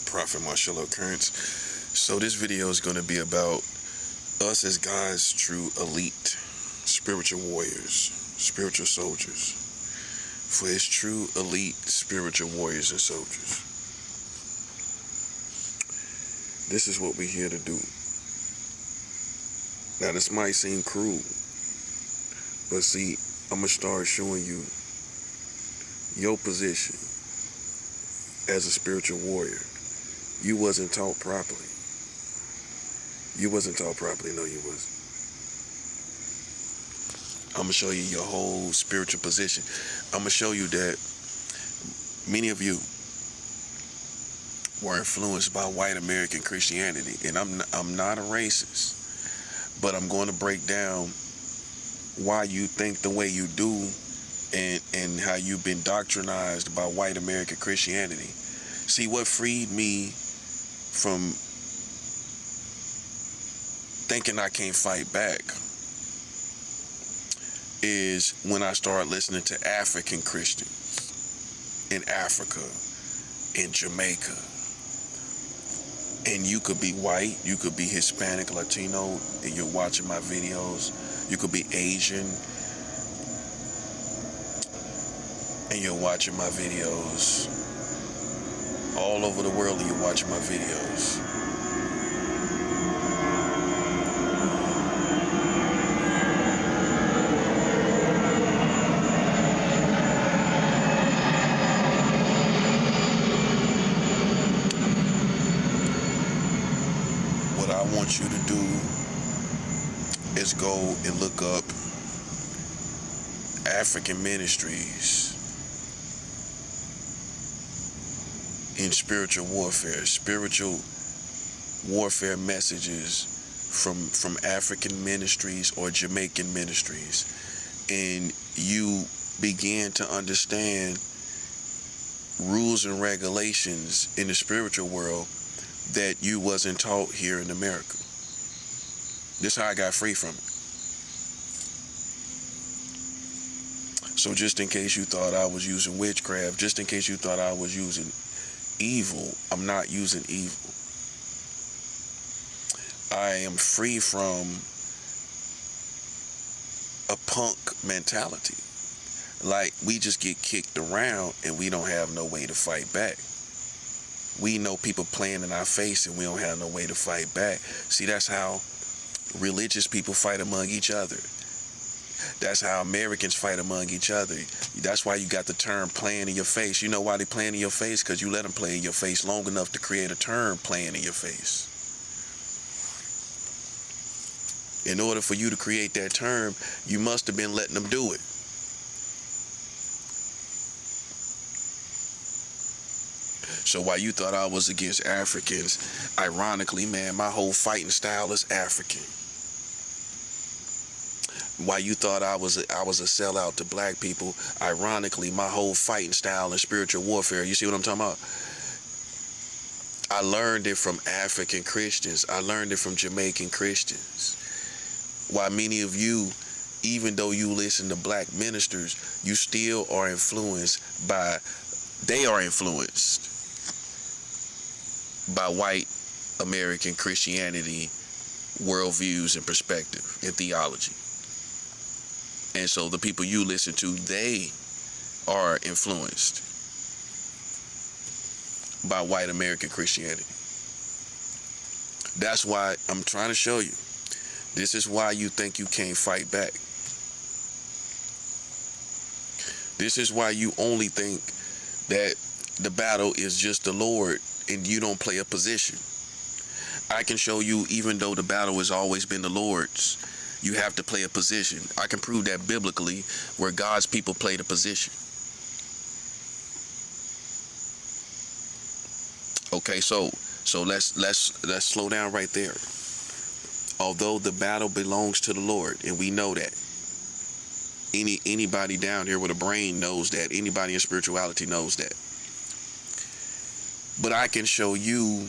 Prophet Marchello Currence. So this video is going to be about us as God's true elite, spiritual warriors, spiritual soldiers. For His true elite spiritual warriors and soldiers. This is what we're here to do. Now this might seem cruel, but see, I'm going to start showing you your position as a spiritual warrior. You wasn't taught properly. You wasn't taught properly, no you wasn't. I'm going to show you your whole spiritual position. I'm going to show you that many of you were influenced by white American Christianity. And I'm not a racist, but I'm going to break down why you think the way you do and how you've been doctrinized by white American Christianity. See, what freed me from thinking I can't fight back is when I started listening to African Christians in Africa, in Jamaica. And you could be white, you could be Hispanic, Latino, and you're watching my videos. You could be Asian, and you're watching my videos. All over the world, and you're watching my videos. What I want you to do is go and look up African ministries in spiritual warfare messages from African ministries or Jamaican ministries, and you begin to understand rules and regulations in the spiritual world that you wasn't taught here in America. This is how I got free from it. So just in case you thought I was using witchcraft, just in case you thought I was using evil, I'm not using evil. I am free from a punk mentality. Like, we just get kicked around and we don't have no way to fight back. We know people playing in our face and we don't have no way to fight back. See, that's how religious people fight among each other. That's how Americans fight among each other. That's why you got the term playing in your face. You know why they playing in your face? Because you let them play in your face long enough to create a term playing in your face. In order for you to create that term, you must have been letting them do it. So while you thought I was against Africans, ironically, man, my whole fighting style is African. While you thought I was a sellout to black people, ironically, my whole fighting style and spiritual warfare, you see what I'm talking about? I learned it from African Christians. I learned it from Jamaican Christians. While many of you, even though you listen to black ministers, you still are influenced by white American Christianity worldviews and perspective and theology. And so the people you listen to, they are influenced by white American Christianity. That's why I'm trying to show you. This is why you think you can't fight back. This is why you only think that the battle is just the Lord and you don't play a position. I can show you, even though the battle has always been the Lord's, you have to play a position. I can prove that biblically, where God's people played a position. Okay, so let's slow down right there. Although the battle belongs to the Lord, and we know that. Anybody down here with a brain knows that. Anybody in spirituality knows that. But I can show you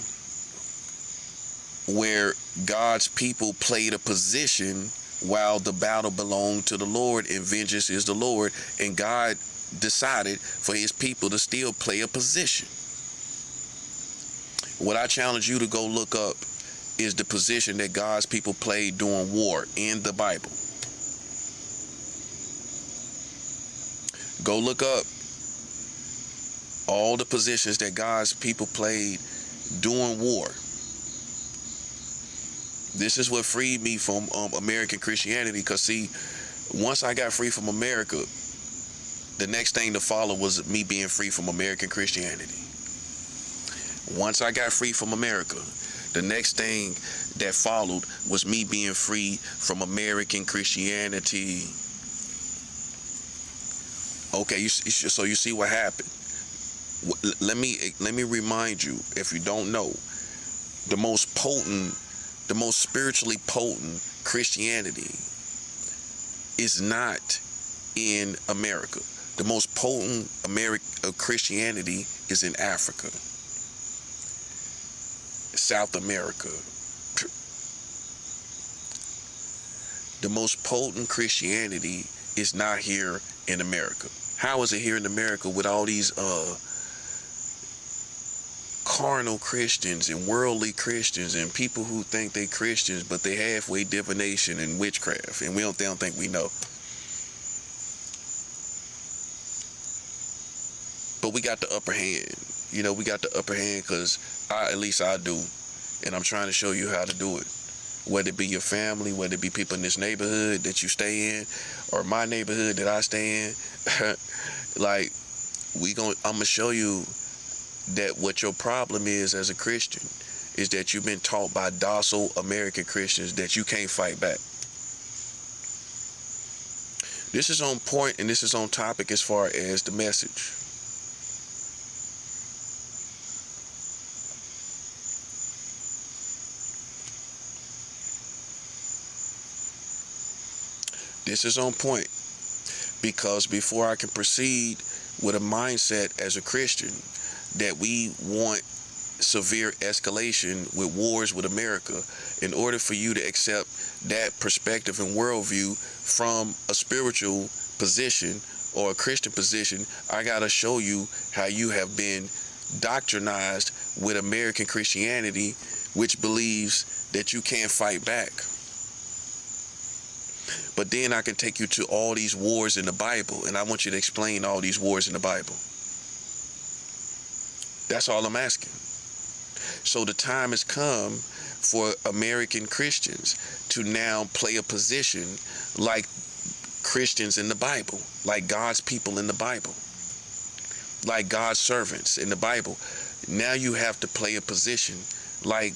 where God's people played a position while the battle belonged to the Lord and vengeance is the Lord, and God decided for His people to still play a position. What I challenge you to go look up is the position that God's people played during war in the Bible. Go look up all the positions that God's people played during war. This is what freed me from American Christianity, because see, once I got free from America, the next thing to follow was me being free from American Christianity. Once I got free from America, the next thing that followed was me being free from American Christianity. Okay, so you see what happened. Let me remind you, if you don't know, the most spiritually potent Christianity is not in America. The most potent Christianity is in Africa, South America. The most potent Christianity is not here in America. How is it here in America with all these carnal Christians and worldly Christians and people who think they Christians but they halfway divination and witchcraft, and they don't think we know? But we got the upper hand. You know, we got the upper hand because at least I do, and I'm trying to show you how to do it. Whether it be your family, whether it be people in this neighborhood that you stay in, or my neighborhood that I stay in, like I'm gonna show you that what your problem is as a Christian is that you've been taught by docile American Christians that you can't fight back. This is on point and this is on topic as far as the message. This is on point because before I can proceed with a mindset as a Christian that we want severe escalation with wars with America, in order for you to accept that perspective and worldview from a spiritual position or a Christian position, I gotta show you how you have been doctrinized with American Christianity, which believes that you can't fight back. But then I can take you to all these wars in the Bible, and I want you to explain all these wars in the Bible. That's all I'm asking. So the time has come for American Christians to now play a position like Christians in the Bible, like God's people in the Bible, like God's servants in the Bible. Now you have to play a position like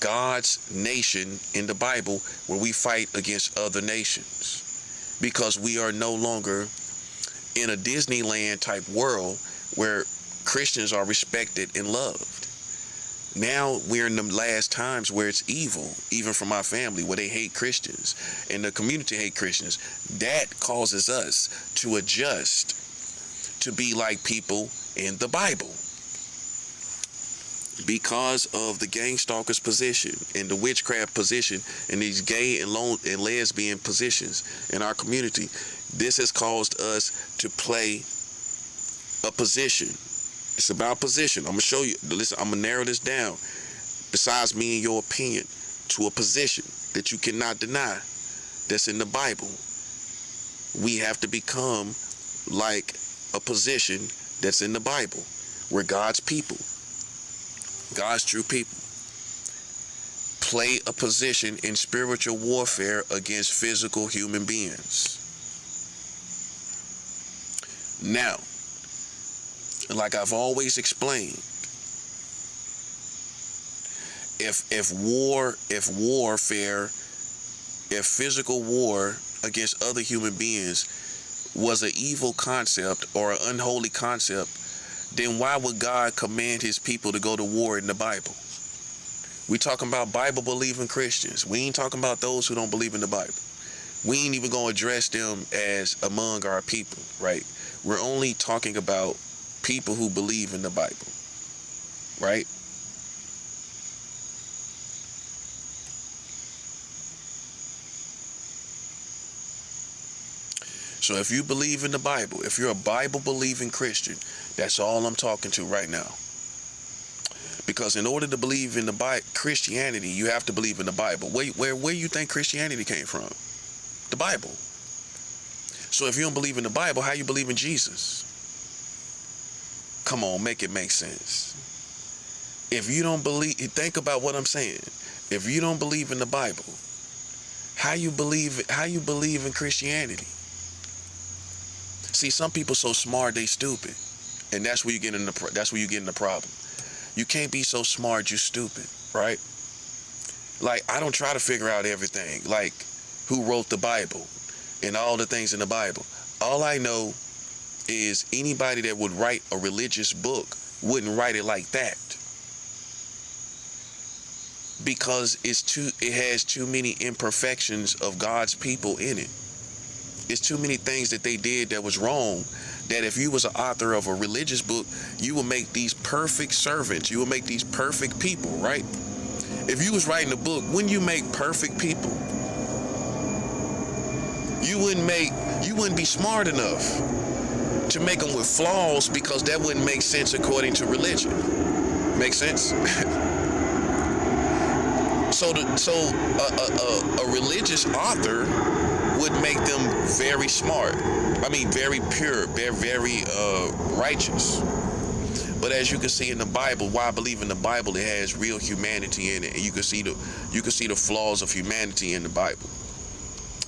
God's nation in the Bible, where we fight against other nations, because we are no longer in a Disneyland type world where Christians are respected and loved. Now we're in the last times where it's evil, even from our family, where they hate Christians and the community hate Christians. That causes us to adjust to be like people in the Bible. Because of the gang stalkers position and the witchcraft position and these gay and lesbian positions in our community, this has caused us to play a position. It's about position. I'm going to show you. Listen, I'm going to narrow this down. Besides me and your opinion, to a position that you cannot deny that's in the Bible. We have to become like a position that's in the Bible. We're God's people. God's true people. Play a position in spiritual warfare against physical human beings. Now, like I've always explained, if physical war against other human beings was an evil concept or an unholy concept, then why would God command his people to go to war in the Bible? We talking about Bible-believing Christians. We ain't talking about those who don't believe in the Bible. We ain't even going to address them as among our people, right? We're only talking about people who believe in the Bible, right? So if you believe in the Bible, if you're a Bible-believing Christian, that's all I'm talking to right now. Because in order to believe in the Christianity, you have to believe in the Bible. Where you think Christianity came from? The Bible. So if you don't believe in the Bible, how you believe in Jesus? Come on, make it make sense. If you don't believe, think about what I'm saying. If you don't believe in the Bible, how you believe in Christianity? See, some people so smart they stupid, and that's where you get in the problem. You can't be so smart you stupid, right? Like, I don't try to figure out everything, like who wrote the Bible and all the things in the Bible. All I know is anybody that would write a religious book wouldn't write it like that, because it has too many imperfections of God's people in it. It's too many things that they did that was wrong, that if you was an author of a religious book, you would make these perfect servants. You would make these perfect people, right? If you was writing a book, wouldn't you make perfect people? You wouldn't be smart enough to make them with flaws, because that wouldn't make sense according to religion. Make sense? So a religious author would make them very smart. I mean, very pure, very righteous. But as you can see in the Bible, why I believe in the Bible, it has real humanity in it, and you can see the flaws of humanity in the Bible.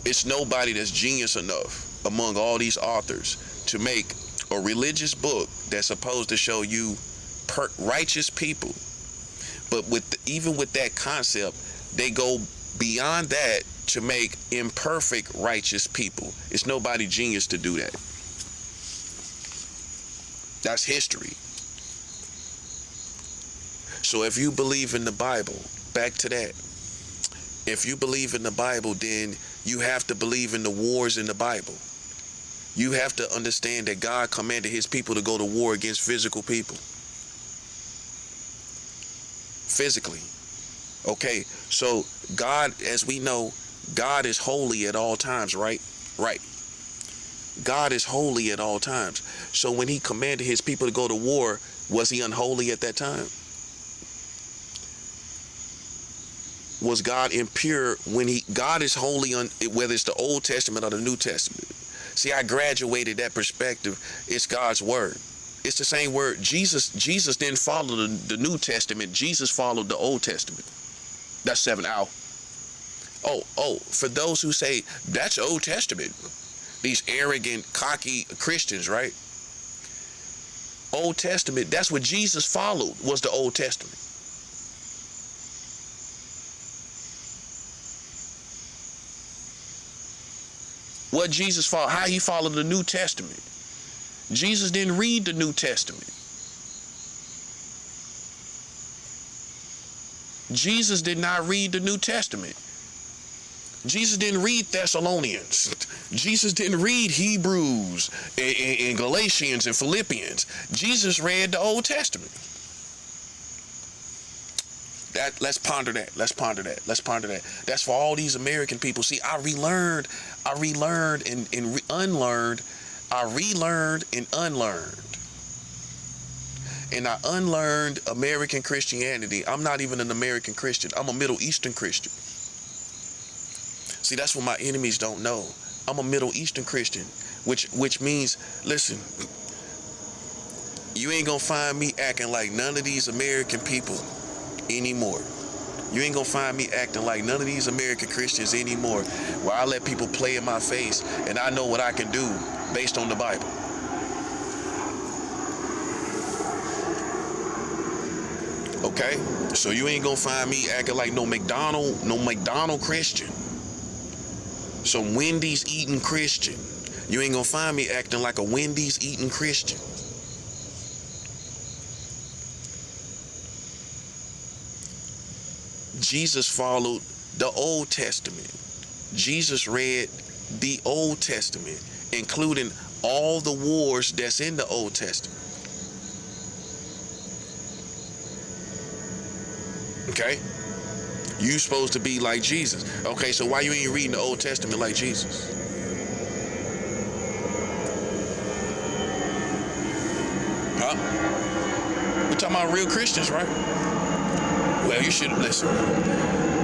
It's nobody that's genius enough among all these authors to make a religious book that's supposed to show you righteous people. But even with that concept, they go beyond that to make imperfect righteous people. It's nobody genius to do that. That's history. So if you believe in the Bible, back to that. If you believe in the Bible, then you have to believe in the wars in the Bible. You have to understand that God commanded his people to go to war against physical people. Physically. Okay, so God, as we know, God is holy at all times, right? Right. God is holy at all times. So when he commanded his people to go to war, was he unholy at that time? Was God impure when God is holy on whether it's the Old Testament or the New Testament? See, I graduated that perspective. It's God's word. It's the same word. Jesus didn't follow the New Testament. Jesus followed the Old Testament. That's 7 out. Oh, for those who say that's Old Testament, these arrogant, cocky Christians, right? Old Testament, that's what Jesus followed, was the Old Testament. What Jesus followed, how he followed the New Testament. Jesus didn't read the New Testament. Jesus did not read the New Testament. Jesus didn't read Thessalonians. Jesus didn't read Hebrews and Galatians and Philippians. Jesus read the Old Testament. Let's ponder that. That's for all these American people. See, I relearned and unlearned. I relearned and unlearned. And I unlearned American Christianity. I'm not even an American Christian. I'm a Middle Eastern Christian. See, that's what my enemies don't know. I'm a Middle Eastern Christian, which means, listen, you ain't gonna find me acting like none of these American people anymore. You ain't gonna find me acting like none of these American Christians anymore, where I let people play in my face and I know what I can do based on the Bible. Okay? So you ain't gonna find me acting like no McDonald Christian. Some Wendy's eating Christian. You ain't gonna find me acting like a Wendy's eating Christian. Jesus followed the Old Testament. Jesus read the Old Testament, including all the wars that's in the Old Testament. Okay? You supposed to be like Jesus. Okay, so why you ain't reading the Old Testament like Jesus? Huh? We're talking talking about real Christians, right? Well, you should listen.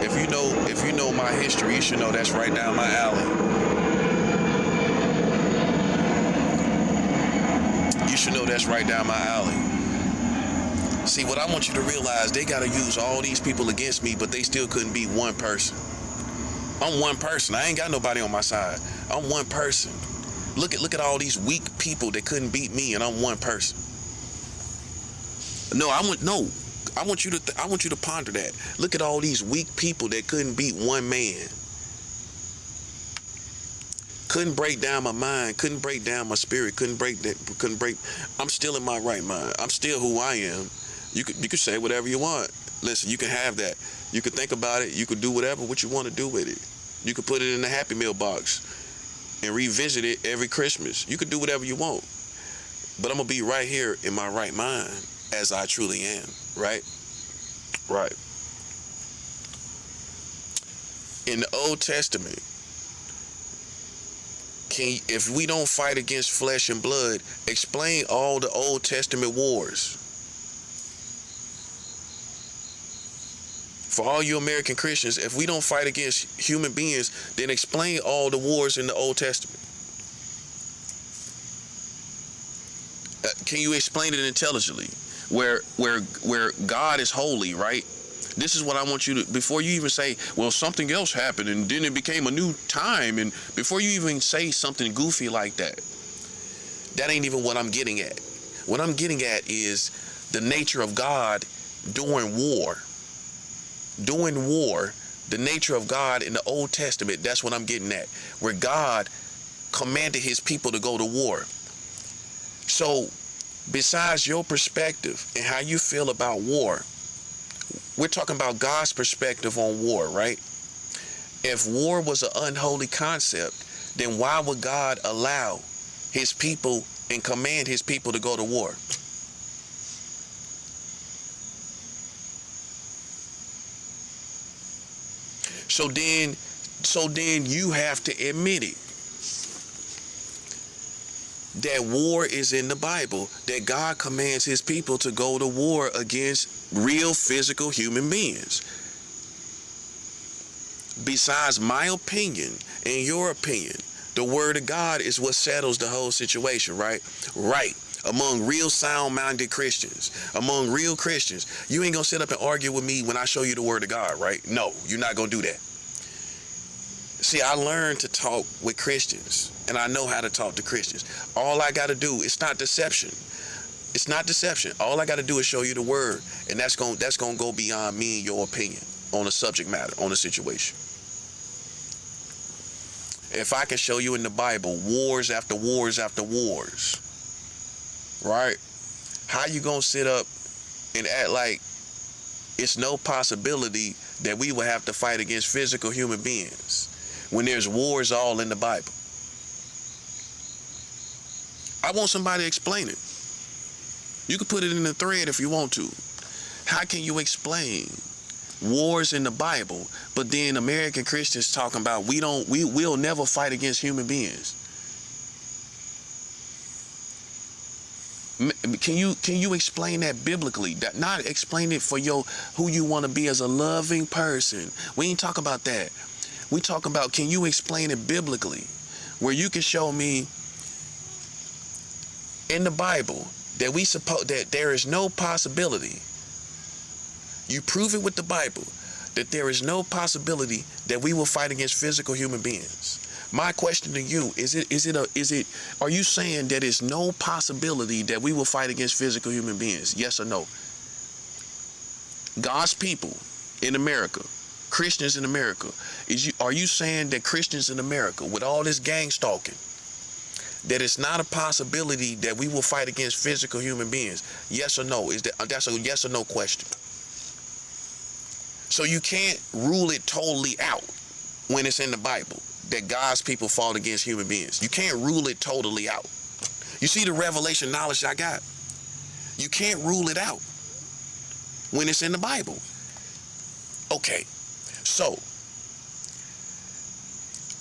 If you know my history, you should know that's right down my alley. You should know that's right down my alley. See, what I want you to realize, they got to use all these people against me, but they still couldn't beat one person. I'm one person. I ain't got nobody on my side. I'm one person. Look at all these weak people that couldn't beat me, and I'm one person. I want you to ponder that. Look at all these weak people that couldn't beat one man. Couldn't break down my mind, couldn't break down my spirit, couldn't break. I'm still in my right mind. I'm still who I am. You could say whatever you want. Listen, you can have that. You could think about it. You could do what you want to do with it. You could put it in the Happy Meal box and revisit it every Christmas. You could do whatever you want. But I'm going to be right here in my right mind as I truly am. Right? Right. In the Old Testament, if we don't fight against flesh and blood, explain all the Old Testament wars. For all you American Christians, if we don't fight against human beings, then explain all the wars in the Old Testament. Can you explain it intelligently? Where God is holy, right? This is what I want you to, before you even say, well, something else happened and then it became a new time, and before you even say something goofy like that, that ain't even what I'm getting at. What I'm getting at is the nature of God during war. During war, the nature of God in the Old Testament, that's what I'm getting at. Where God commanded his people to go to war. So, besides your perspective and how you feel about war, we're talking about God's perspective on war, right? If war was an unholy concept, then why would God allow his people and command his people to go to war? So then you have to admit it. That war is in the Bible, that God commands his people to go to war against real physical human beings. Besides my opinion and your opinion, the word of God is what settles the whole situation, right? Right. Among real sound-minded Christians, among real Christians. You ain't gonna sit up and argue with me when I show you the word of God, right? No, you're not gonna do that. See, I learned to talk with Christians, and I know how to talk to Christians. All I got to do, it's not deception. It's not deception. All I got to do is show you the word, and that's going to go beyond me and your opinion on a subject matter, on a situation. If I can show you in the Bible wars after wars after wars, right? How you going to sit up and act like it's no possibility that we will have to fight against physical human beings when there's wars all in the Bible? I want somebody to explain it. You can put it in the thread if you want to. How can you explain wars in the Bible, but then American Christians talking about we'll never fight against human beings? Can you explain that biblically? Not explain it for who you want to be as a loving person. We ain't talking about that. We talking about, can you explain it biblically, where you can show me in the Bible that there is no possibility. You prove it with the Bible that there is no possibility that we will fight against physical human beings. My question to you are you saying that it's no possibility that we will fight against physical human beings? Yes or no? God's people in America, Christians in America, are you saying that Christians in America, with all this gang stalking, that it's not a possibility that we will fight against physical human beings? Yes or no? That's a yes or no question. So you can't rule it totally out when it's in the Bible that God's people fought against human beings. You can't rule it totally out. You see the revelation knowledge I got? You can't rule it out when it's in the Bible. Okay, so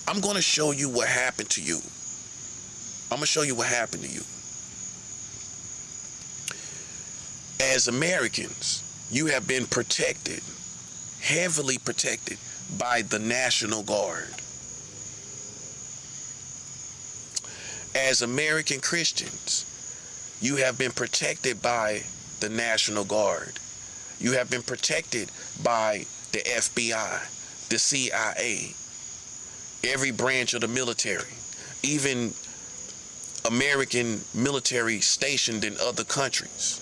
I'm going to show you what happened to you. I'm going to show you what happened to you. As Americans, you have been protected, heavily protected by the National Guard. As American Christians, you have been protected by the National Guard. You have been protected by the FBI, the CIA, every branch of the military, even American military stationed in other countries.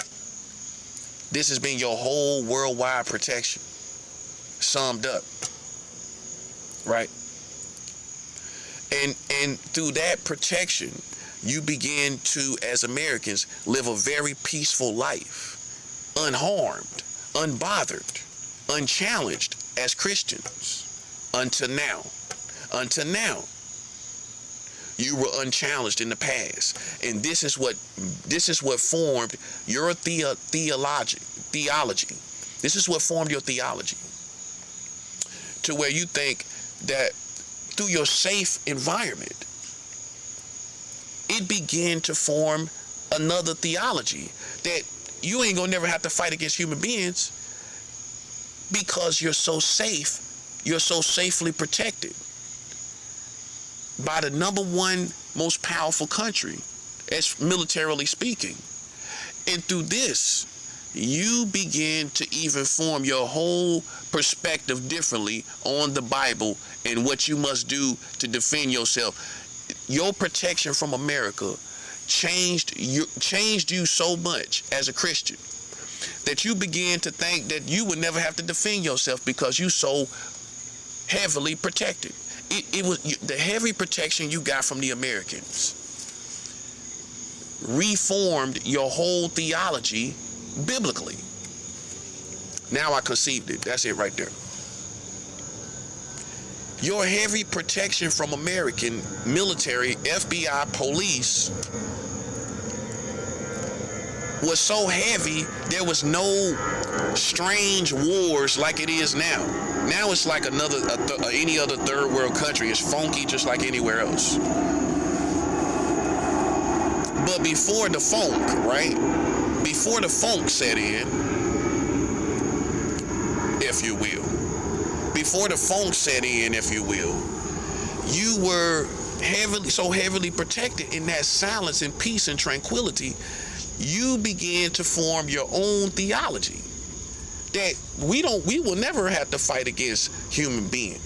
This has been your whole worldwide protection, summed up, right? And through that protection, you begin to, as Americans, live a very peaceful life, unharmed, unbothered, unchallenged as Christians until now. Until now. You were unchallenged in the past. And this is what formed your theology. This is what formed your theology. To where you think that through your safe environment, it began to form another theology that you ain't gonna never have to fight against human beings because you're so safe, you're so safely protected by the number one most powerful country, as militarily speaking. And through this, you begin to even form your whole perspective differently on the Bible and what you must do to defend yourself. Your protection from America changed you so much as a Christian that you began to think that you would never have to defend yourself because you so heavily protected. It was the heavy protection you got from the Americans reformed your whole theology biblically. Now I conceived it. That's it right there. Your heavy protection from American military, FBI, police was so heavy there was no strange wars like it is now. Now it's like any other third world country. It's funky just like anywhere else. But before the funk, right? Before the funk set in, if you will. Before the funk set in, if you will, you were so heavily protected in that silence and peace and tranquility, you began to form your own theology that we will never have to fight against human beings.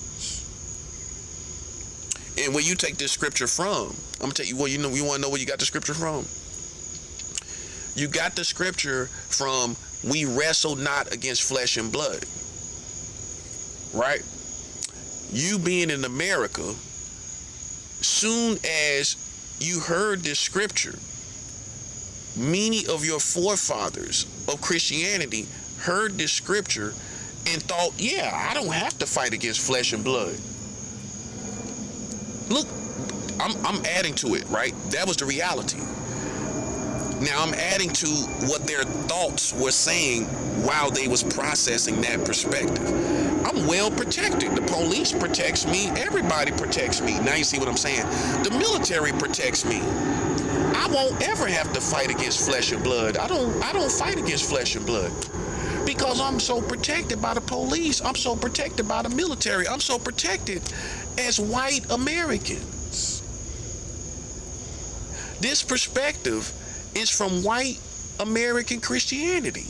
And where you take this scripture from, I'm gonna tell you, you want to know where you got the scripture from? You got the scripture from, we wrestle not against flesh and blood. Right? You being in America, soon as you heard this scripture, many of your forefathers of Christianity heard this scripture and thought, yeah, I don't have to fight against flesh and blood. Look, I'm adding to it, right? That was the reality. Now I'm adding to what their thoughts were saying while they was processing that perspective. I'm well protected. The police protects me. Everybody protects me. Now you see what I'm saying? The military protects me. I won't ever have to fight against flesh and blood. I don't fight against flesh and blood because I'm so protected by the police. I'm so protected by the military. I'm so protected as white Americans. This perspective is from white American Christianity.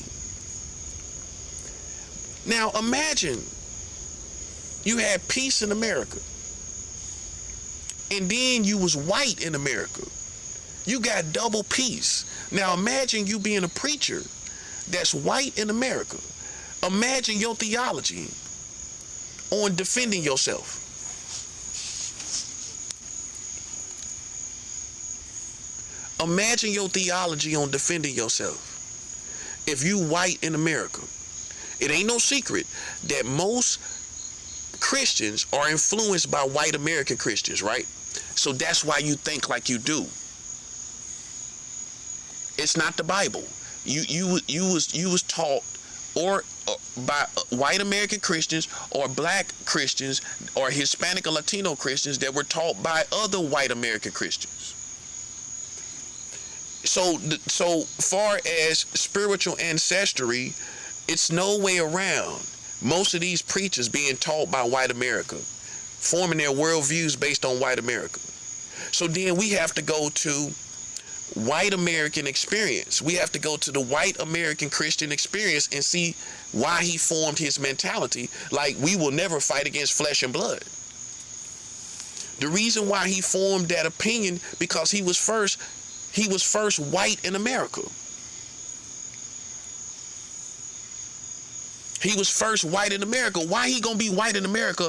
Now imagine you had peace in America, and then you was white in America. You got double peace. Now imagine you being a preacher that's white in America. Imagine your theology on defending yourself. Imagine your theology on defending yourself. If you white in America, it ain't no secret that most Christians are influenced by white American Christians, right? So that's why you think like you do. It's not the Bible. You was taught or by white American Christians or black Christians or Hispanic or Latino Christians that were taught by other white American Christians. So far as spiritual ancestry, it's no way around most of these preachers being taught by white America, forming their worldviews based on white America. So then we have to go to white American experience. We have to go to the white American Christian experience and see why he formed his mentality. Like, we will never fight against flesh and blood. The reason why he formed that opinion, because he was first white in America. He was first white in America. Why he gonna be white in America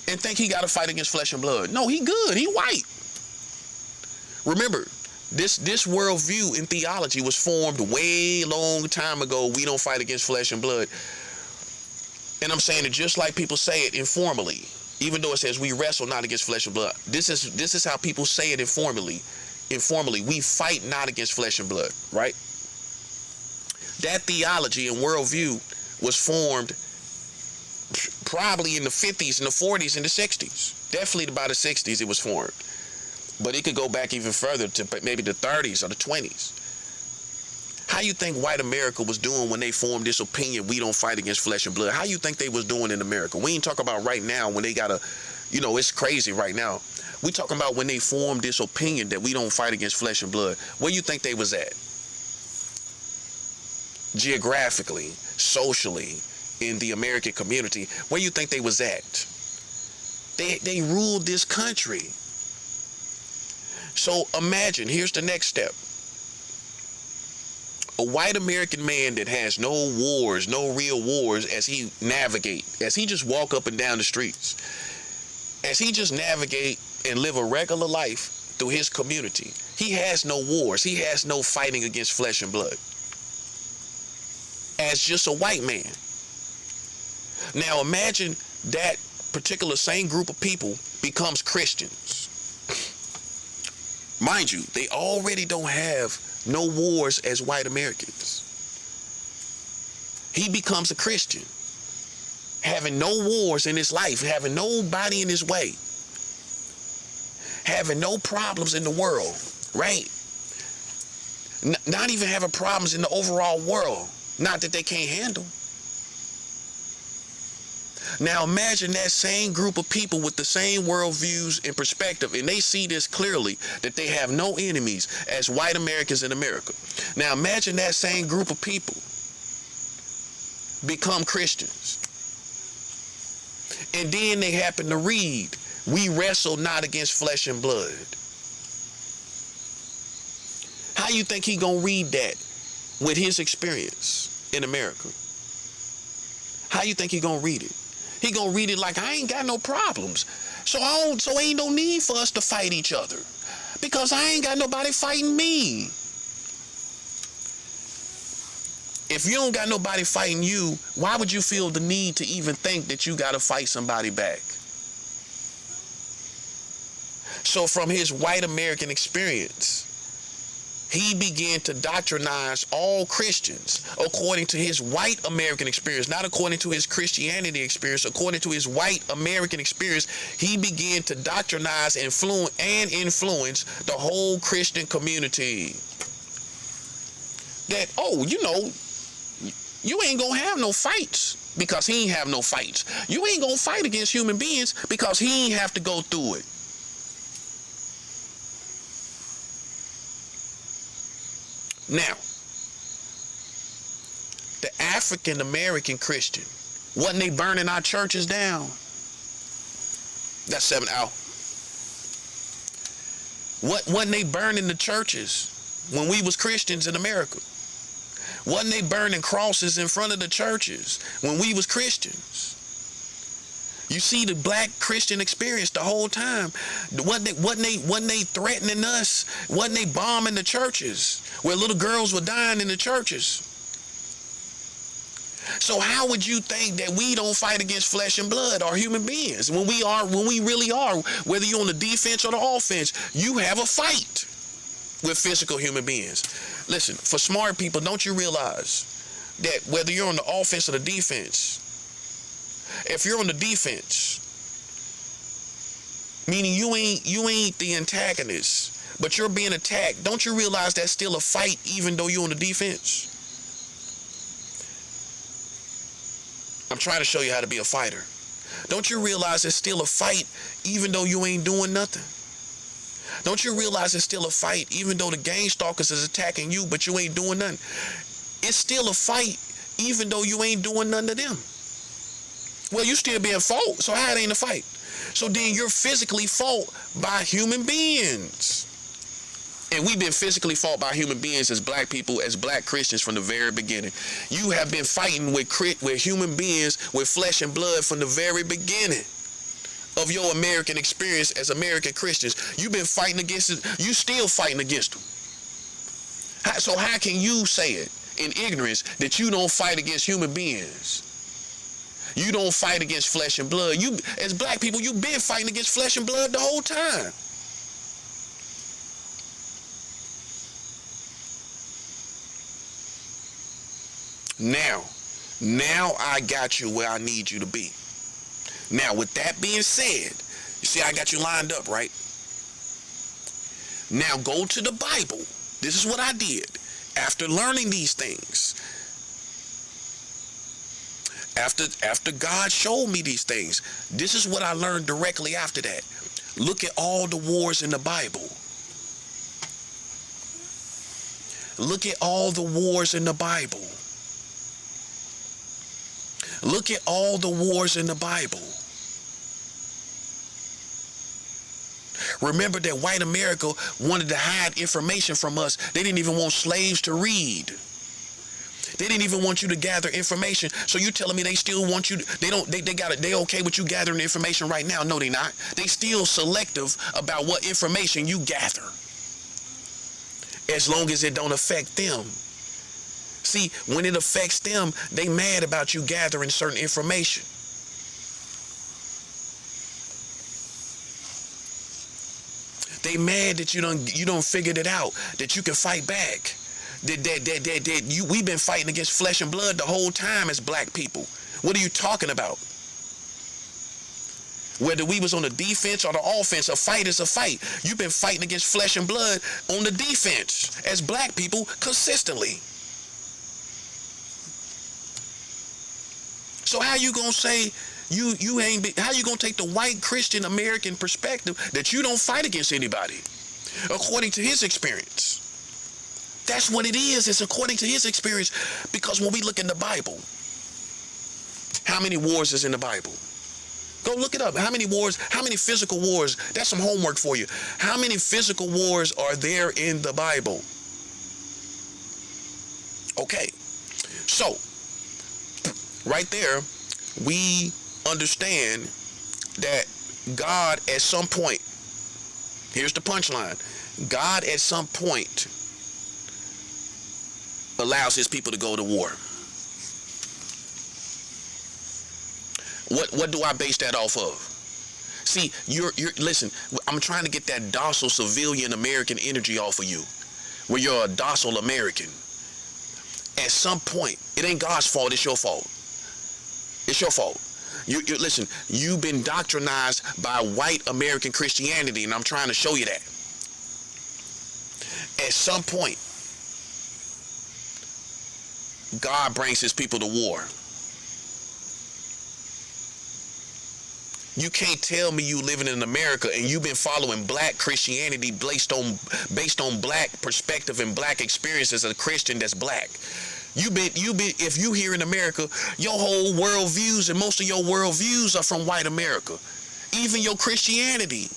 and think he gotta fight against flesh and blood? No, he good. He white. Remember, this worldview in theology was formed way long time ago. We don't fight against flesh and blood. And I'm saying it just like people say it informally, even though it says we wrestle not against flesh and blood. This is how people say it informally. We fight not against flesh and blood, right? That theology and worldview was formed probably in the 50s and the 40s and the 60s. Definitely by the 60s it was formed. But it could go back even further to maybe the 30s or the 20s. How you think white America was doing when they formed this opinion, we don't fight against flesh and blood? How you think they was doing in America? We ain't talking about right now when they got it's crazy right now. We talking about when they formed this opinion that we don't fight against flesh and blood. Where you think they was at? Geographically, socially, in the American community, where you think they was at? They ruled this country. So imagine, here's the next step. A white American man that has no wars, no real wars, as he just walk up and down the streets, as he just navigate and live a regular life through his community. He has no wars. He has no fighting against flesh and blood. As just a white man. Now imagine that particular same group of people becomes Christians. Mind you, they already don't have no wars as white Americans. He becomes a Christian, having no wars in his life, having nobody in his way, having no problems in the world, right? Not even having problems in the overall world, not that they can't handle. Now imagine that same group of people with the same worldviews and perspective, and they see this clearly, that they have no enemies as white Americans in America. Now imagine that same group of people become Christians. And then they happen to read, we wrestle not against flesh and blood. How you think he gonna read that with his experience in America? How you think he gonna read it? He gonna read it like, I ain't got no problems. So ain't no need for us to fight each other, because I ain't got nobody fighting me. If you don't got nobody fighting you, why would you feel the need to even think that you gotta fight somebody back? So from his white American experience, he began to doctrinize all Christians according to his white American experience, not according to his Christianity experience. According to his white American experience, he began to doctrinize and influence the whole Christian community. That, you ain't gonna have no fights because he ain't have no fights. You ain't gonna fight against human beings because he ain't have to go through it. Now, the African American Christian, wasn't they burning our churches down? That's 7 out. Wasn't they burning the churches when we was Christians in America? Wasn't they burning crosses in front of the churches when we was Christians? You see the black Christian experience the whole time. Wasn't they threatening us? Wasn't they bombing the churches where little girls were dying in the churches? So how would you think that we don't fight against flesh and blood or human beings when we really are? Whether you're on the defense or the offense, you have a fight with physical human beings. Listen, for smart people, don't you realize that whether you're on the offense or the defense, if you're on the defense, meaning you ain't the antagonist but you're being attacked, don't you realize that's still a fight even though you're on the defense? I'm trying to show you how to be a fighter. Don't you realize it's still a fight even though you ain't doing nothing? Don't you realize it's still a fight even though the gang stalkers is attacking you, but you ain't doing nothing? It's still a fight even though you ain't doing nothing to them. Well, you still being fought, so how it ain't a fight? So then you're physically fought by human beings. And we've been physically fought by human beings as black people, as black Christians from the very beginning. You have been fighting with human beings, with flesh and blood from the very beginning of your American experience as American Christians. You've been fighting against it. You still fighting against them. So how can you say it in ignorance that you don't fight against human beings? You don't fight against flesh and blood. You, as black people, you've been fighting against flesh and blood the whole time. Now I got you where I need you to be. Now, with that being said, you see I got you lined up, right? Now go to the Bible. This is what I did after learning these things. After God showed me these things, this is what I learned directly after that. Look at all the wars in the Bible. Look at all the wars in the Bible. Look at all the wars in the Bible. Remember that white America wanted to hide information from us. They didn't even want slaves to read. They didn't even want you to gather information. So you telling me they still want you to, they okay with you gathering information right now? No, they not. They still selective about what information you gather, as long as it don't affect them. See, when it affects them, they mad about you gathering certain information. They mad that you don't figured it out, that you can fight back. We've been fighting against flesh and blood the whole time as black people. What are you talking about? Whether we was on the defense or the offense, a fight is a fight. You've been fighting against flesh and blood on the defense as black people consistently. So how you gonna say how you gonna take the white Christian American perspective that you don't fight against anybody according to his experience? That's what it is. It's according to his experience. Because when we look in the Bible, how many wars is in the Bible? Go look it up. How many wars, how many physical wars? That's some homework for you. How many physical wars are there in the Bible? Okay. So, right there, we understand that God at some point, here's the punchline, God at some point allows his people to go to war. What do I base that off of? See, you're listen, I'm trying to get that docile civilian American energy off of you, where you're a docile American. At some point, it ain't God's fault, it's your fault. It's your fault. You listen, you've been doctrinized by white American Christianity, and I'm trying to show you that. At some point, God brings his people to war. You can't tell me you living in America and you've been following black Christianity based on black perspective and black experience as a Christian that's black. If you here in America, your whole worldviews and most of your worldviews are from white America. Even your Christianity.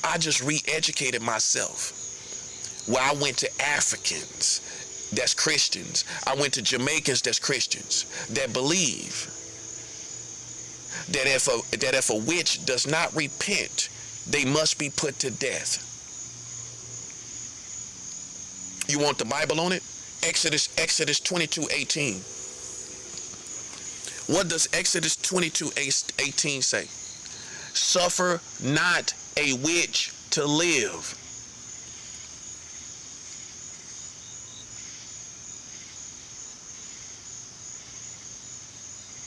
I just re-educated myself. Where I went to Africans that's Christians. I went to Jamaicans that's Christians that believe that if a witch does not repent, they must be put to death. You want the Bible on it? Exodus 22:18. What does Exodus 22:18 say? Suffer not a witch to live.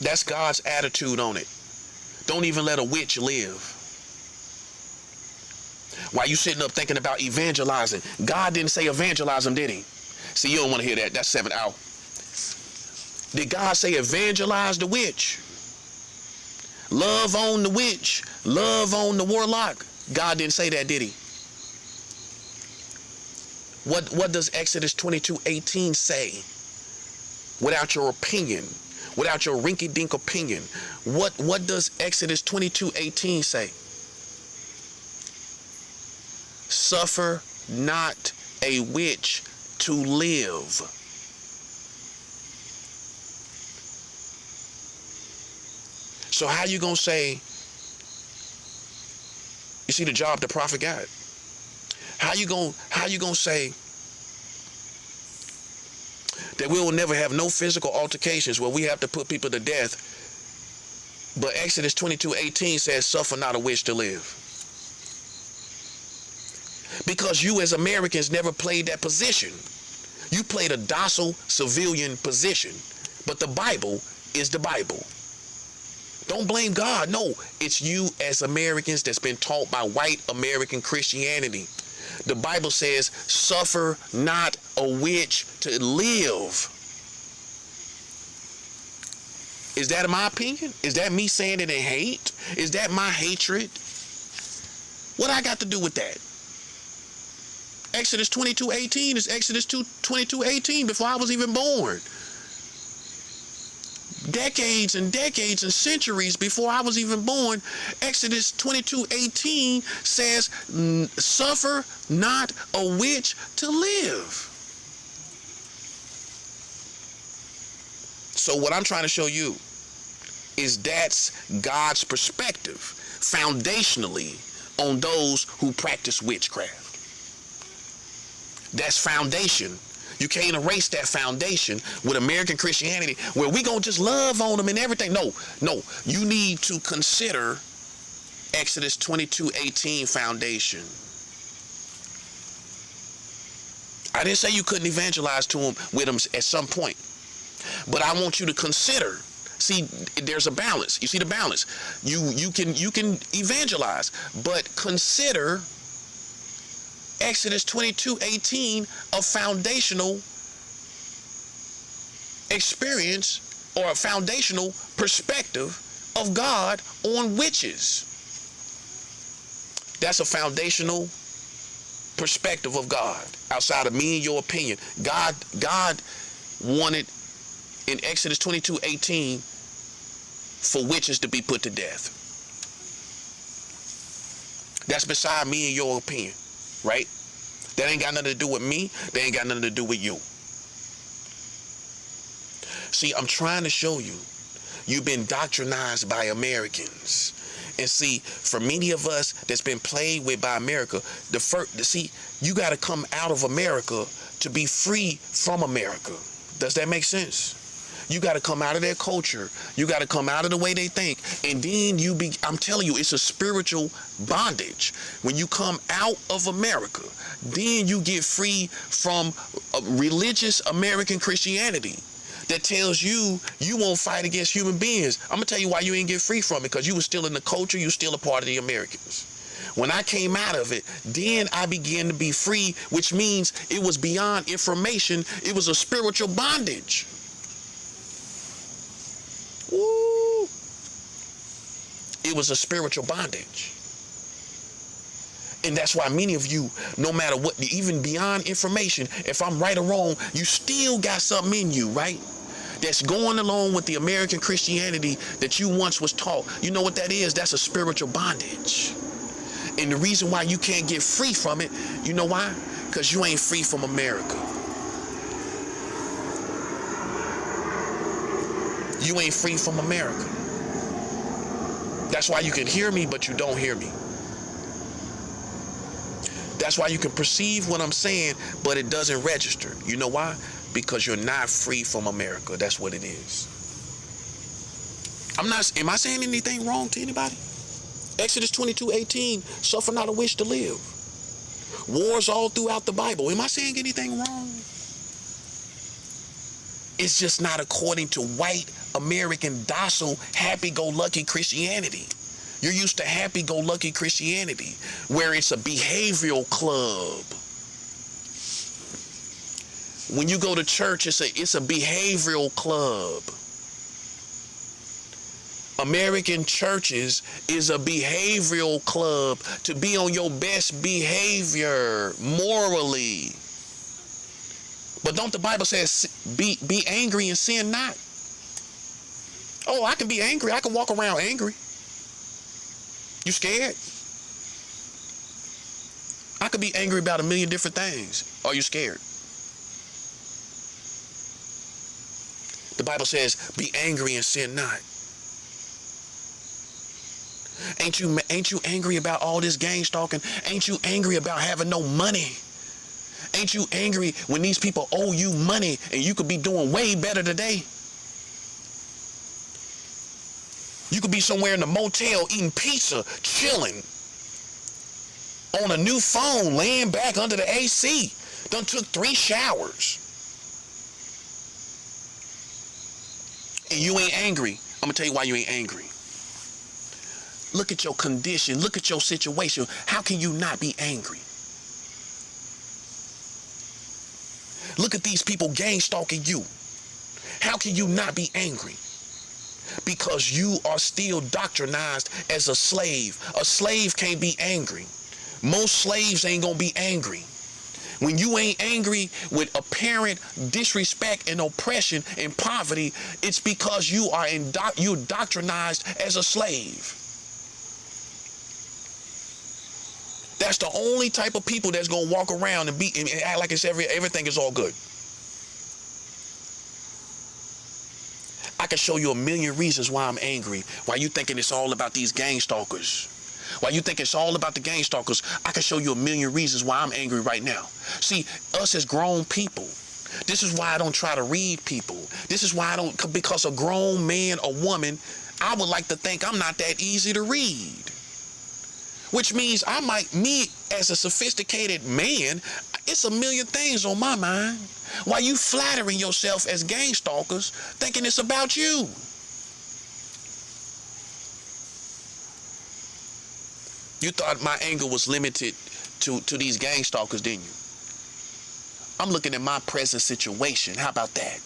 That's God's attitude on it. Don't even let a witch live. While you sitting up thinking about evangelizing, God didn't say evangelize them, did he? See, you don't want to hear that. That's 7 out. Did God say evangelize the witch? Love on the witch. Love on the warlock. God didn't say that, did he? What does Exodus 22:18 say? Without your opinion, without your rinky-dink opinion, what does Exodus 22:18 say? Suffer not a witch to live. So how you gonna say, you see the job the prophet got? How you gonna say that we will never have no physical altercations where we have to put people to death, but Exodus 22:18 says, suffer not a witch to live? Because you as Americans never played that position. You played a docile civilian position, but the Bible is the Bible. Don't blame God. No, it's you as Americans that's been taught by white American Christianity. The Bible says, suffer not a witch to live. Is that my opinion? Is that me saying it in hate? Is that my hatred? What I got to do with that? Exodus 22:18 is Exodus 22:18 before I was even born. Decades and decades and centuries before I was even born, Exodus 22:18 says, suffer not a witch to live. So what I'm trying to show you is that's God's perspective foundationally on those who practice witchcraft. That's foundation. You can't erase that foundation with American Christianity where we gonna just love on them and everything. No. You need to consider Exodus 22:18 foundation. I didn't say you couldn't evangelize to them with them at some point, but I want you to consider. See, there's a balance. You see the balance. You can evangelize, but consider Exodus 22:18 a foundational experience or a foundational perspective of God on witches. That's a foundational perspective of God outside of me and your opinion. God wanted in Exodus 22:18 for witches to be put to death. That's beside me and your opinion. Right? That ain't got nothing to do with me. That ain't got nothing to do with you. See, I'm trying to show you, you've been doctrinized by Americans. And see, for many of us that's been played with by America, you got to come out of America to be free from America. Does that make sense? You got to come out of their culture. You got to come out of the way they think. And then I'm telling you, it's a spiritual bondage. When you come out of America, then you get free from religious American Christianity that tells you won't fight against human beings. I'm going to tell you why you ain't get free from it, because you were still in the culture. You still a part of the Americans. When I came out of it, then I began to be free, which means it was beyond information. It was a spiritual bondage. Woo. It was a spiritual bondage. And that's why many of you, no matter what, even beyond information, if I'm right or wrong, you still got something in you, right? That's going along with the American Christianity that you once was taught. You know what that is? That's a spiritual bondage. And the reason why you can't get free from it, you know why? Because you ain't free from America. You ain't free from America. That's why you can hear me, but you don't hear me. That's why you can perceive what I'm saying, but it doesn't register. You know why? Because you're not free from America. That's what it is. Am I saying anything wrong to anybody? Exodus 22:18, suffer not a witch to live. Wars all throughout the Bible. Am I saying anything wrong? It's just not according to white American docile happy-go-lucky Christianity. You're used to happy-go-lucky Christianity, where it's a behavioral club. When you go to church, it's a behavioral club. American churches is a behavioral club to be on your best behavior morally. But don't the Bible says be angry and sin not? Oh, I can be angry. I can walk around angry. You scared? I could be angry about a million different things. Are you scared? The Bible says be angry and sin not. Ain't you angry about all this gang stalking? Ain't you angry about having no money? Ain't you angry when these people owe you money and you could be doing way better today? You could be somewhere in the motel eating pizza, chilling, on a new phone, laying back under the AC. Done took 3 showers. And you ain't angry. I'm going to tell you why you ain't angry. Look at your condition. Look at your situation. How can you not be angry? Look at these people gang stalking you. How can you not be angry? Because you are still doctrinized as a slave. A slave can't be angry. Most slaves ain't gonna be angry. When you ain't angry with apparent disrespect and oppression and poverty, it's because you're doctrinized as a slave. That's the only type of people that's gonna walk around and act like it's everything is all good. I can show you a million reasons why I'm angry. Why you thinking it's all about these gang stalkers? Why you think it's all about the gang stalkers? I can show you a million reasons why I'm angry right now. See, us as grown people, this is why I don't try to read people. This is why I don't, because a grown man or woman, I would like to think I'm not that easy to read. Which means me as a sophisticated man, it's a million things on my mind. Why you flattering yourself as gang stalkers, thinking it's about you? You thought my anger was limited to these gang stalkers, didn't you? I'm looking at my present situation. How about that?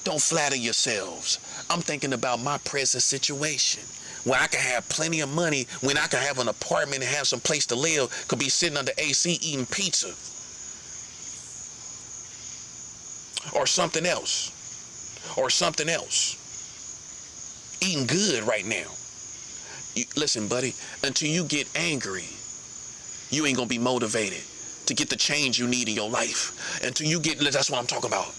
Don't flatter yourselves. I'm thinking about my present situation, where I can have plenty of money, when I can have an apartment and have some place to live, could be sitting under AC eating pizza. Or something else. Eating good right now. Listen, buddy, until you get angry, you ain't gonna be motivated to get the change you need in your life. That's what I'm talking about.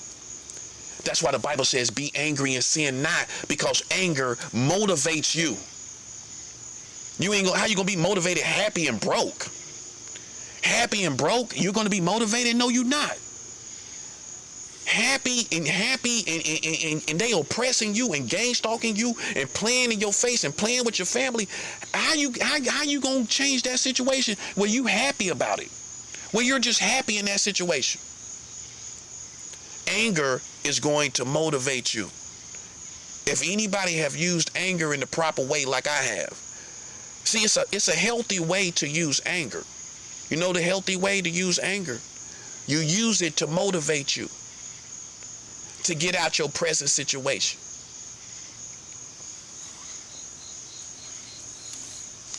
That's why the Bible says be angry and sin not, because anger motivates you. How you gonna be motivated happy and broke? Happy and broke? You're gonna be motivated? No, you're not. Happy and they oppressing you and gang stalking you and playing in your face and playing with your family. How you gonna change that situation where you happy about it? Where you're just happy in that situation? Anger is going to motivate you. If anybody have used anger in the proper way like I have, see, it's a healthy way to use anger. You know the healthy way to use anger? You use it to motivate you to get out your present situation.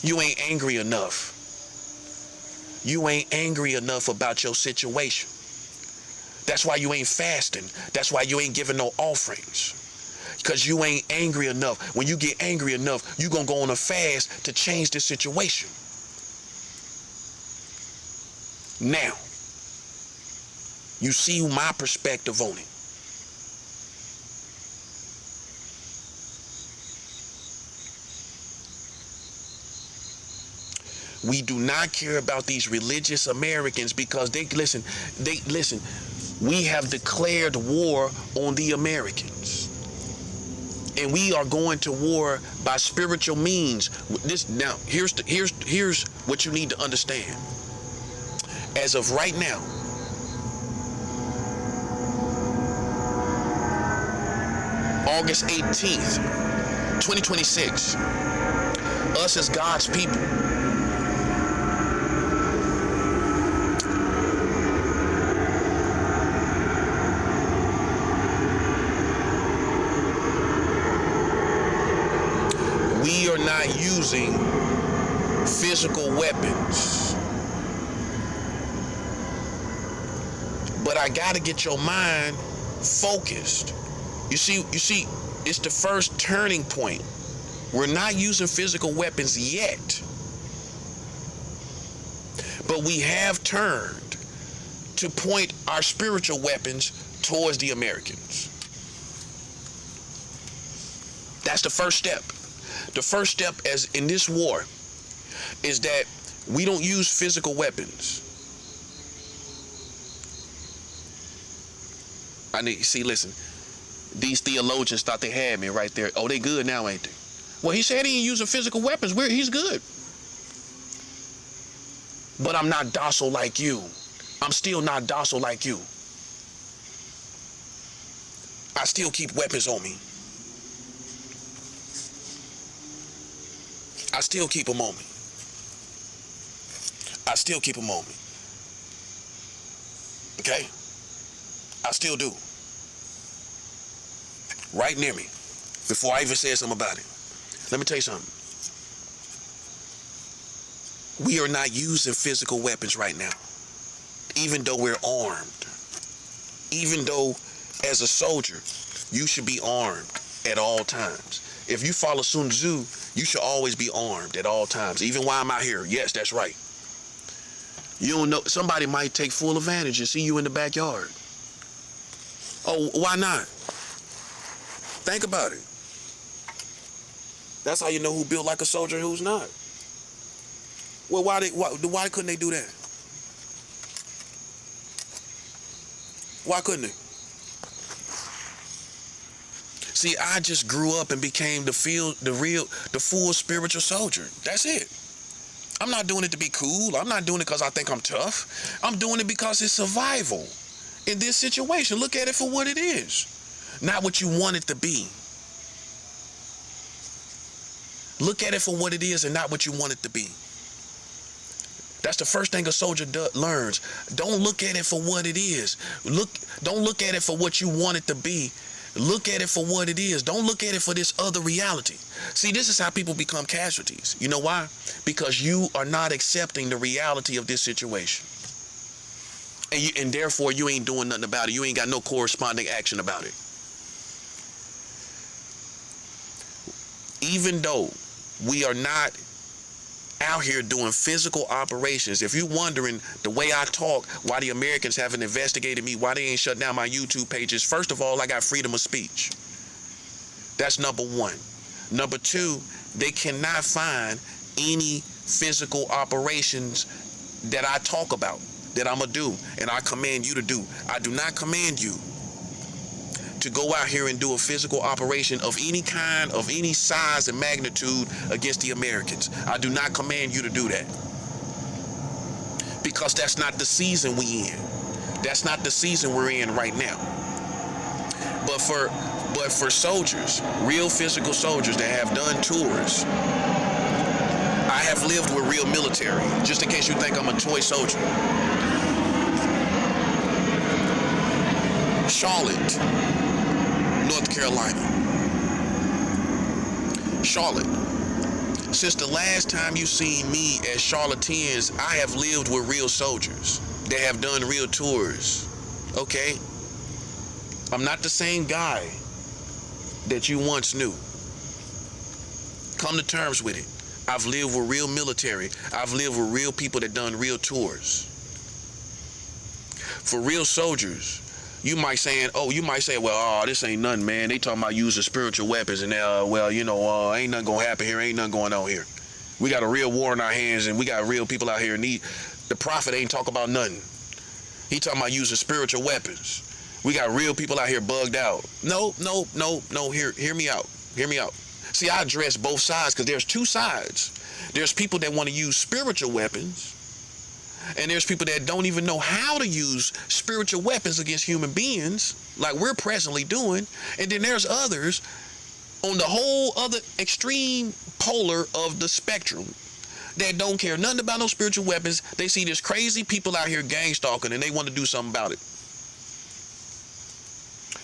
You ain't angry enough. You ain't angry enough about your situation. That's why you ain't fasting. That's why you ain't giving no offerings. Because you ain't angry enough. When you get angry enough, you're going to go on a fast to change the situation. Now, you see my perspective on it. We do not care about these religious Americans because they listen, we have declared war on the Americans. And we are going to war by spiritual means. Here's what you need to understand. As of right now, August 18th, 2026. Us as God's people. We are not using physical weapons. But I gotta get your mind focused. You see, it's the first turning point. We're not using physical weapons yet. But we have turned to point our spiritual weapons towards the Americans. That's the first step. The first step as in this war is that we don't use physical weapons. Listen, these theologians thought they had me right there. Oh, they good now, ain't they? Well, he said he ain't using physical weapons. He's good. But I'm not docile like you. I'm still not docile like you. I still keep weapons on me. I still keep them on me. I still keep them on me. Okay? I still do. Right near me. Before I even said something about it. Let me tell you something. We are not using physical weapons right now. Even though we're armed. Even though, as a soldier, you should be armed at all times. If you follow Sun Tzu, you should always be armed at all times. Even while I'm out here. Yes, that's right. You don't know. Somebody might take full advantage and see you in the backyard. Oh, why not? Think about it. That's how you know who built like a soldier and who's not. Well, why couldn't they do that? Why couldn't they? See, I just grew up and became the full spiritual soldier. That's it. I'm not doing it to be cool. I'm not doing it because I think I'm tough. I'm doing it because it's survival in this situation. Look at it for what it is. Not what you want it to be. Look at it for what it is and not what you want it to be. That's the first thing a soldier learns. Don't look at it for what it is. Don't look at it for what you want it to be. Look at it for what it is. Don't look at it for this other reality. See, this is how people become casualties. You know why? Because you are not accepting the reality of this situation. And therefore, you ain't doing nothing about it. You ain't got no corresponding action about it. Even though we are not out here doing physical operations, if you're wondering the way I talk, why the Americans haven't investigated me, why they ain't shut down my YouTube pages, first of all, I got freedom of speech. That's number one. Number two, they cannot find any physical operations that I talk about, that I'm going to do, and I command you to do. I do not command you to go out here and do a physical operation of any kind, of any size and magnitude against the Americans. I do not command you to do that. Because that's not the season we in. That's not the season we're in right now. But for soldiers, real physical soldiers that have done tours, I have lived with real military, just in case you think I'm a toy soldier. Charlotte, North Carolina. Charlotte. Since the last time you seen me as Charlotteans, I have lived with real soldiers that have done real tours. Okay? I'm not the same guy that you once knew. Come to terms with it. I've lived with real military. I've lived with real people that done real tours. For real soldiers, you might say, well, this ain't nothing, man. They talking about using spiritual weapons, and ain't nothing gonna happen here. Ain't nothing going on here. We got a real war in our hands, and we got real people out here. And the prophet ain't talking about nothing. He talking about using spiritual weapons. We got real people out here bugged out. No. Hear me out. Hear me out. See, I address both sides because there's two sides. There's people that want to use spiritual weapons, and there's people that don't even know how to use spiritual weapons against human beings, like we're presently doing. And then there's others on the whole other extreme polar of the spectrum that don't care nothing about no spiritual weapons. They see this crazy people out here gang stalking and they want to do something about it.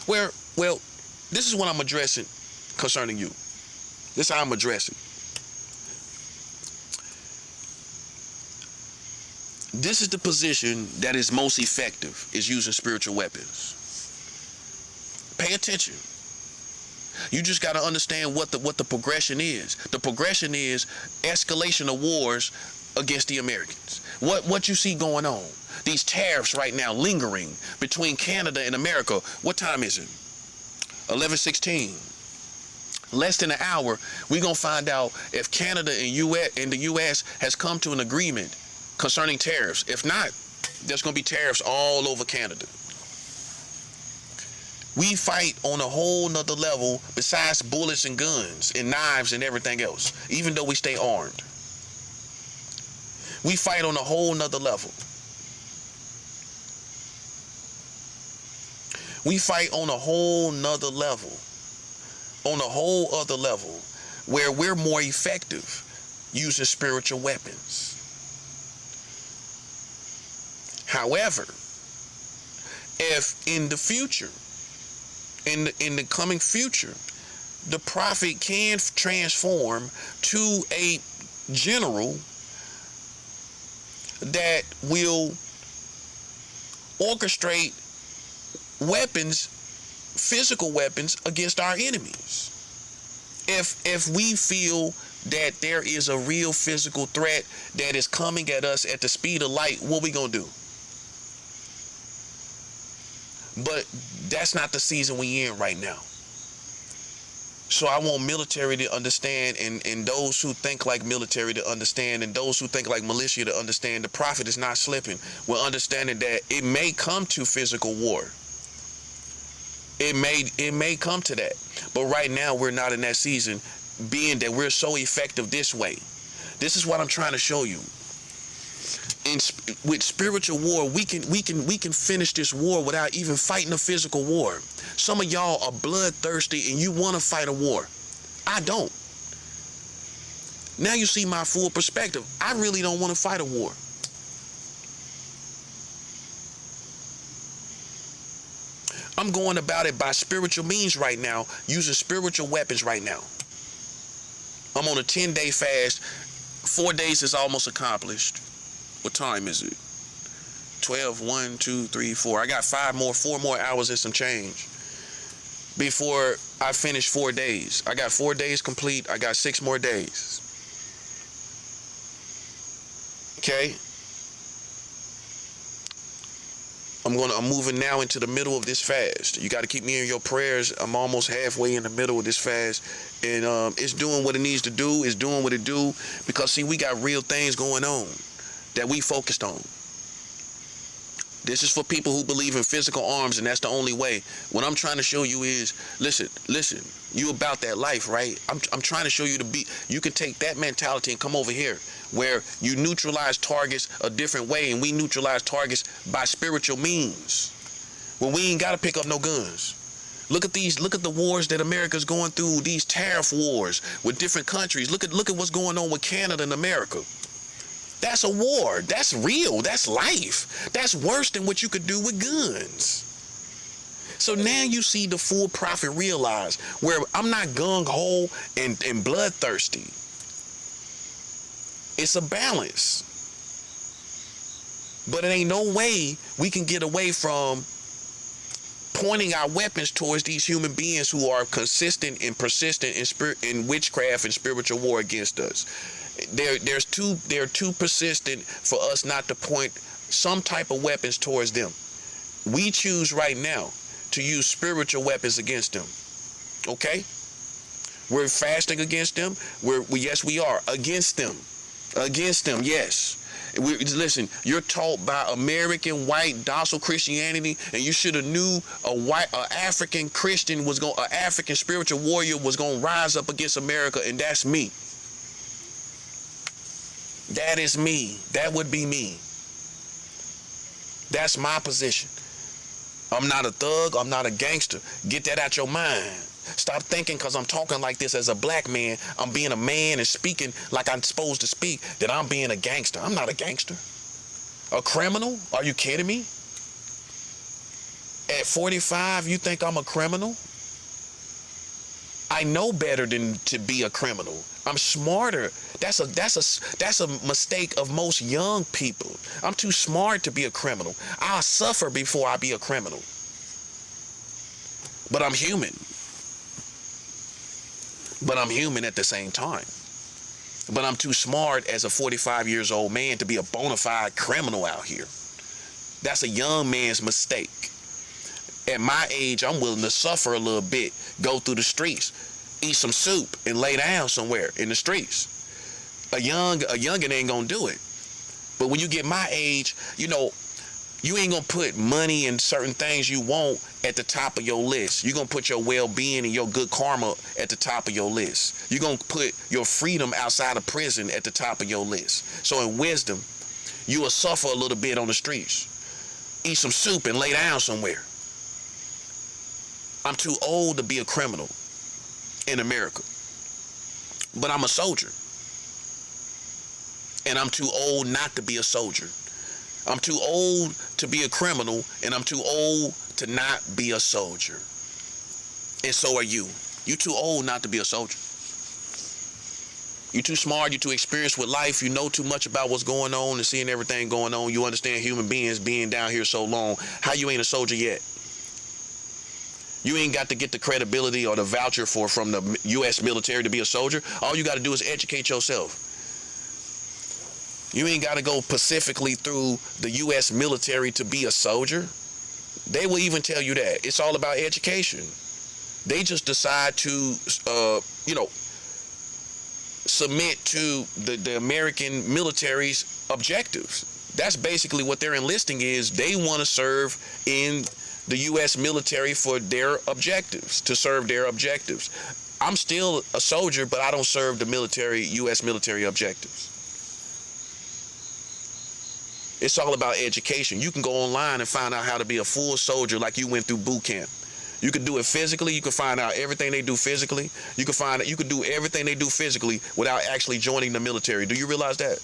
Well, this is what I'm addressing concerning you. This is how I'm addressing. This is the position that is most effective, is using spiritual weapons. Pay attention. You just got to understand what the progression is. The progression is escalation of wars against the Americans. What you see going on. These tariffs right now lingering between Canada and America. What time is it? 11:16. Less than an hour, we're going to find out if Canada and the U.S. has come to an agreement concerning tariffs. If not, there's going to be tariffs all over Canada. We fight on a whole nother level besides bullets and guns and knives and everything else, even though we stay armed. We fight on a whole nother level. We fight on a whole nother level. On a whole other level where we're more effective using spiritual weapons. However, if in the future, in the coming future, the prophet can transform to a general that will orchestrate weapons, physical weapons against our enemies. If we feel that there is a real physical threat that is coming at us at the speed of light, what we gonna do? But that's not the season we in right now. So I want military to understand, and those who think like military to understand, and those who think like militia to understand, the prophet is not slipping. We're understanding that it may come to physical war. It may come to that. But right now we're not in that season, being that we're so effective this way. This is what I'm trying to show you. With spiritual war, we can finish this war without even fighting a physical war. Some of y'all are bloodthirsty and you want to fight a war. I don't. Now you see my full perspective. I really don't want to fight a war. I'm going about it by spiritual means right now, using spiritual weapons right now. I'm on a 10-day fast. 4 days is almost accomplished. What time is it? 12, 1, 2, 3, 4. I got 4 more hours and some change before I finish 4 days. I got 4 days complete. I got 6 more days. Okay? I'm moving now into the middle of this fast. You got to keep me in your prayers. I'm almost halfway in the middle of this fast, and it's doing what it needs to do. It's doing what it do, because see, we got real things going on that we focused on. This is for people who believe in physical arms, and that's the only way. What I'm trying to show you is, listen, you about that life, right? I'm trying to show you you can take that mentality and come over here, where you neutralize targets a different way, and we neutralize targets by spiritual means. Well, we ain't got to pick up no guns. Look at the wars that America's going through, these tariff wars with different countries. Look at what's going on with Canada and America. That's a war. That's real. That's life. That's worse than what you could do with guns. So now you see the full prophet realize where I'm not gung-ho and bloodthirsty. It's a balance. But it ain't no way we can get away from pointing our weapons towards these human beings who are consistent and persistent in witchcraft and spiritual war against us. They're too persistent for us not to point some type of weapons towards them. We choose right now to use spiritual weapons against them. Okay? We're fasting against them. Yes, we are against them. Against them, yes. Listen, you're taught by American white docile Christianity, and you should have knew an African Christian an African spiritual warrior was gonna rise up against America, and that's me. That is me. That would be me. That's my position. I'm not a thug. I'm not a gangster. Get that out your mind. Stop thinking because I'm talking like this as a black man, I'm being a man and speaking like I'm supposed to speak, that I'm being a gangster. I'm not a gangster. A criminal? Are you kidding me? At 45, you think I'm a criminal? I know better than to be a criminal. I'm smarter. That's a mistake of most young people. I'm too smart to be a criminal. I'll suffer before I be a criminal. But I'm human. But I'm human at the same time. But I'm too smart as a 45 years old man to be a bona fide criminal out here. That's a young man's mistake. At my age, I'm willing to suffer a little bit, go through the streets, eat some soup, and lay down somewhere in the streets. A youngin' ain't gonna do it. But when you get my age, you know, you ain't gonna put money and certain things you want at the top of your list. You're gonna put your well-being and your good karma at the top of your list. You're gonna put your freedom outside of prison at the top of your list. So in wisdom, you will suffer a little bit on the streets. Eat some soup and lay down somewhere. I'm too old to be a criminal in America. But I'm a soldier. And I'm too old not to be a soldier. I'm too old to be a criminal, and I'm too old to not be a soldier. And so are you. You too old not to be a soldier. You too smart, you too experienced with life, you know too much about what's going on and seeing everything going on. You understand human beings being down here so long. How you ain't a soldier yet? You ain't got to get the credibility or the voucher from the U.S. military to be a soldier. All you got to do is educate yourself. You ain't got to go specifically through the U.S. military to be a soldier. They will even tell you that. It's all about education. They just decide to, submit to the American military's objectives. That's basically what they're enlisting is. They want to serve in the U.S. military for their objectives, to serve their objectives. I'm still a soldier, but I don't serve the military, U.S. military objectives. It's all about education. You can go online and find out how to be a full soldier like you went through boot camp. You can do it physically. You can find out everything they do physically. You can do everything they do physically without actually joining the military. Do you realize that?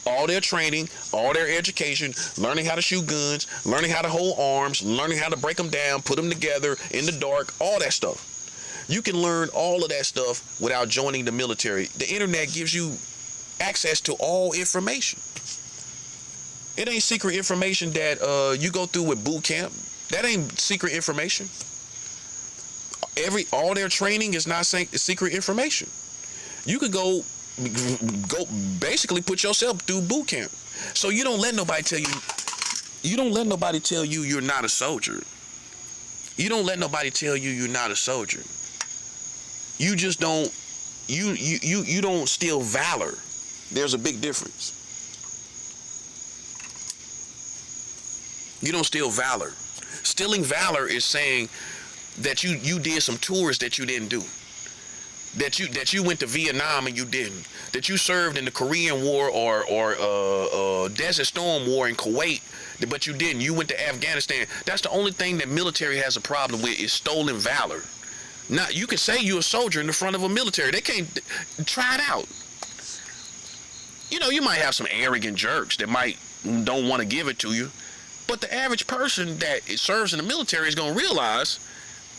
All their training, all their education, learning how to shoot guns, learning how to hold arms, learning how to break them down, put them together in the dark, all that stuff. You can learn all of that stuff without joining the military. The internet gives you access to all information. It ain't secret information that you go through with boot camp. That ain't secret information. All their training is not secret information. You could go basically put yourself through boot camp. So you don't let nobody tell you you're not a soldier. You don't let nobody tell you you're not a soldier. You just don't you don't steal valor. There's a big difference. You don't steal valor. Stealing valor is saying that you did some tours that you didn't do. That you went to Vietnam and you didn't. That you served in the Korean War or Desert Storm War in Kuwait, but you didn't. You went to Afghanistan. That's the only thing that military has a problem with is stolen valor. Now, you can say you're a soldier in the front of a military. They can't try it out. You know, you might have some arrogant jerks that don't want to give it to you. But the average person that serves in the military is going to realize,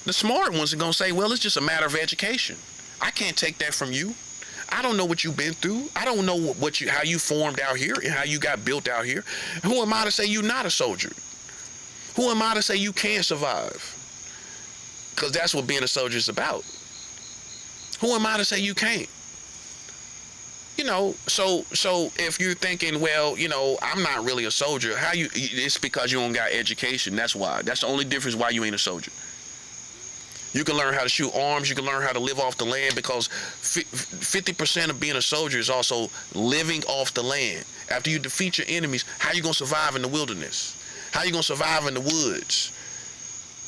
the smart ones are going to say, well, it's just a matter of education. I can't take that from you. I don't know what you've been through. I don't know how you formed out here and how you got built out here. Who am I to say you're not a soldier? Who am I to say you can't survive? Because that's what being a soldier is about. Who am I to say you can't? You know, so if you're thinking, well, you know, I'm not really a soldier, it's because you don't got education. That's why. That's the only difference why you ain't a soldier. You can learn how to shoot arms. You can learn how to live off the land because 50% of being a soldier is also living off the land. After you defeat your enemies, how you going to survive in the wilderness? How you going to survive in the woods?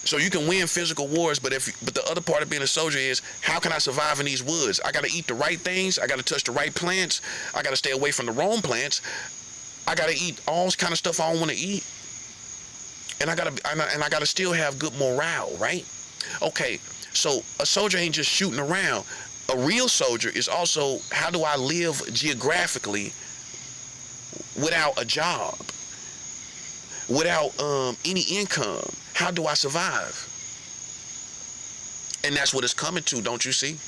So you can win physical wars, but the other part of being a soldier is, how can I survive in these woods? I got to eat the right things. I got to touch the right plants. I got to stay away from the wrong plants. I got to eat all kind of stuff I don't want to eat. And I got to still have good morale, right? Okay, so a soldier ain't just shooting around. A real soldier is also, how do I live geographically without a job, without any income? How do I survive? And that's what it's coming to, don't you see?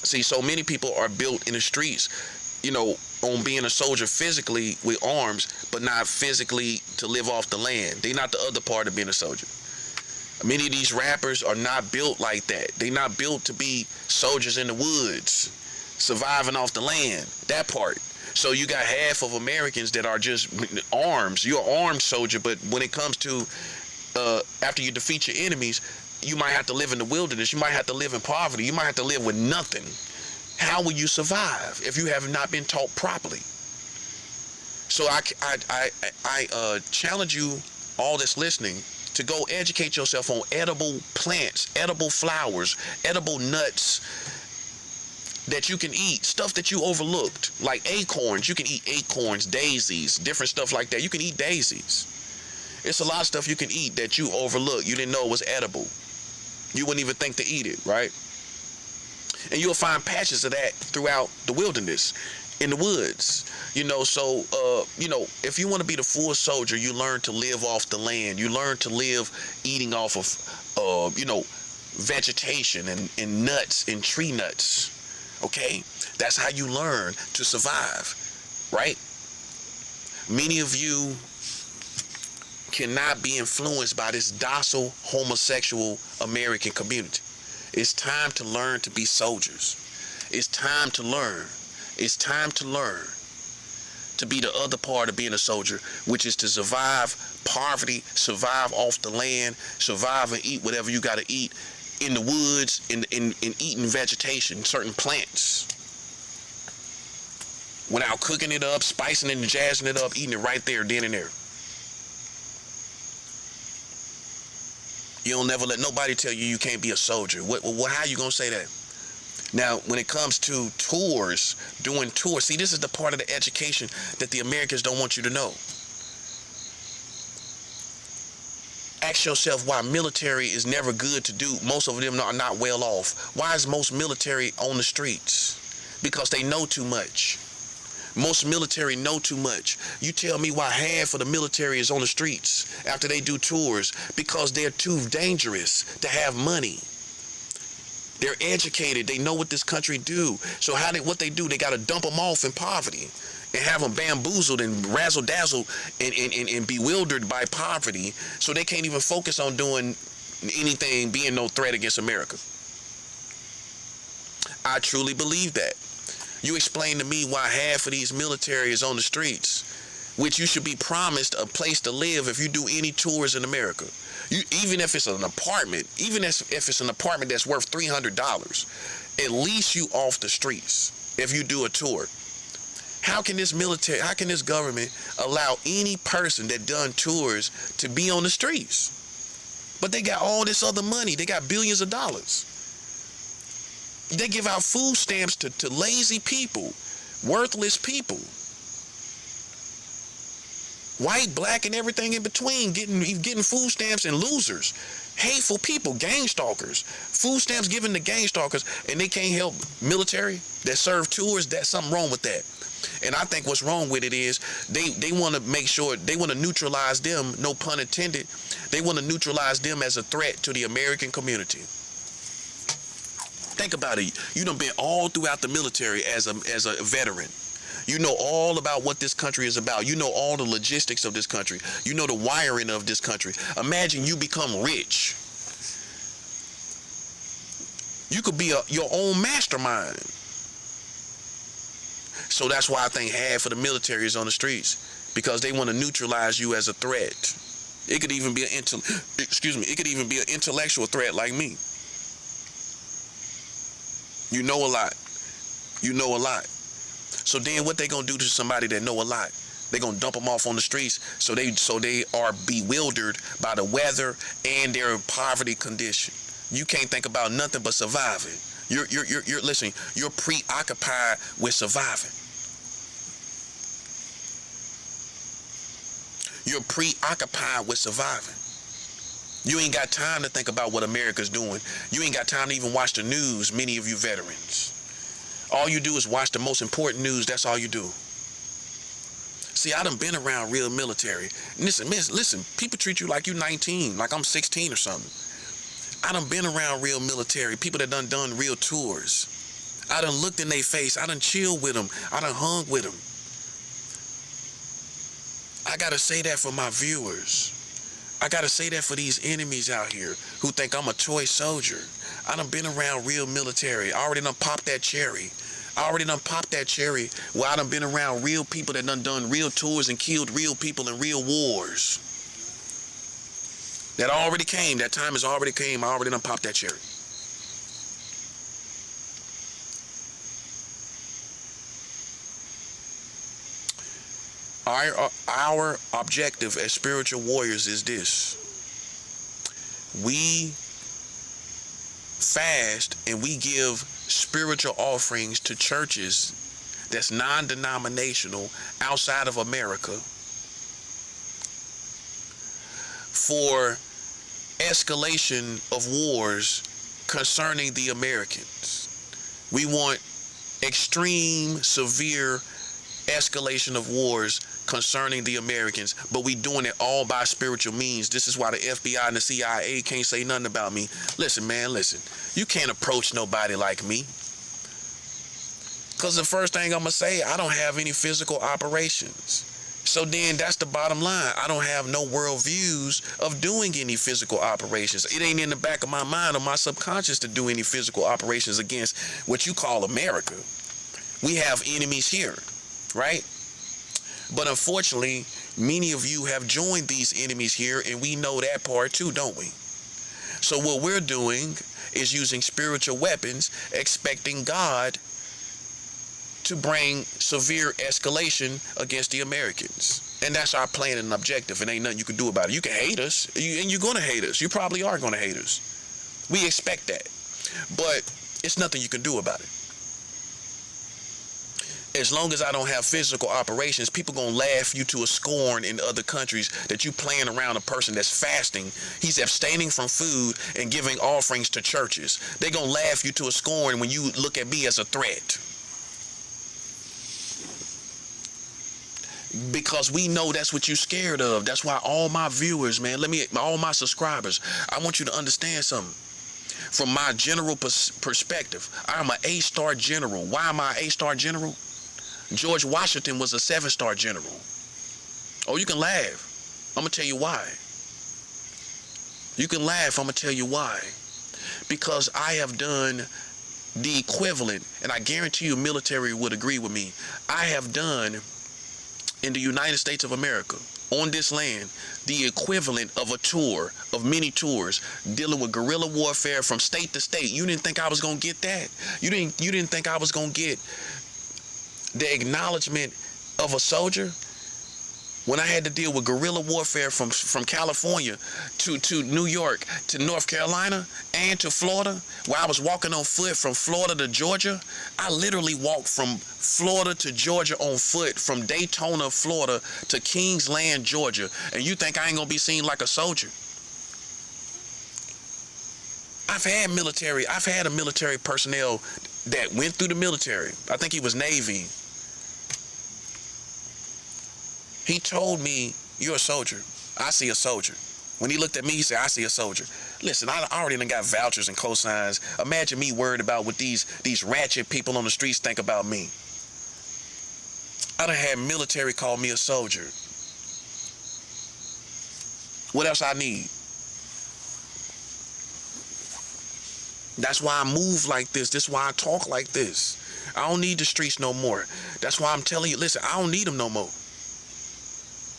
See, so many people are built in the streets, on being a soldier physically with arms, but not physically to live off the land. They're not the other part of being a soldier. Many of these rappers are not built like that. They're not built to be soldiers in the woods, surviving off the land, that part. So you got half of Americans that are just arms. You're an armed soldier, but when it comes to after you defeat your enemies, you might have to live in the wilderness. You might have to live in poverty. You might have to live with nothing. How will you survive if you have not been taught properly? So I challenge you, all that's listening, to go educate yourself on edible plants, edible flowers, edible nuts that you can eat, stuff that you overlooked, like acorns. You can eat acorns, daisies, different stuff like that. You can eat daisies. It's a lot of stuff you can eat that you overlooked. You didn't know it was edible. You wouldn't even think to eat it, right? And you'll find patches of that throughout the wilderness, in the woods. So if you want to be the full soldier, you learn to live off the land. You learn to live eating off of vegetation and nuts and tree nuts. Okay? That's how you learn to survive, right? Many of you cannot be influenced by this docile homosexual American community. It's time to learn to be soldiers. It's time to learn. It's time to learn to be the other part of being a soldier, which is to survive poverty, survive off the land, survive and eat whatever you got to eat in the woods, in eating vegetation, certain plants, without cooking it up, spicing it and jazzing it up, eating it right there, then and there. You'll never let nobody tell you can't be a soldier. How you gonna say that? Now, when it comes to tours, doing tours, see, this is the part of the education that the Americans don't want you to know. Ask yourself why military is never good to do. Most of them are not well off. Why is most military on the streets? Because they know too much. Most military know too much. You tell me why half of the military is on the streets after they do tours? Because they're too dangerous to have money. They're educated. They know what this country do. So what they do, they got to dump them off in poverty and have them bamboozled and razzle-dazzled and bewildered by poverty, so they can't even focus on doing anything, being no threat against America. I truly believe that. You explain to me why half of these military is on the streets, which you should be promised a place to live if you do any tours in America. Even if it's an apartment, even if it's an apartment that's worth $300, at least you off the streets if you do a tour. How can this government allow any person that done tours to be on the streets? But they got all this other money. They got billions of dollars. They give out food stamps to lazy people, worthless people. White, black, and everything in between, getting food stamps, and losers. Hateful people, gang stalkers. Food stamps given to gang stalkers, and they can't help military that serve tours. That's something wrong with that. And I think what's wrong with it is they want to make sure, they want to neutralize them, no pun intended. They want to neutralize them as a threat to the American community. Think about it. You done been all throughout the military as a veteran. You know all about what this country is about. You know all the logistics of this country. You know the wiring of this country. Imagine you become rich. You could be your own mastermind. So that's why I think half of the military is on the streets, because they want to neutralize you as a threat. It could even be an intellectual threat like me. You know a lot. You know a lot. So then what they gonna do to somebody that know a lot? They gonna dump them off on the streets so they are bewildered by the weather and their poverty condition. You can't think about nothing but surviving. You're preoccupied with surviving. You're preoccupied with surviving. You ain't got time to think about what America's doing. You ain't got time to even watch the news, many of you veterans. All you do is watch the most important news. That's all you do. See, I done been around real military. Listen, people treat you like you 19, like I'm 16 or something. I done been around real military, people that done real tours. I done looked in their face. I done chilled with them. I done hung with them. I gotta say that for my viewers. I gotta say that for these enemies out here who think I'm a toy soldier. I done been around real military. I already done popped that cherry. Well, I done been around real people that done real tours and killed real people in real wars. That already came. That time has already came. I already done popped that cherry. Our objective as spiritual warriors is this. We fast and we give spiritual offerings to churches that's non-denominational outside of America for escalation of wars concerning the Americans. We want extreme, severe escalation of wars concerning the Americans, but we doing it all by spiritual means. This is why the FBI and the CIA can't say nothing about me. Listen, man, listen. You can't approach nobody like me. Because the first thing I'm going to say, I don't have any physical operations. So then that's the bottom line. I don't have no worldviews of doing any physical operations. It ain't in the back of my mind or my subconscious to do any physical operations against what you call America. We have enemies here, right? But unfortunately, many of you have joined these enemies here, and we know that part too, don't we? So what we're doing is using spiritual weapons, expecting God to bring severe escalation against the Americans. And that's our plan and objective, and ain't nothing you can do about it. You can hate us, and you're going to hate us. You probably are going to hate us. We expect that. But it's nothing you can do about it. As long as I don't have physical operations, people gonna laugh you to a scorn in other countries that you playing around a person that's fasting. He's abstaining from food and giving offerings to churches. They gonna laugh you to a scorn when you look at me as a threat. Because we know that's what you're scared of. That's why all my viewers, man, all my subscribers, I want you to understand something. From my general perspective, I'm an A-star general. Why am I an A-star general? George Washington was a 7-star general. Oh, you can laugh. I'm going to tell you why. You can laugh. I'm going to tell you why. Because I have done the equivalent, and I guarantee you military would agree with me. I have done in the United States of America, on this land, the equivalent of a tour, of many tours, dealing with guerrilla warfare from state to state. You didn't think I was going to get that? You didn't think I was going to get the acknowledgement of a soldier? When I had to deal with guerrilla warfare from California to New York to North Carolina and to Florida, where I was walking on foot from Florida to Georgia, I literally walked from Florida to Georgia on foot, from Daytona, Florida to Kingsland, Georgia. And you think I ain't gonna be seen like a soldier? I've had a military personnel that went through the military. I think he was Navy. He told me, "You're a soldier. I see a soldier." When he looked at me, he said, "I see a soldier." Listen, I already done got vouchers and cosigns. Imagine me worried about what these ratchet people on the streets think about me. I done had military call me a soldier. What else I need? That's why I move like this. That's why I talk like this. I don't need the streets no more. That's why I'm telling you, listen, I don't need them no more.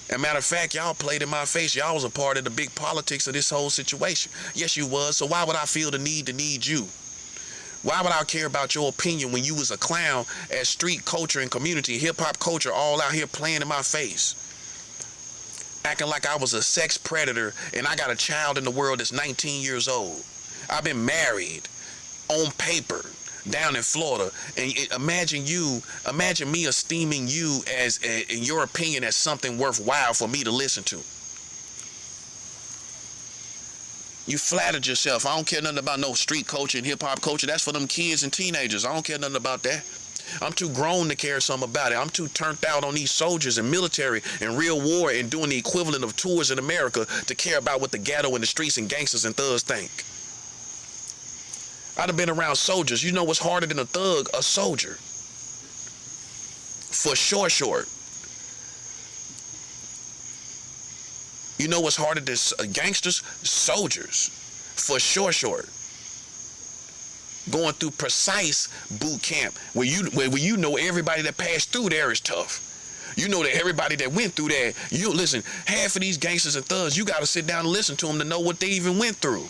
As a matter of fact, y'all played in my face. Y'all was a part of the big politics of this whole situation. Yes, you was. So why would I feel the need to need you? Why would I care about your opinion when you was a clown at street culture and community, hip-hop culture, all out here playing in my face? Acting like I was a sex predator and I got a child in the world that's 19 years old. I've been married on paper down in Florida, and imagine me esteeming you as, in your opinion, as something worthwhile for me to listen to. You flattered yourself. I don't care nothing about no street culture and hip hop culture. That's for them kids and teenagers. I don't care nothing about that. I'm too grown to care something about it. I'm too turned out on these soldiers and military and real war and doing the equivalent of tours in America to care about what the ghetto and the streets and gangsters and thugs think. I'd have been around soldiers. You know what's harder than a thug? A soldier. For short. You know what's harder than gangsters? Soldiers. For short. Going through precise boot camp where you know everybody that passed through there is tough. You know that everybody that went through that, you listen, half of these gangsters and thugs, you got to sit down and listen to them to know what they even went through.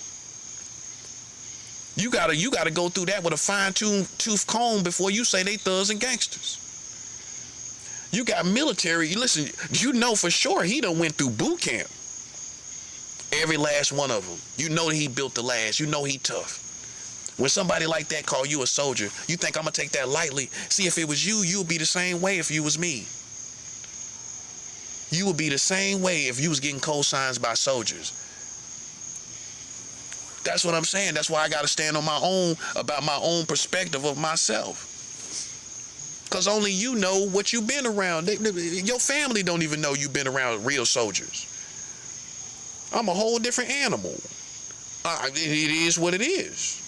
You gotta go through that with a fine-tooth comb before you say they thugs and gangsters. You got military, listen, you know for sure he done went through boot camp. Every last one of them. You know that he built the last. You know he tough. When somebody like that call you a soldier, you think I'm going to take that lightly? See, if it was you, you'd be the same way if you was me. You would be the same way if you was getting cosigns by soldiers. That's what I'm saying. That's why I got to stand on my own, about my own perspective of myself. Because only you know what you've been around. Your family don't even know you've been around real soldiers. I'm a whole different animal. It is what it is.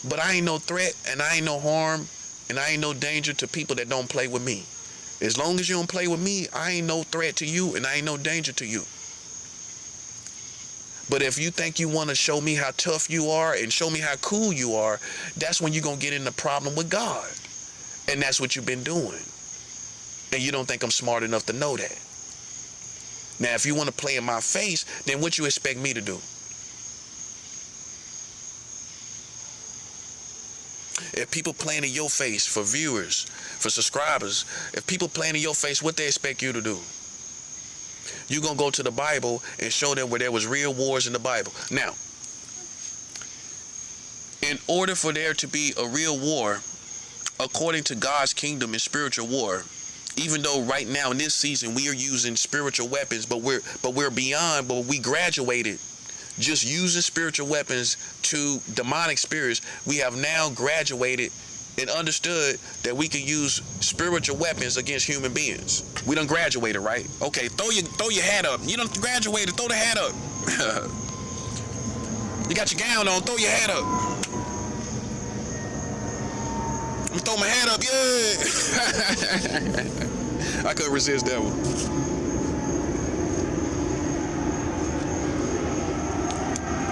But I ain't no threat, and I ain't no harm, and I ain't no danger to people that don't play with me. As long as you don't play with me, I ain't no threat to you, and I ain't no danger to you. But if you think you want to show me how tough you are and show me how cool you are, that's when you're going to get in the problem with God. And that's what you've been doing. And you don't think I'm smart enough to know that. Now, if you want to play in my face, then what you expect me to do? If people playing in your face, for viewers, for subscribers, if people playing in your face, what they expect you to do? You're going to go to the Bible and show them where there was real wars in the Bible. Now, in order for there to be a real war, according to God's kingdom and spiritual war, even though right now in this season we are using spiritual weapons, but we're beyond, but we graduated just using spiritual weapons to demonic spirits. We have now graduated and understood that we can use spiritual weapons against human beings. We done graduated, right? Okay, throw your hat up. You done graduated, throw the hat up. You got your gown on, throw your hat up. I'm throw my hat up, yeah. I couldn't resist that one.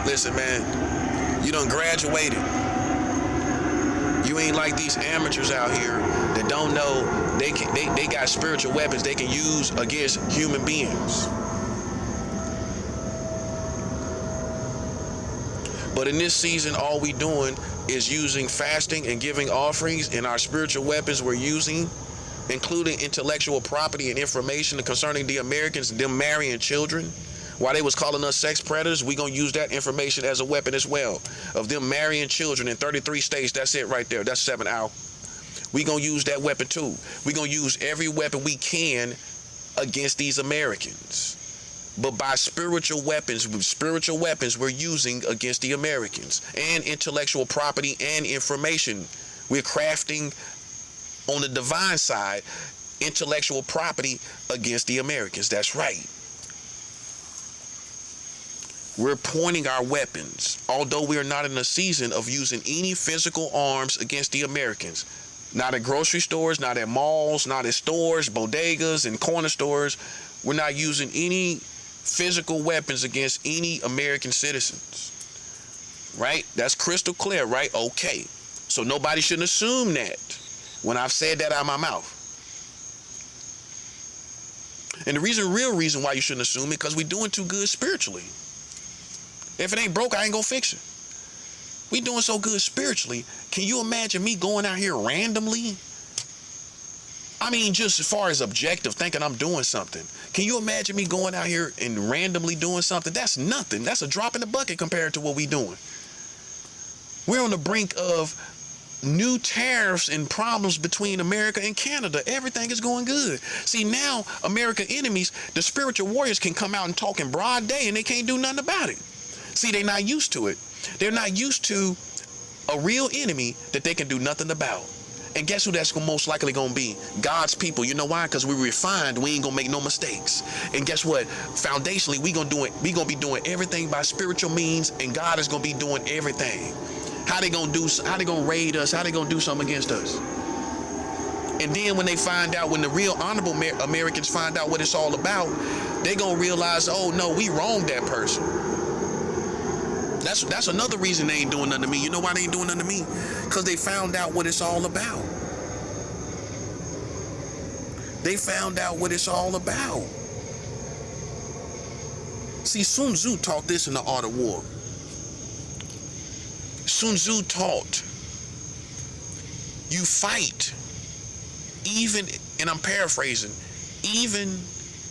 Listen, man, you done graduated. You ain't like these amateurs out here that don't know they got spiritual weapons they can use against human beings. But in this season, all we doing is using fasting and giving offerings, and our spiritual weapons we're using, including intellectual property and information concerning the Americans, them marrying children. While they was calling us sex predators, we gonna use that information as a weapon as well, of them marrying children in 33 states. That's it right there. That's 7 out. We gonna use that weapon too. We gonna use every weapon we can against these Americans. But by spiritual weapons we're using against the Americans, and intellectual property and information. We're crafting on the divine side intellectual property against the Americans. That's right. We're pointing our weapons, although we are not in a season of using any physical arms against the Americans. Not at grocery stores, not at malls, not at stores, bodegas, and corner stores. We're not using any physical weapons against any American citizens. Right? That's crystal clear, right? Okay. So nobody should assume that when I've said that out of my mouth. And the real reason why you shouldn't assume it, because we're doing too good spiritually. If it ain't broke, I ain't gonna fix it. We doing so good spiritually. Can you imagine me going out here randomly? I mean, just as far as objective, thinking I'm doing something. Can you imagine me going out here and randomly doing something? That's nothing. That's a drop in the bucket compared to what we doing. We're on the brink of new tariffs and problems between America and Canada. Everything is going good. See, now American enemies, the spiritual warriors, can come out and talk in broad day and they can't do nothing about it. See, they're not used to it. They're not used to a real enemy that they can do nothing about. And guess who that's most likely going to be? God's people. You know why? Because we're refined. We ain't going to make no mistakes. And guess what? Foundationally, we going to be doing everything by spiritual means, and God is going to be doing everything. How they going to raid us? How they going to do something against us? And then when they find out, when the real honorable Americans find out what it's all about, they going to realize, oh no, we wronged that person. That's another reason they ain't doing nothing to me. You know why they ain't doing nothing to me? Because they found out what it's all about. They found out what it's all about. See, Sun Tzu taught this in The Art of War. Sun Tzu taught, you fight, even, and I'm paraphrasing, even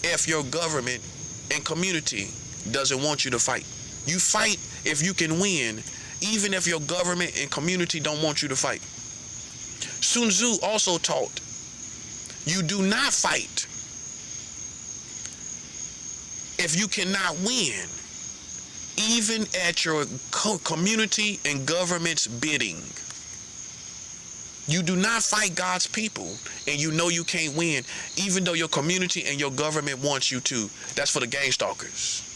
if your government and community doesn't want you to fight. You fight if you can win, even if your government and community don't want you to fight. Sun Tzu also taught, you do not fight if you cannot win, even at your community and government's bidding. You do not fight God's people, and you know you can't win, even though your community and your government wants you to. That's for the gang stalkers.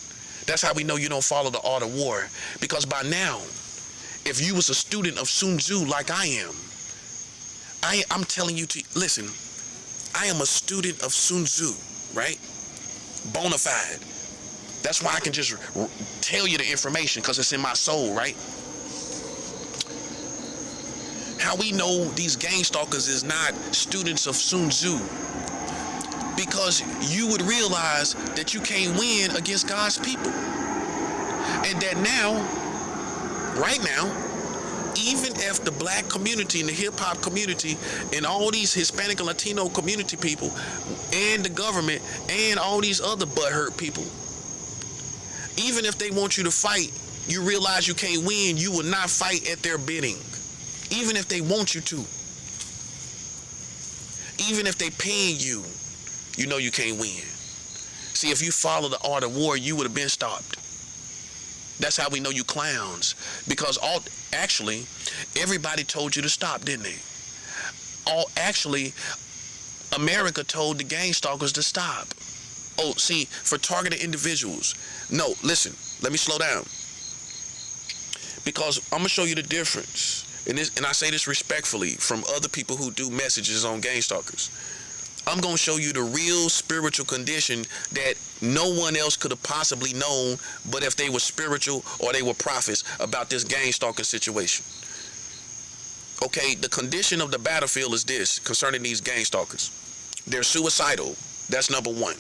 That's how we know you don't follow the art of war. Because by now, if you was a student of Sun Tzu like I am, I'm telling you to listen. I am a student of Sun Tzu, right? Bona fide. That's why I can just tell you the information, because it's in my soul, right? How we know these gang stalkers is not students of Sun Tzu, because you would realize that you can't win against God's people. And that now, right now, even if the black community and the hip-hop community and all these Hispanic and Latino community people and the government and all these other butthurt people, even if they want you to fight, you realize you can't win, you will not fight at their bidding. Even if they want you to. Even if they paying you, you know you can't win. See, if you follow the art of war, you would have been stopped. That's how we know you clowns. Because actually, everybody told you to stop, didn't they? Actually, America told the gang stalkers to stop. Oh, see, for targeted individuals. No, listen, let me slow down. Because I'm going to show you the difference. And I say this respectfully from other people who do messages on gang stalkers. I'm going to show you the real spiritual condition that no one else could have possibly known, but if they were spiritual or they were prophets about this gang stalking situation. Okay, the condition of the battlefield is this concerning these gang stalkers. They're suicidal. That's number one.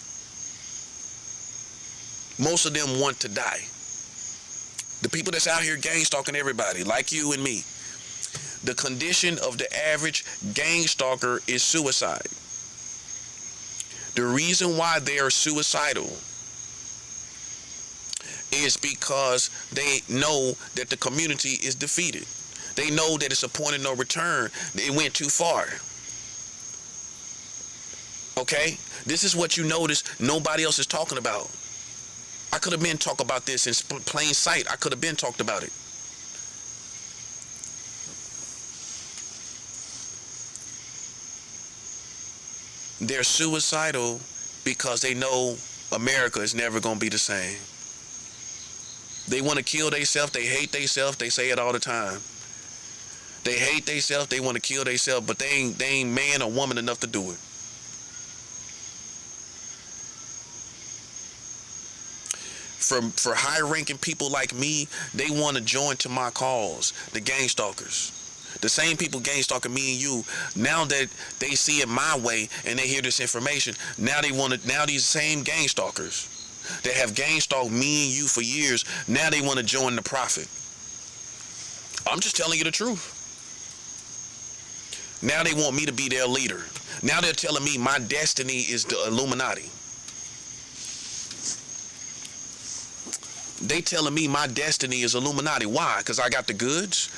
Most of them want to die. The people that's out here gang stalking everybody, like you and me. The condition of the average gang stalker is suicide. The reason why they are suicidal is because they know that the community is defeated. They know that it's a point of no return. They went too far. Okay? This is what you notice nobody else is talking about. I could have been talking about this in plain sight. I could have been talked about it. They're suicidal because they know America is never going to be the same. They want to kill themselves. They hate themselves. They say it all the time. They hate themselves. They want to kill themselves, but they ain't man or woman enough to do it. For high-ranking people like me, they want to join to my cause, the gang stalkers. The same people gang stalking me and you, now that they see it my way and they hear this information, now these same gang stalkers that have gang stalked me and you for years, now they want to join the prophet. I'm just telling you the truth. Now they want me to be their leader. Now they're telling me my destiny is the Illuminati. They telling me my destiny is Illuminati. Why? Because I got the goods?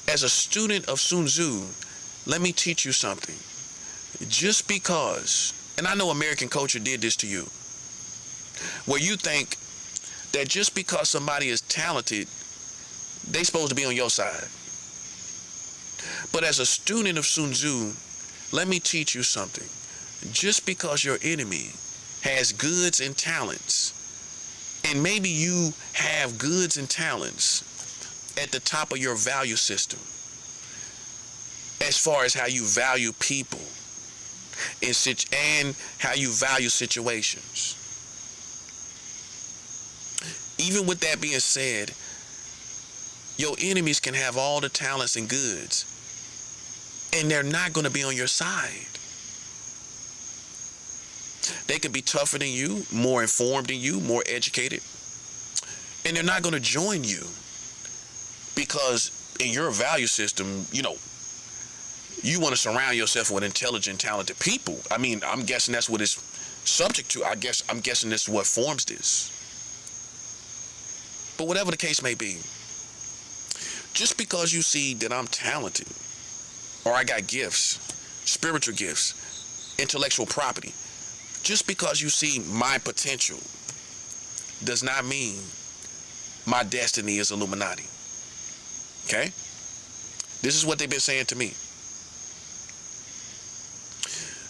As a student of Sun Tzu, let me teach you something. Just because, and I know American culture did this to you, where you think that just because somebody is talented, they supposed to be on your side. But as a student of Sun Tzu, let me teach you something. Just because your enemy has goods and talents, and maybe you have goods and talents at the top of your value system, as far as how you value people and how you value situations. Even with that being said, your enemies can have all the talents and goods, and they're not going to be on your side. They could be tougher than you, more informed than you, more educated, and they're not going to join you because in your value system, you want to surround yourself with intelligent, talented people. I mean, I'm guessing that's what it's subject to. I'm guessing this is what forms this. But whatever the case may be, just because you see that I'm talented, or I got gifts, spiritual gifts, intellectual property, just because you see my potential does not mean my destiny is Illuminati. Okay? This is what they've been saying to me.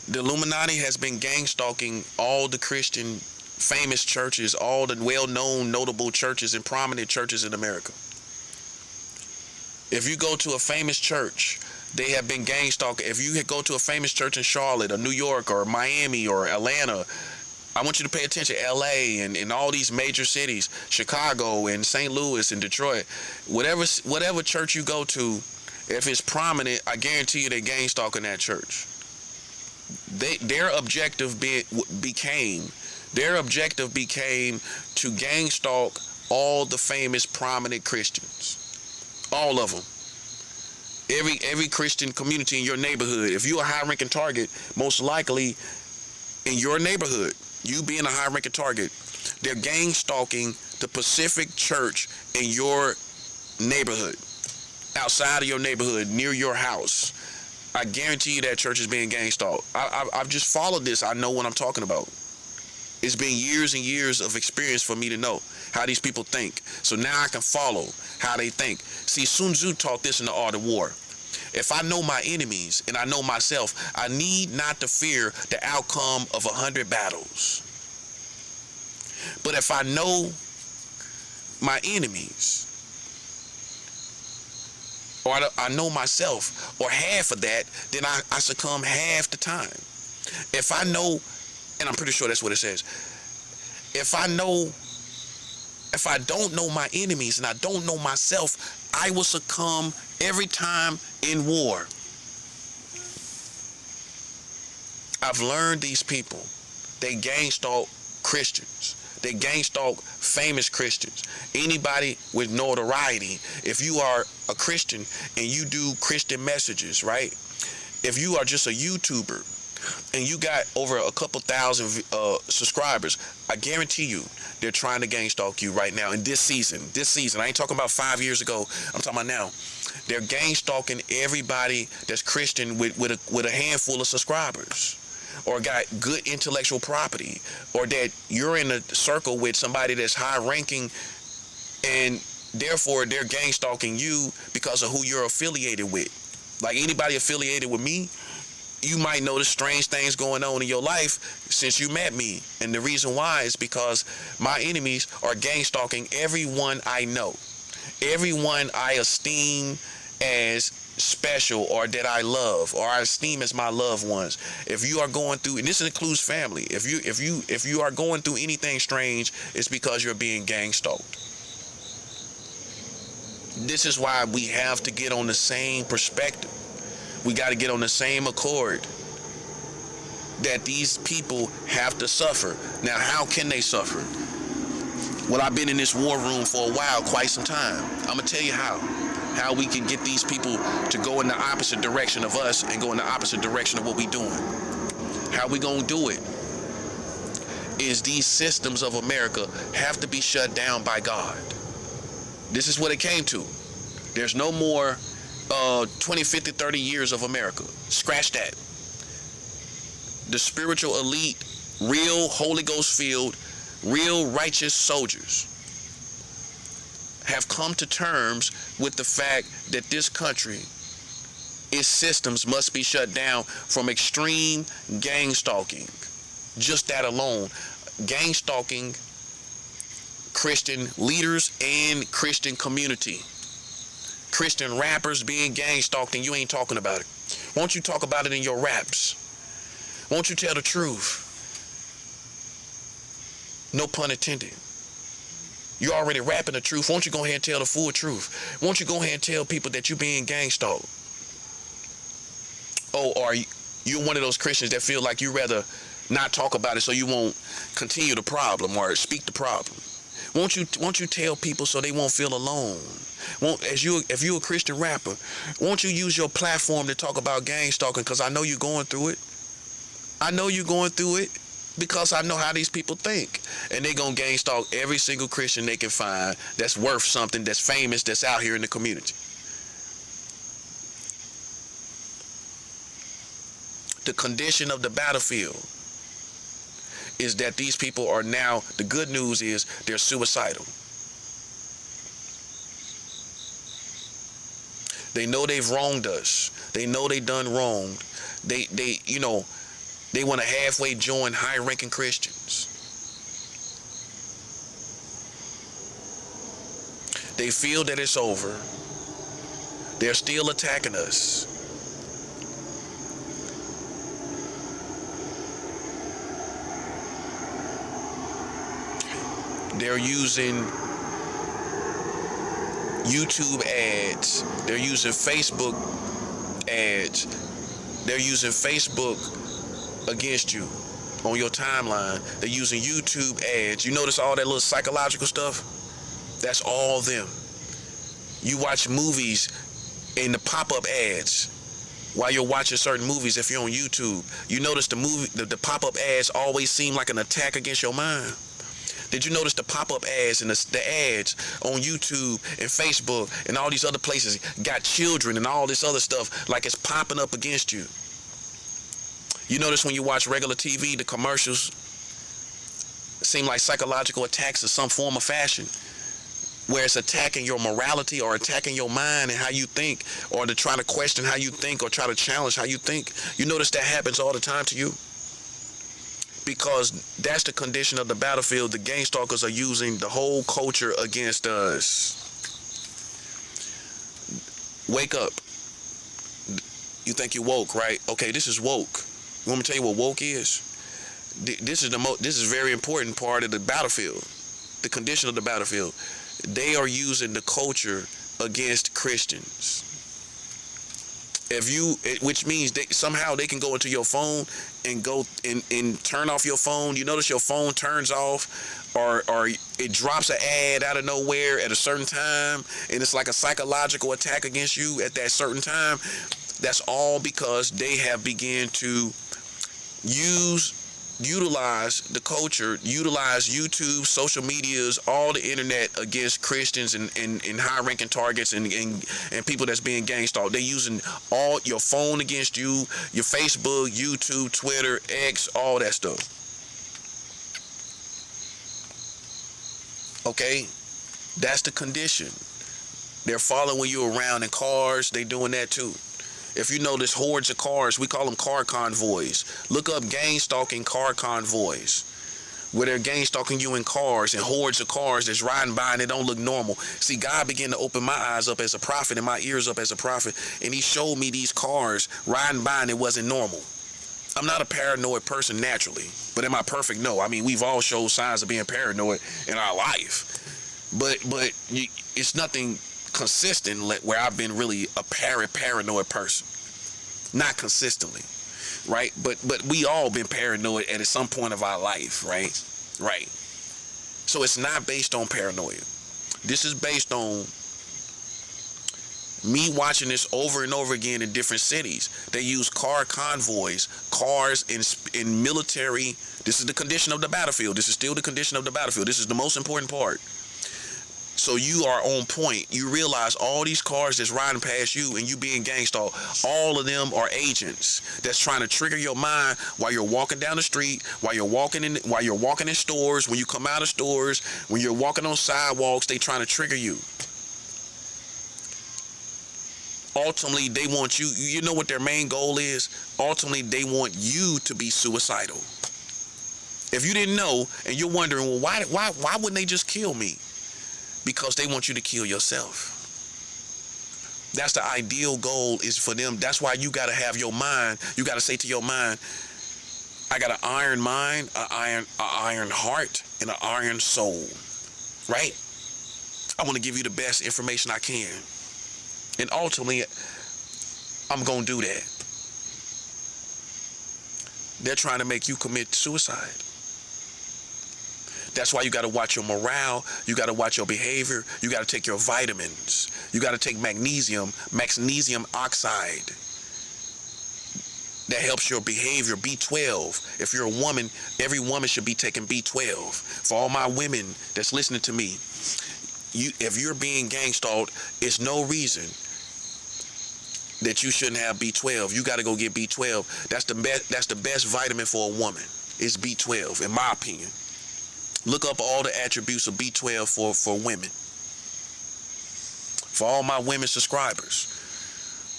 The Illuminati has been gang stalking all the Christian famous churches, all the well-known, notable churches and prominent churches in America. If you go to a famous church, they have been gang stalking. If you go to a famous church in Charlotte or New York or Miami or Atlanta, I want you to pay attention. LA and all these major cities, Chicago and St. Louis and Detroit, whatever church you go to, if it's prominent, I guarantee you they're gang stalking that church. Their objective became to gang stalk all the famous prominent Christians, all of them. Every Christian community in your neighborhood. If you're a high-ranking target, most likely in your neighborhood, you being a high-ranking target, they're gang stalking the Pacific Church in your neighborhood, outside of your neighborhood, near your house. I guarantee you that church is being gang stalked. I've just followed this. I know what I'm talking about. It's been years and years of experience for me to know how these people think. So now I can follow how they think. See, Sun Tzu taught this in The Art of War. If I know my enemies and I know myself, I need not to fear the outcome of 100 battles. But if I know my enemies, or I know myself, or half of that, then I succumb half the time. If I know, and I'm pretty sure that's what it says, if I don't know my enemies and I don't know myself, I will succumb every time in war. I've learned these people, they gang stalk Christians. They gang stalk famous Christians. Anybody with notoriety. If you are a Christian and you do Christian messages, right? If you are just a YouTuber and you got over a couple thousand subscribers, I guarantee you they're trying to gang stalk you right now in this season. I ain't talking about 5 years ago. I'm talking about now. They're gang stalking everybody that's Christian with a handful of subscribers, or got good intellectual property, or that you're in a circle with somebody that's high ranking, and therefore they're gang stalking you because of who you're affiliated with. Like anybody affiliated with me, you might notice strange things going on in your life since you met me. And the reason why is because my enemies are gang stalking everyone I know, everyone I esteem as special, or that I love, or I esteem as my loved ones. If you are going through, and this includes family, if you are going through anything strange, it's because you're being gang stalked. This is why we have to get on the same perspective. We got to get on the same accord that these people have to suffer. Now, how can they suffer? Well, I've been in this war room for a while, quite some time. I'm going to tell you how we can get these people to go in the opposite direction of us and go in the opposite direction of what we're doing. How we going to do it is these systems of America have to be shut down by God. This is what it came to. There's no more 20, 50, 30 years of America. Scratch that. The spiritual elite, real Holy Ghost filled, real righteous soldiers have come to terms with the fact that this country, its systems must be shut down from extreme gang stalking. Just that alone. Gang stalking Christian leaders and Christian community. Christian rappers being gang stalked and you ain't talking about it. Won't you talk about it in your raps? Won't you tell the truth? No pun intended. You already rapping the truth. Won't you go ahead and tell the full truth? Won't you go ahead and tell people that you being gang stalked? Oh, or you're one of those Christians that feel like you rather not talk about it so you won't continue the problem or speak the problem. Won't you tell people so they won't feel alone? If you're a Christian rapper, won't you use your platform to talk about gang stalking? Because I know you're going through it. I know you're going through it because I know how these people think. And they gonna gang stalk every single Christian they can find that's worth something, that's famous, that's out here in the community. The condition of the battlefield is that these people are now, the good news is they're suicidal. They know they've wronged us. They know they done wrong. They want to halfway join high-ranking Christians. They feel that it's over. They're still attacking us. They're using YouTube ads. They're using Facebook ads. They're using Facebook against you on your timeline. They're using YouTube ads. You notice all that little psychological stuff? That's all them. You watch movies in the pop-up ads while you're watching certain movies. If you're on YouTube, you notice the pop-up ads always seem like an attack against your mind. Did you notice the pop-up ads and the ads on YouTube and Facebook and all these other places got children and all this other stuff like it's popping up against you? You notice when you watch regular TV, the commercials seem like psychological attacks of some form of fashion, where it's attacking your morality or attacking your mind and how you think, or to try to question how you think or try to challenge how you think. You notice that happens all the time to you? Because that's the condition of the battlefield. The gang stalkers are using the whole culture against us. Wake up. You think you're woke, right? Okay, this is woke. You want me to tell you what woke is? This is a very important part of the battlefield. The condition of the battlefield. They are using the culture against Christians. Which means somehow they can go into your phone and go and turn off your phone. You notice your phone turns off, or it drops an ad out of nowhere at a certain time, and it's like a psychological attack against you at that certain time. That's all because they have begun to utilize the culture, utilize YouTube, social medias, all the internet against Christians and high-ranking targets and people that's being gang stalked. They're using all your phone against you, your Facebook, YouTube, Twitter, X, all that stuff. Okay? That's the condition. They're following you around in cars. They doing that too. If you notice hordes of cars, we call them car convoys. Look up gang stalking car convoys, where they're gang stalking you in cars and hordes of cars that's riding by and it don't look normal. See, God began to open my eyes up as a prophet and my ears up as a prophet, and he showed me these cars riding by and it wasn't normal. I'm not a paranoid person naturally, but am I perfect? No. I mean, we've all showed signs of being paranoid in our life, but it's nothing consistent where I've been really a paranoid person. Not consistently, right? But we all been paranoid at some point of our life, right? Right. So it's not based on paranoia. This is based on me watching this over and over again in different cities. They use car convoys, cars in military. This is the condition of the battlefield. This is still the condition of the battlefield. This is the most important part. So you are on point. You realize all these cars that's riding past you and you being gang stalked, all of them are agents that's trying to trigger your mind while you're walking down the street, while you're walking in stores, when you come out of stores, when you're walking on sidewalks. They trying to trigger you. Ultimately, they want you. You know what their main goal is? Ultimately, they want you to be suicidal. If you didn't know and you're wondering, well, why wouldn't they just kill me? Because they want you to kill yourself. That's the ideal goal is for them. That's why you got to have your mind. You got to say to your mind, I got an iron mind, an iron heart, and an iron soul. Right? I want to give you the best information I can. And ultimately, I'm going to do that. They're trying to make you commit suicide. That's why you got to watch your morale. You got to watch your behavior. You got to take your vitamins. You got to take magnesium oxide. That helps your behavior. B12. If you're a woman, every woman should be taking B12. For all my women that's listening to me, if you're being gang-stalked, it's no reason that you shouldn't have B12. You got to go get B12. That's the best vitamin for a woman. Is B12, in my opinion. Look up all the attributes of B12 for women. For all my women subscribers.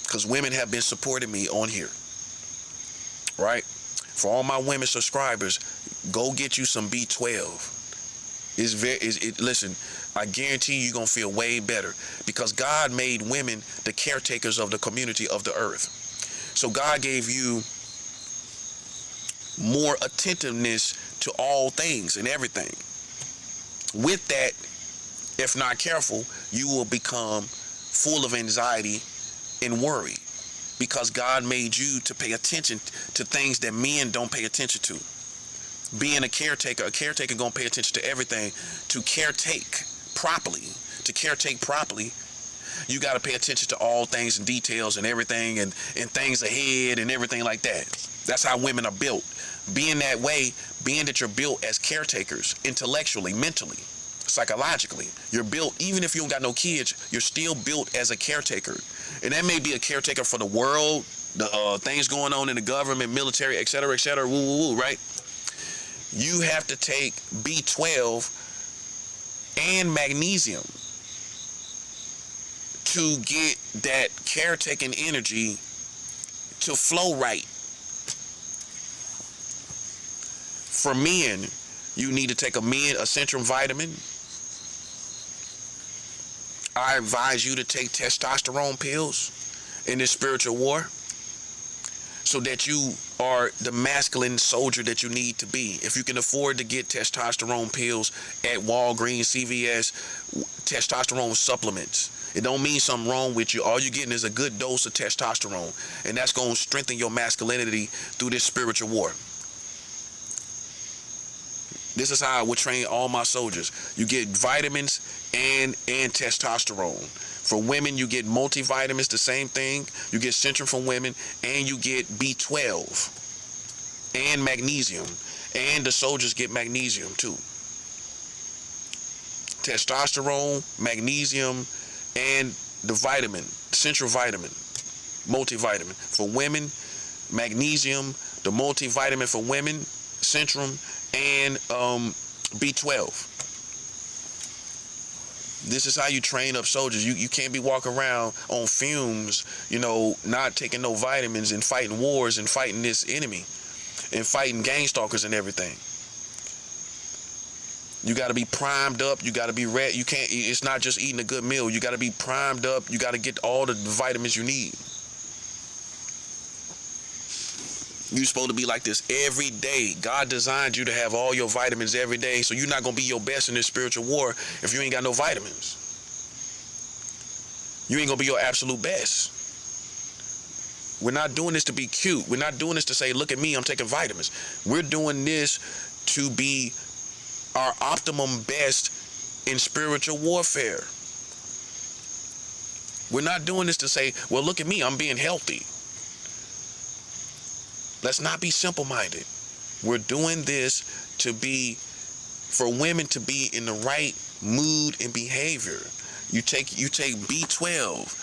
Because women have been supporting me on here. Right? For all my women subscribers, go get you some B12. Listen, I guarantee you're going to feel way better. Because God made women the caretakers of the community of the earth. So God gave you more attentiveness to all things and everything. With that, if not careful, you will become full of anxiety and worry because God made you to pay attention to things that men don't pay attention to. Being a caretaker gonna pay attention to everything. To caretake properly, you got to pay attention to all things and details and everything and things ahead and everything like that. That's how women are built. Being that way, being that you're built as caretakers, intellectually, mentally, psychologically, you're built, even if you don't got no kids, you're still built as a caretaker. And that may be a caretaker for the world, the things going on in the government, military, etc., right? You have to take B12 and magnesium to get that caretaking energy to flow right. For men, you need to take a Centrum vitamin. I advise you to take testosterone pills in this spiritual war so that you are the masculine soldier that you need to be. If you can afford to get testosterone pills at Walgreens, CVS, testosterone supplements, it don't mean something wrong with you. All you're getting is a good dose of testosterone, and that's going to strengthen your masculinity through this spiritual war. This is how I would train all my soldiers. You get vitamins and testosterone. For women, you get multivitamins, the same thing. You get Centrum for women, and you get B12 and magnesium. And the soldiers get magnesium too. Testosterone, magnesium, and the vitamin, Central vitamin, multivitamin. For women, magnesium, the multivitamin for women, Centrum, and B12. This is how you train up soldiers. You can't be walking around on fumes, not taking no vitamins and fighting wars and fighting this enemy and fighting gang stalkers and everything. You got to be primed up. You got to be ready. It's not just eating a good meal. You got to be primed up. You got to get all the vitamins you need. You're supposed to be like this every day. God designed you to have all your vitamins every day, so you're not going to be your best in this spiritual war if you ain't got no vitamins. You ain't going to be your absolute best. We're not doing this to be cute. We're not doing this to say, look at me, I'm taking vitamins. We're doing this to be our optimum best in spiritual warfare. We're not doing this to say, well, look at me, I'm being healthy. Let's not be simple-minded. We're doing this for women to be in the right mood and behavior. You take B12.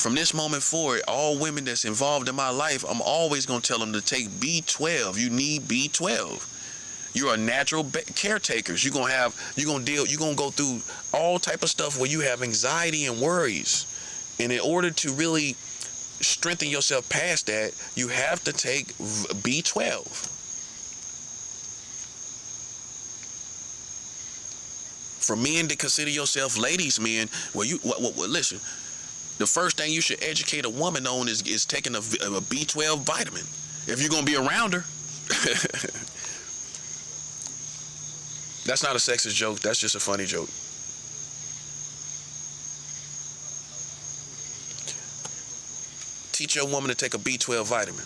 From this moment forward, all women that's involved in my life, I'm always going to tell them to take B12. You need B12. You're a natural caretakers. You're going to go through all type of stuff where you have anxiety and worries. And in order to really strengthen yourself past that, you have to take B12. For men to consider yourself ladies men, well, listen. The first thing you should educate a woman on is taking a B12 vitamin. If you're gonna be around her. That's not a sexist joke. That's just a funny joke. Teach your woman to take a B12 vitamin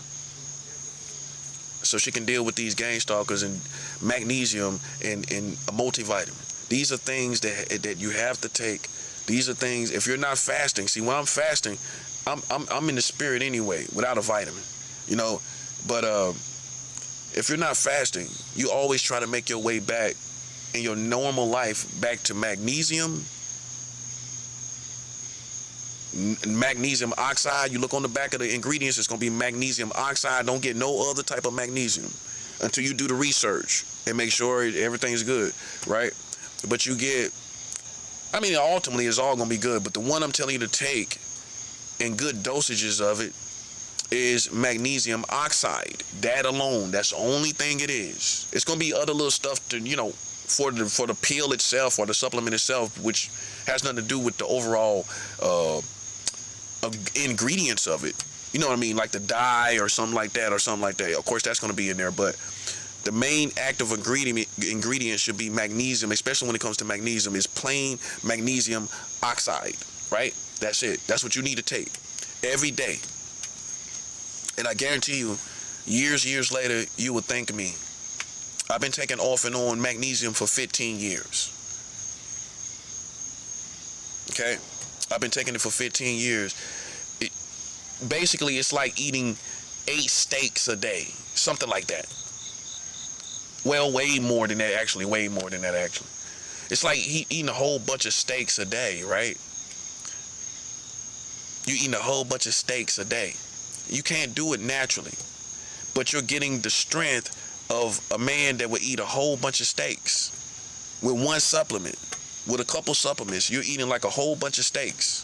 so she can deal with these gang stalkers, and magnesium and a multivitamin. These are things that you have to take. These are things, if you're not fasting, see, when I'm fasting, I'm in the spirit anyway without a vitamin, you know. But if you're not fasting, you always try to make your way back in your normal life back to magnesium oxide. You look on the back of the ingredients, it's going to be magnesium oxide. Don't get no other type of magnesium until you do the research and make sure everything's good, right? But you get, I mean, ultimately it's all going to be good, but the one I'm telling you to take in good dosages of it is magnesium oxide. That alone, that's the only thing it is. It's going to be other little stuff to, you know, for the pill itself or the supplement itself, which has nothing to do with the overall ingredients of it. You know what I mean? Like the dye or something like that. Of course, that's going to be in there, but the main active ingredient should be magnesium, especially when it comes to magnesium, is plain magnesium oxide, right? That's it. That's what you need to take every day. And I guarantee you, years later, you would thank me. I've been taking off and on magnesium for 15 years. Okay? I've been taking it for 15 years. Basically, it's like eating 8 steaks a day. Something like that. Well, way more than that, actually. It's like eating a whole bunch of steaks a day, right? You eating a whole bunch of steaks a day. You can't do it naturally. But you're getting the strength of a man that would eat a whole bunch of steaks with one supplement. With a couple supplements, you're eating like a whole bunch of steaks.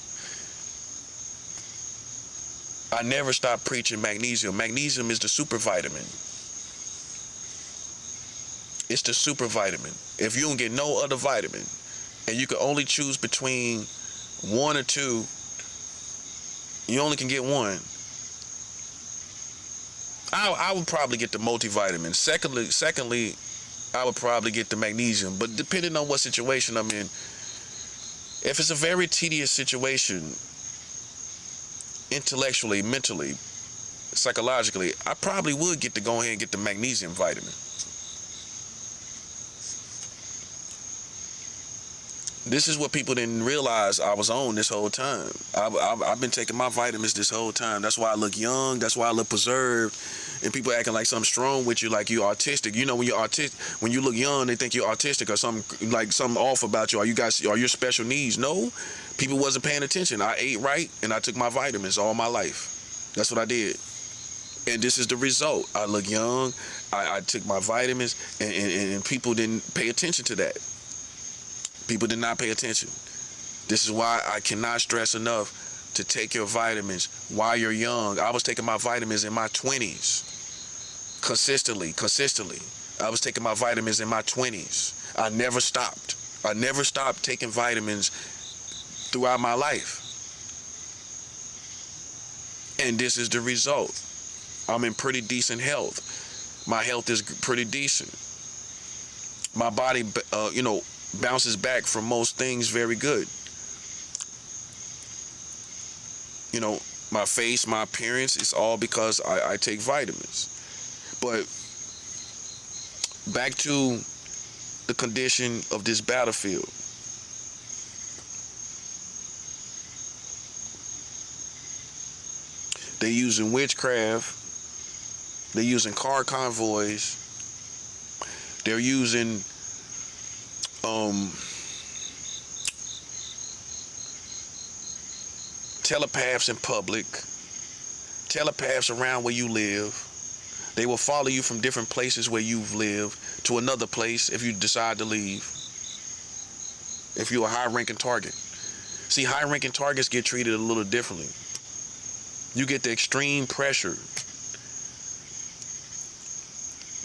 I never stop preaching magnesium. Magnesium is the super vitamin. It's the super vitamin. If you don't get no other vitamin, and you can only choose between one or two, you only can get one. I would probably get the multivitamin. Secondly, I would probably get the magnesium. But depending on what situation I'm in, if it's a very tedious situation, intellectually, mentally, psychologically, I probably would get to go ahead and get the magnesium vitamin. This is what people didn't realize I was on this whole time. I've been taking my vitamins this whole time. That's why I look young. That's why I look preserved. And people acting like something's strong with you, like you're autistic. You know, when you're autistic, when you look young, they think you're autistic or something, like something off about you. Are you special needs? No, people wasn't paying attention. I ate right and I took my vitamins all my life. That's what I did. And this is the result. I look young. I took my vitamins, and people didn't pay attention to that. People did not pay attention. This is why I cannot stress enough to take your vitamins while you're young. I was taking my vitamins in my 20s. Consistently. I was taking my vitamins in my 20s. I never stopped taking vitamins throughout my life. And this is the result. I'm in pretty decent health. My health is pretty decent. My body, bounces back from most things very good. You know, my face, my appearance, it's all because I take vitamins. But back to the condition of this battlefield. They're using witchcraft. They're using car convoys. They're using telepaths in public, telepaths around where you live. They will follow you from different places where you've lived to another place if you decide to leave, if you're a high-ranking target. See, high-ranking targets get treated a little differently. You get the extreme pressure.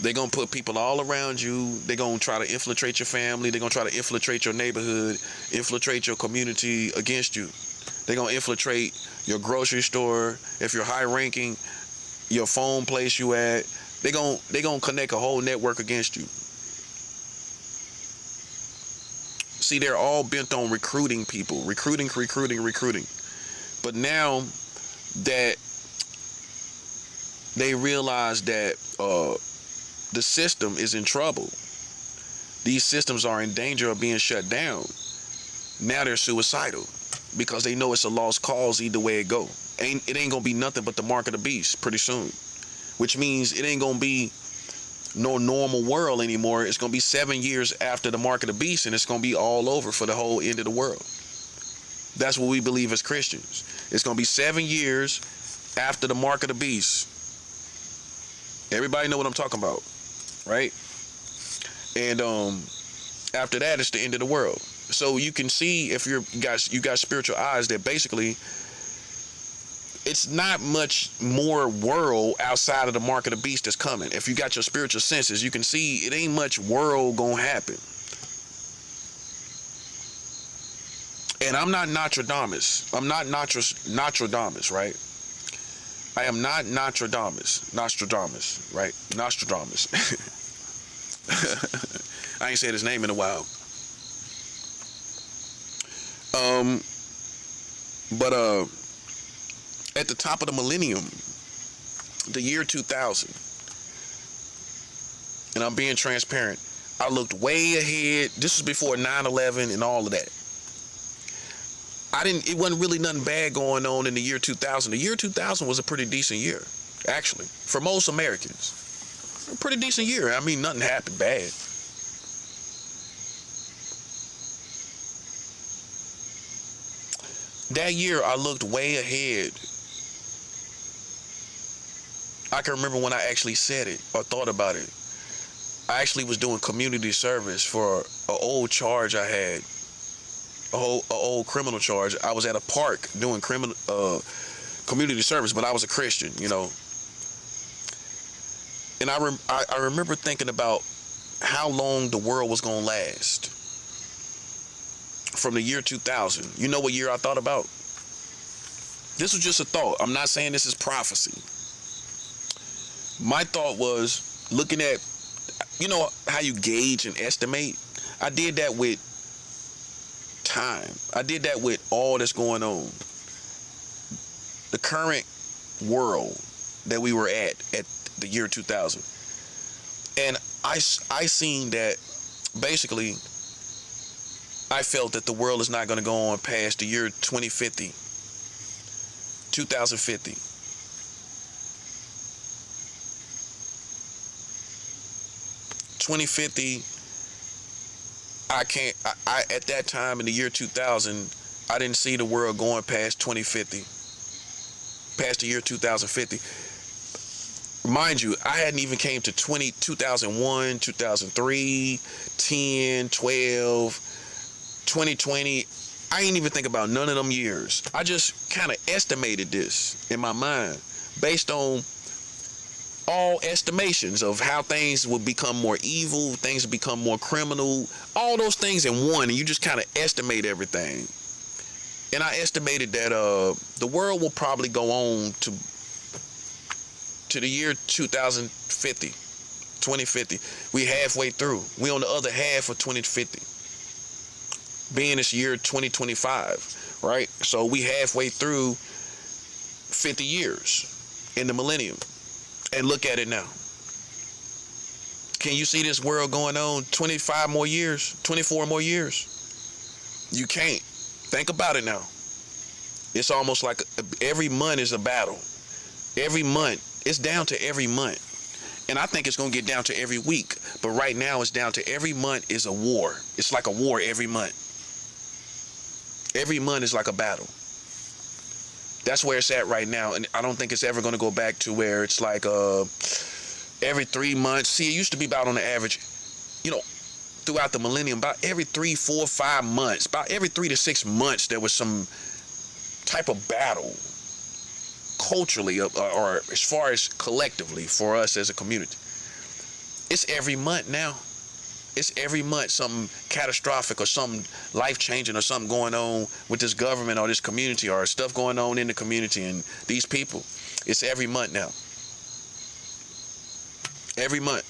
They're going to put people all around you. They're going to try to infiltrate your family. They're going to try to infiltrate your neighborhood, infiltrate your community against you. They're going to infiltrate your grocery store. If you're high-ranking, your phone place you at, they're going to connect a whole network against you. See, they're all bent on recruiting people. Recruiting. But now that they realize that the system is in trouble, these systems are in danger of being shut down, now they're suicidal because they know it's a lost cause either way it go. It ain't gonna be nothing but the mark of the beast pretty soon, which means it ain't gonna be no normal world anymore. It's gonna be 7 years after the mark of the beast, and it's gonna be all over for the whole end of the world. That's what we believe as Christians. It's gonna be 7 years after the mark of the beast. Everybody know what I'm talking about, right? And after that, it's the end of the world. So you can see, if you got spiritual eyes, that basically it's not much more world outside of the mark of the beast that's coming. If you got your spiritual senses, you can see it ain't much world gonna happen. And I'm not Nostradamus. I'm not Nostradamus, right? I am not Nostradamus, right? Nostradamus. I ain't said his name in a while. But at the top of the millennium, the year 2000, and I'm being transparent, I looked way ahead. This was before 9/11 and all of that. It wasn't really nothing bad going on in the year 2000. The year 2000 was a pretty decent year, actually, for most Americans. A pretty decent year. I mean, nothing happened bad. That year, I looked way ahead. I can remember when I actually said it or thought about it. I actually was doing community service for an old charge I had. An old criminal charge. I was at a park doing community service, but I was a Christian, you know. And I remember thinking about how long the world was gonna last from the year 2000. You know what year I thought about? This was just a thought. I'm not saying this is prophecy. My thought was looking at, you know how you gauge and estimate? I did that with time. I did that with all that's going on. The current world that we were at the year 2000. And I seen that basically I felt that the world is not going to go on past the year 2050. 2050. I at that time in the year 2000, I didn't see the world going past 2050, past the year 2050. Mind you, I hadn't even came to 2001, 2003, 10, 12, 2020. I ain't even think about none of them years. I just kind of estimated this in my mind based on all estimations of how things will become more evil, things will become more criminal, all those things in one, and you just kind of estimate everything. And I estimated that the world will probably go on to the year 2050. We halfway through. We on the other half of 2050. Being this year 2025, right? So we halfway through 50 years in the millennium. And look at it now. Can you see this world going on 25 more years, 24 more years? You can't. Think about it now. It's almost like every month is a battle. Every month. It's down to every month. And I think it's going to get down to every week. But right now it's down to every month is a war. It's like a war every month. Every month is like a battle. That's where it's at right now. And I don't think it's ever going to go back to where it's like every 3 months. See, it used to be about on the average, throughout the millennium, about every 3, 4, 5 months, about every 3 to 6 months, there was some type of battle culturally, or as far as collectively for us as a community. It's every month now. It's every month something catastrophic or something life-changing or something going on with this government or this community or stuff going on in the community and these people. It's every month now. Every month.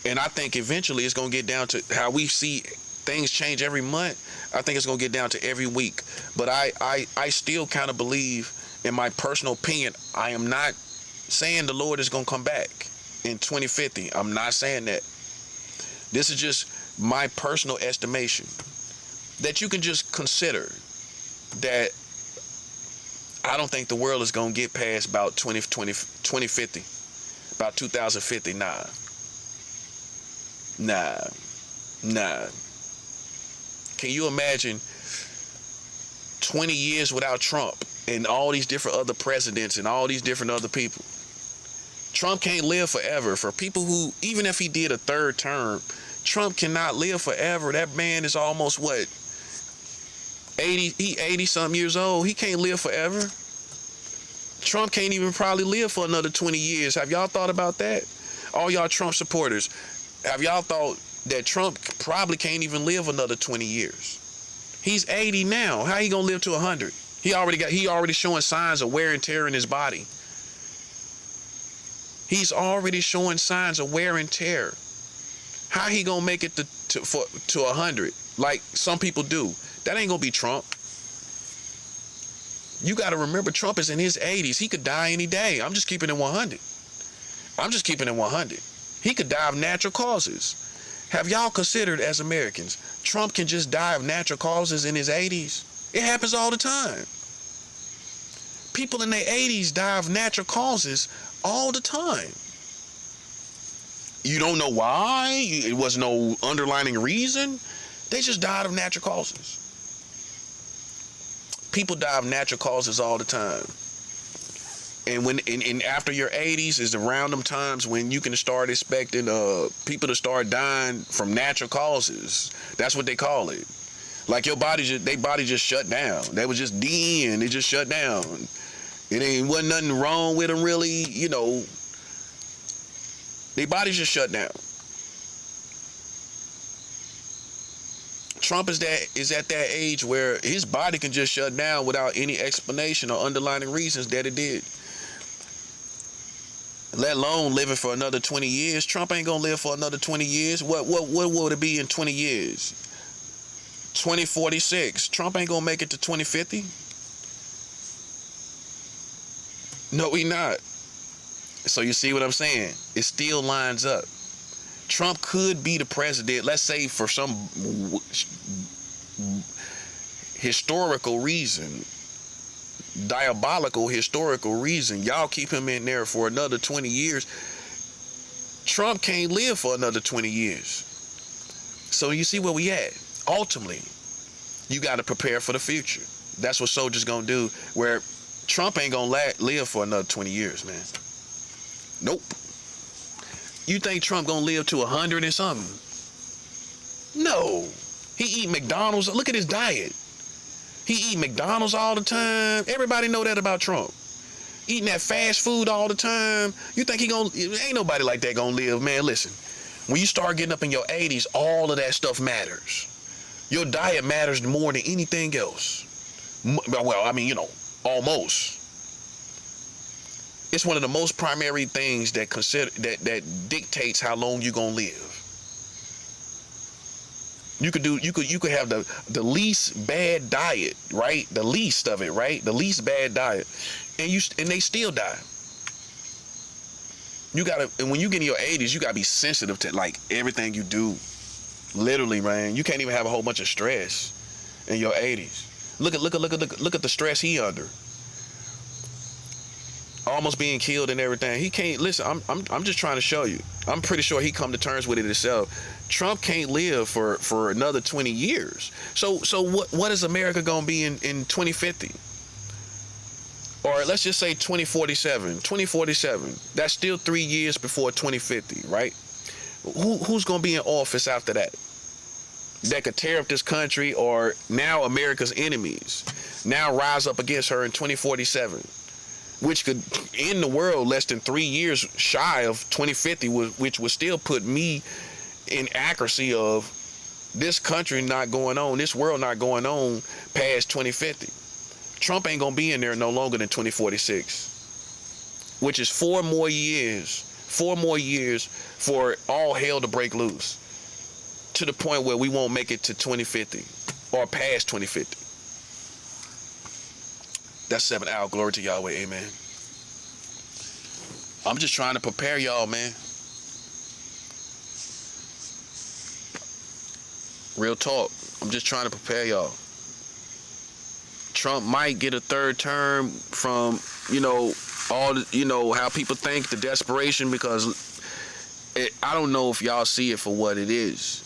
And I think eventually it's going to get down to how we see things change every month. I think it's going to get down to every week. But I still kind of believe, in my personal opinion, I am not saying the Lord is going to come back in 2050. I'm not saying that. This is just my personal estimation that you can just consider that I don't think the world is going to get past about 2050, about 2050. Nah. Can you imagine 20 years without Trump and all these different other presidents and all these different other people? Trump can't live forever. For people who, even if he did a third term, Trump cannot live forever. That man is almost what? 80 something years old. He can't live forever. Trump can't even probably live for another 20 years. Have y'all thought about that? All y'all Trump supporters, have y'all thought that Trump probably can't even live another 20 years? He's 80 now. How he gonna live to 100? He already showing signs of wear and tear in his body. He's already showing signs of wear and tear. How he gonna make it to 100 like some people do? That ain't gonna be Trump. You got to remember, Trump is in his 80s. He could die any day. I'm just keeping it 100. He could die of natural causes. Have y'all considered, as Americans, Trump can just die of natural causes in his 80s? It happens all the time. People in their 80s die of natural causes all the time. You don't know why. It was no underlying reason. They just died of natural causes. People die of natural causes all the time. And when after your 80s is around them times when you can start expecting people to start dying from natural causes. That's what they call it. Like their body just shut down. They was just dead. It just shut down. Wasn't nothing wrong with them really, Their body just shut down. Trump is at that age where his body can just shut down without any explanation or underlying reasons that it did. Let alone living for another 20 years. Trump ain't gonna live for another 20 years. What would it be in 20 years? 2046. Trump ain't gonna make it to 2050. No, he not. So you see what I'm saying? It still lines up. Trump could be the president, let's say for some historical reason, diabolical historical reason. Y'all keep him in there for another 20 years. Trump can't live for another 20 years. So you see where we at. Ultimately, you got to prepare for the future. That's what soldiers gonna do, where Trump ain't gonna live for another 20 years, man. Nope. You think Trump gonna live to 100 and something? No. He eat McDonald's. Look at his diet. He eat McDonald's all the time. Everybody know that about Trump. Eating that fast food all the time. You think ain't nobody like that gonna live, man. Listen, when you start getting up in your 80s, all of that stuff matters. Your diet matters more than anything else. Well, almost. It's one of the most primary things that dictates how long you're gonna live. You could have the least bad diet, right? The least of it, right? The least bad diet, and they still die. And when you get in your 80s, you gotta be sensitive to like everything you do. Literally, man. You can't even have a whole bunch of stress in your 80s. Look at the stress he under. Almost being killed and everything. He can't listen. I'm just trying to show you. I'm pretty sure he come to terms with it himself. Trump can't live for another 20 years. So what is America gonna be in 2050? Or let's just say 2047. 2047. That's still 3 years before 2050, right? Who's going to be in office after that? That could tear up this country, or now America's enemies now rise up against her in 2047, which could end the world less than 3 years shy of 2050, which would still put me in accuracy of this country not going on, this world not going on past 2050. Trump ain't gonna be in there no longer than 2046, which is 4 more years for all hell to break loose, to the point where we won't make it to 2050 or past 2050. That's 7 hour. Glory to Yahweh. Amen. I'm just trying to prepare y'all, man. Real talk. I'm just trying to prepare y'all. Trump might get a 3rd term from, all the, how people think, the desperation, because I don't know if y'all see it for what it is.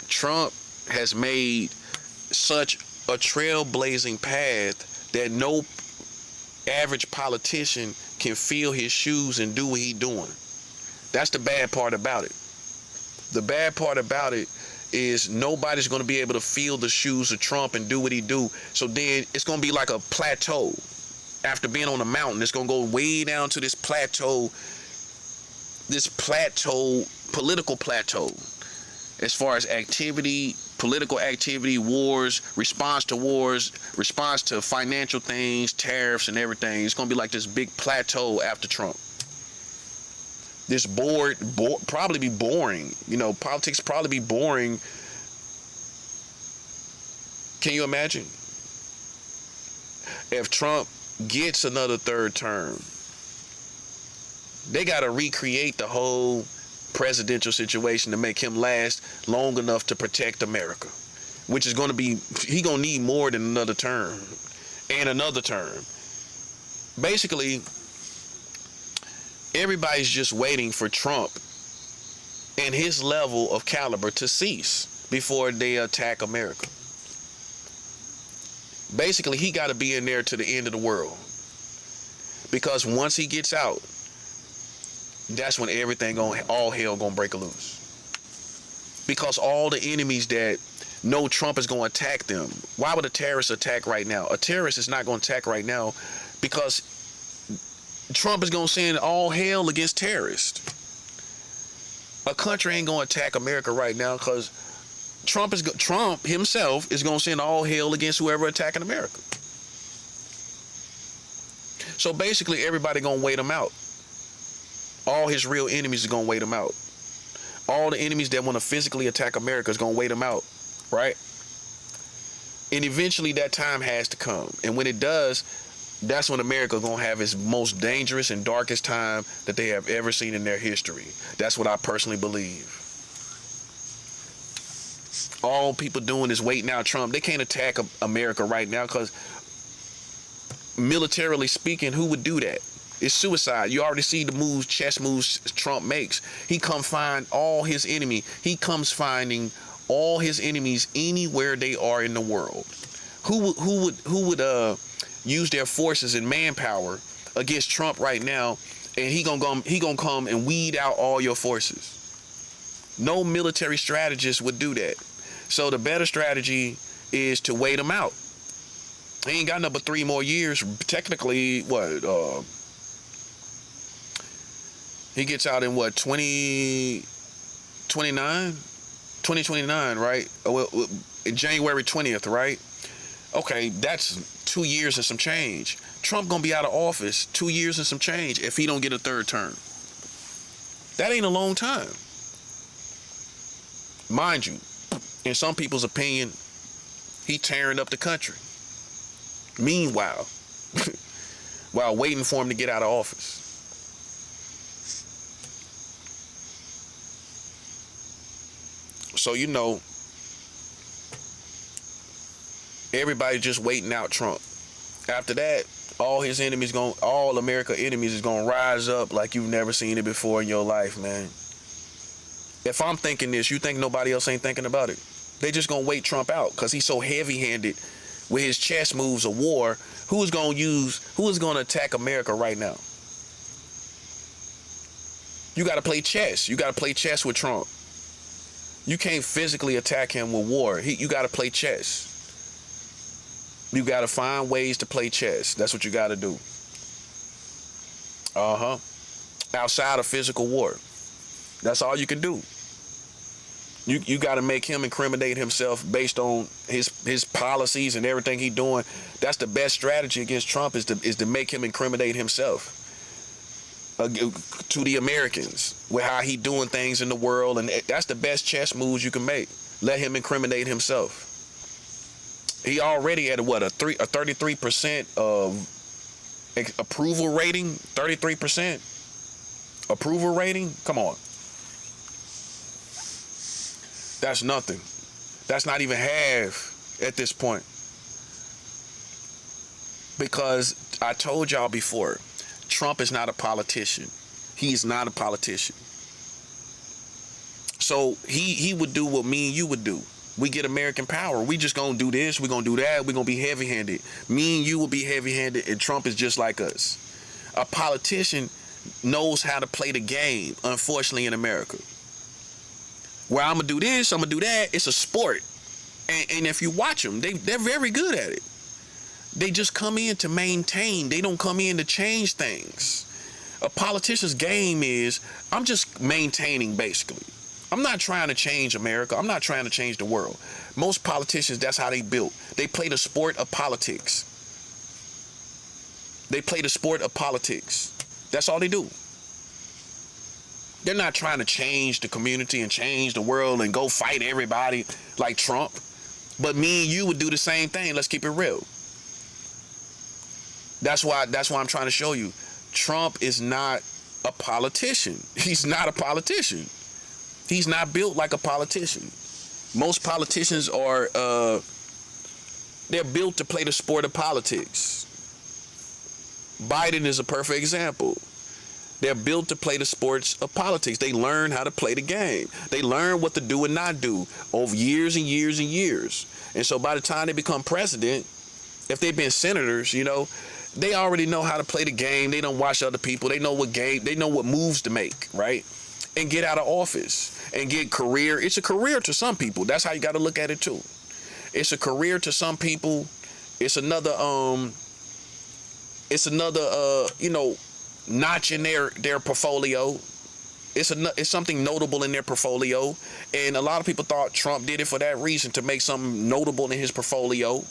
Trump has made such a trailblazing path that no average politician can fill his shoes and do what he's doing. That's the bad part about it. The bad part about it is nobody's going to be able to fill the shoes of Trump and do what he do. So then it's going to be like a plateau. After being on a mountain, it's going to go way down to this plateau, political plateau, as far as activity, political activity, wars, response to financial things, tariffs and everything. It's going to be like this big plateau after Trump. This probably be boring. Politics probably be boring. Can you imagine? If Trump gets another 3rd term, they got to recreate the whole presidential situation to make him last long enough to protect America, which is going to be, he going to need more than another term and another term. Basically, everybody's just waiting for Trump and his level of caliber to cease before they attack America. Basically, he got to be in there to the end of the world, because once he gets out, that's when all hell gonna break loose. Because all the enemies that know Trump is gonna attack them. Why would a terrorist attack right now? A terrorist is not gonna attack right now because Trump is gonna send all hell against terrorists. A country ain't gonna attack America right now because Trump himself is gonna send all hell against whoever attacking America. So basically, everybody gonna wait him out. All his real enemies are gonna wait him out. All the enemies that want to physically attack America is gonna wait him out, right? And eventually, that time has to come. And when it does, that's when America gonna have its most dangerous and darkest time that they have ever seen in their history. That's what I personally believe. All people doing is waiting out Trump. They can't attack America right now because, militarily speaking, who would do that? It's suicide. You already see the chess moves Trump makes. He comes finding all his finding all his enemies anywhere they are in the world. Who would use their forces and manpower against Trump right now, and he gonna come and weed out all your forces? No military strategist would do that. So the better strategy is to wait him out. He ain't got number 3 more years. Technically, he gets out in 2029, right? January 20th, right? Okay, that's 2 years and some change. Trump gonna be out of office 2 years and some change if he don't get a 3rd term. That ain't a long time. Mind you, in some people's opinion, he tearing up the country. Meanwhile, while waiting for him to get out of office. So, everybody just waiting out Trump. After that, all America enemies is gonna rise up like you've never seen it before in your life, man. If I'm thinking this, you think nobody else ain't thinking about it? They just gonna wait Trump out because he's so heavy-handed with his chess moves of war. Who is gonna attack America right now? You got to play chess. You got to play chess with Trump. You can't physically attack him with war. You got to play chess. You got to find ways to play chess. That's what you got to do. Outside of physical war. That's all you can do. You got to make him incriminate himself based on his policies and everything he's doing. That's the best strategy against Trump is to make him incriminate himself to the Americans with how he doing things in the world, and that's the best chess moves you can make. Let him incriminate himself. He already at a 33% of approval rating. 33% approval rating. Come on. That's nothing. That's not even half at this point. Because I told y'all before, Trump is not a politician. He's not a politician. So he would do what me and you would do. We get American power. We just gonna do this. We're gonna do that. We're gonna be heavy-handed. Me and you will be heavy-handed, and Trump is just like us. A politician knows how to play the game, unfortunately, in America. Where I'm gonna do this, I'm gonna do that. It's a sport. And if you watch them, they're very good at it. They just come in to maintain. They don't come in to change things. A politician's game is, I'm just maintaining, basically. I'm not trying to change America. I'm not trying to change the world. Most politicians, that's how they built. They play the sport of politics. They play the sport of politics. That's all they do. They're not trying to change the community and change the world and go fight everybody like Trump. But me and you would do the same thing. Let's keep it real. That's why I'm trying to show you. Trump is not a politician. He's not a politician. He's not built like a politician. Most politicians are, they're built to play the sport of politics. Biden is a perfect example. They're built to play the sports of politics. They learn how to play the game. They learn what to do and not do over years and years and years. And so by the time they become president, if they've been senators, you know, they already know how to play the game. They don't watch other people. They know what moves to make, right? And get out of office and get career. It's a career to some people. That's how you got to look at it too. It's a career to some people. It's another you know, notch in their portfolio. It's something notable in their portfolio. And a lot of people thought Trump did it for that reason, to make something notable in his portfolio.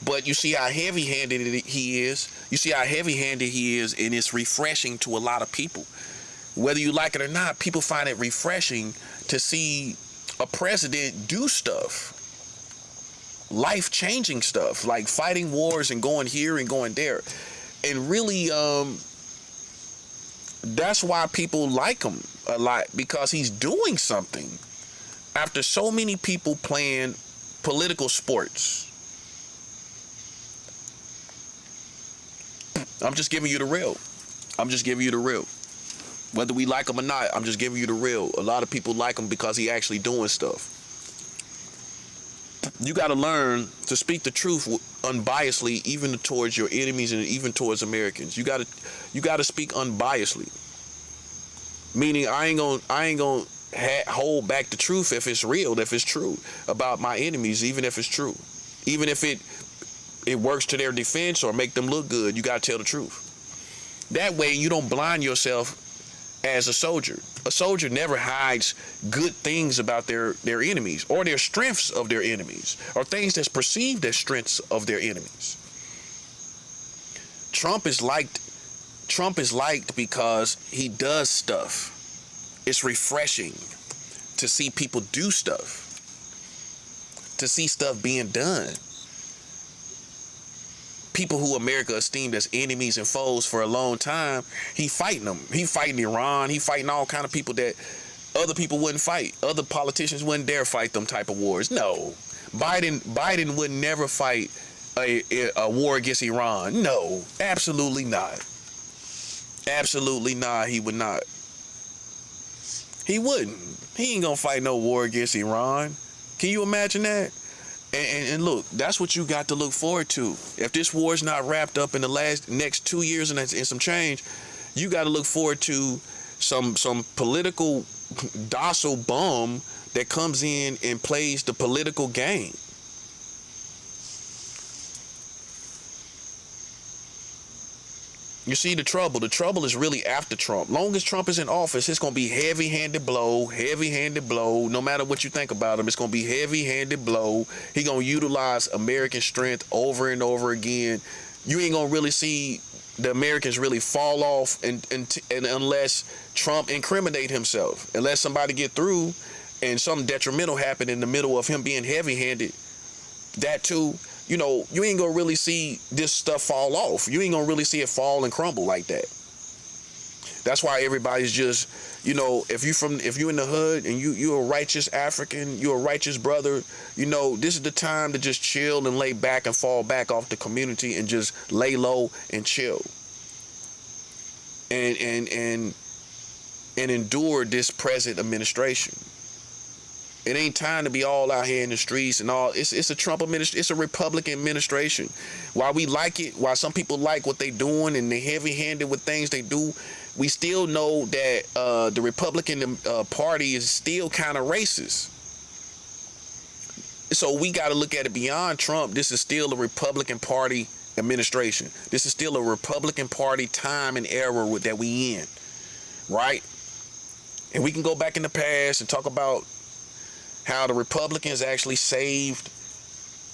But you see how heavy-handed he is. You see how heavy-handed he is, and it's refreshing to a lot of people. Whether you like it or not, people find it refreshing to see a president do stuff. Life-changing stuff, like fighting wars and going here and going there. And really, that's why people like him a lot, because he's doing something. After so many people playing political sports, I'm just giving you the real. I'm just giving you the real. Whether we like him or not, I'm just giving you the real. A lot of people like him because he actually doing stuff. You got to learn to speak the truth unbiasedly, even towards your enemies and even towards Americans. You got to speak unbiasedly. Meaning, I ain't gonna hold back the truth if it's real, if it's true about my enemies, even if it's true, even if it works to their defense or make them look good. You got to tell the truth. That way, you don't blind yourself as a soldier. A soldier never hides good things about their enemies, or their strengths of their enemies, or things that's perceived as strengths of their enemies. Trump is liked because he does stuff. It's refreshing to see people do stuff, to see stuff being done. People who America esteemed as enemies and foes for a long time, he fighting them. He fighting Iran. He fighting all kind of people that other people wouldn't fight. Other politicians wouldn't dare fight them type of wars. No, Biden would never fight a war against Iran. No, absolutely not. Absolutely not. He would not. He wouldn't. He ain't gonna fight no war against Iran. Can you imagine that? And look, that's what you got to look forward to. If this war is not wrapped up in the next 2 years and some change, You got to look forward to some political docile bum that comes in and plays the political game. You see the trouble. The trouble is really after Trump. Long as Trump is in office, it's going to be heavy-handed blow, heavy-handed blow. No matter what you think about him, it's going to be heavy-handed blow. He going to utilize American strength over and over again. You ain't going to really see the Americans really fall off and unless Trump incriminate himself. Unless somebody get through and something detrimental happen in the middle of him being heavy-handed. That too. You know, you ain't gonna really see this stuff fall off. You ain't gonna really see it fall and crumble like that. That's why everybody's just, you know, if you in the hood and you're a righteous African, you're a righteous brother, you know, this is the time to just chill and lay back and fall back off the community and just lay low and chill. And endure this present administration. It ain't time to be all out here in the streets and all. It's a Trump administration. It's a Republican administration. While we like it, while some people like what they doing and they heavy-handed with things they do, we still know that the Republican Party is still kind of racist. So we got to look at it beyond Trump. This is still a Republican Party administration. This is still a Republican Party time and era that we in, right? And we can go back in the past and talk about how the Republicans actually saved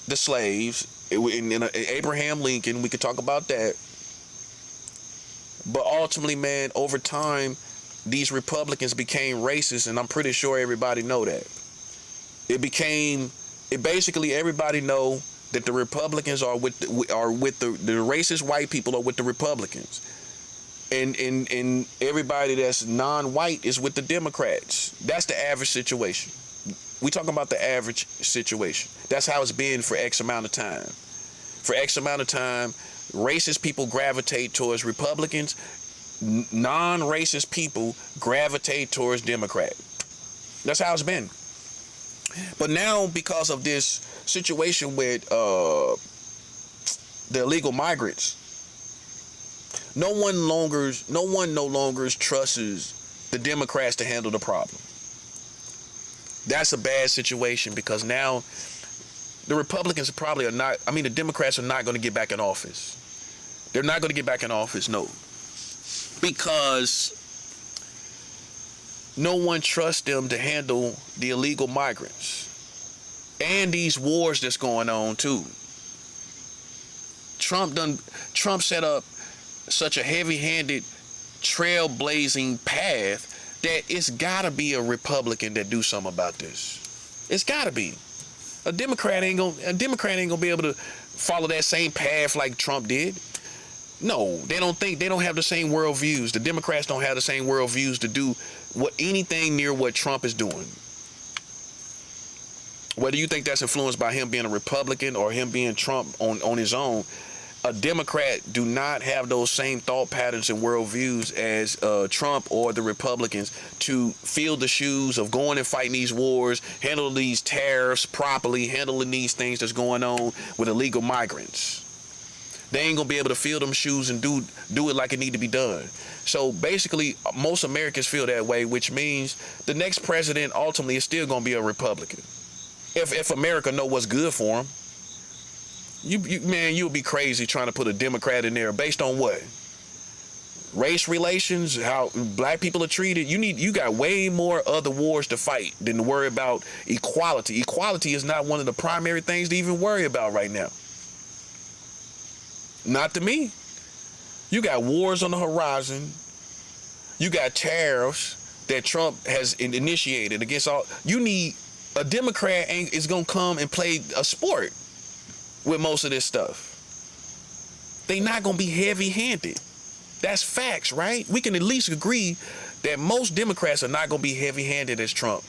the slaves in Abraham Lincoln. We could talk about that. But ultimately, man, over time, these Republicans became racist, and I'm pretty sure everybody know that. Basically everybody know that the Republicans are with the racist white people are with the Republicans. And everybody that's non-white is with the Democrats. That's the average situation. We talking about the average situation. That's how it's been for X amount of time. For X amount of time, racist people gravitate towards Republicans. Non-racist people gravitate towards Democrat. That's how it's been. But now, because of this situation with the illegal migrants, no one no longer trusts the Democrats to handle the problem. That's a bad situation because now the Republicans probably are not, the Democrats are not going to get back in office. They're not going to get back in office, no. Because no one trusts them to handle the illegal migrants. And these wars that's going on too. Trump set up such a heavy-handed, trailblazing path that it's gotta be a Republican that do something about this. It's gotta be. A Democrat ain't gonna be able to follow that same path like Trump did. No, they don't have the same worldviews. The Democrats don't have the same worldviews to do anything near what Trump is doing. Whether you think that's influenced by him being a Republican or him being Trump on his own, a Democrat do not have those same thought patterns and worldviews as Trump or the Republicans to fill the shoes of going and fighting these wars, handling these tariffs properly, handling these things that's going on with illegal migrants. They ain't gonna be able to fill them shoes and do it like it need to be done. So basically, most Americans feel that way, which means the next president ultimately is still gonna be a Republican. If America know what's good for them. You'll be crazy trying to put a Democrat in there based on what? Race relations, how black people are treated. You got way more other wars to fight than to worry about equality. Equality is not one of the primary things to even worry about right now. Not to me. You got wars on the horizon. You got tariffs that Trump has initiated against all. You need a Democrat is gonna come and play a sport with most of this stuff. They not gonna be heavy-handed. That's facts, right? We can at least agree that most Democrats are not gonna be heavy-handed as Trump.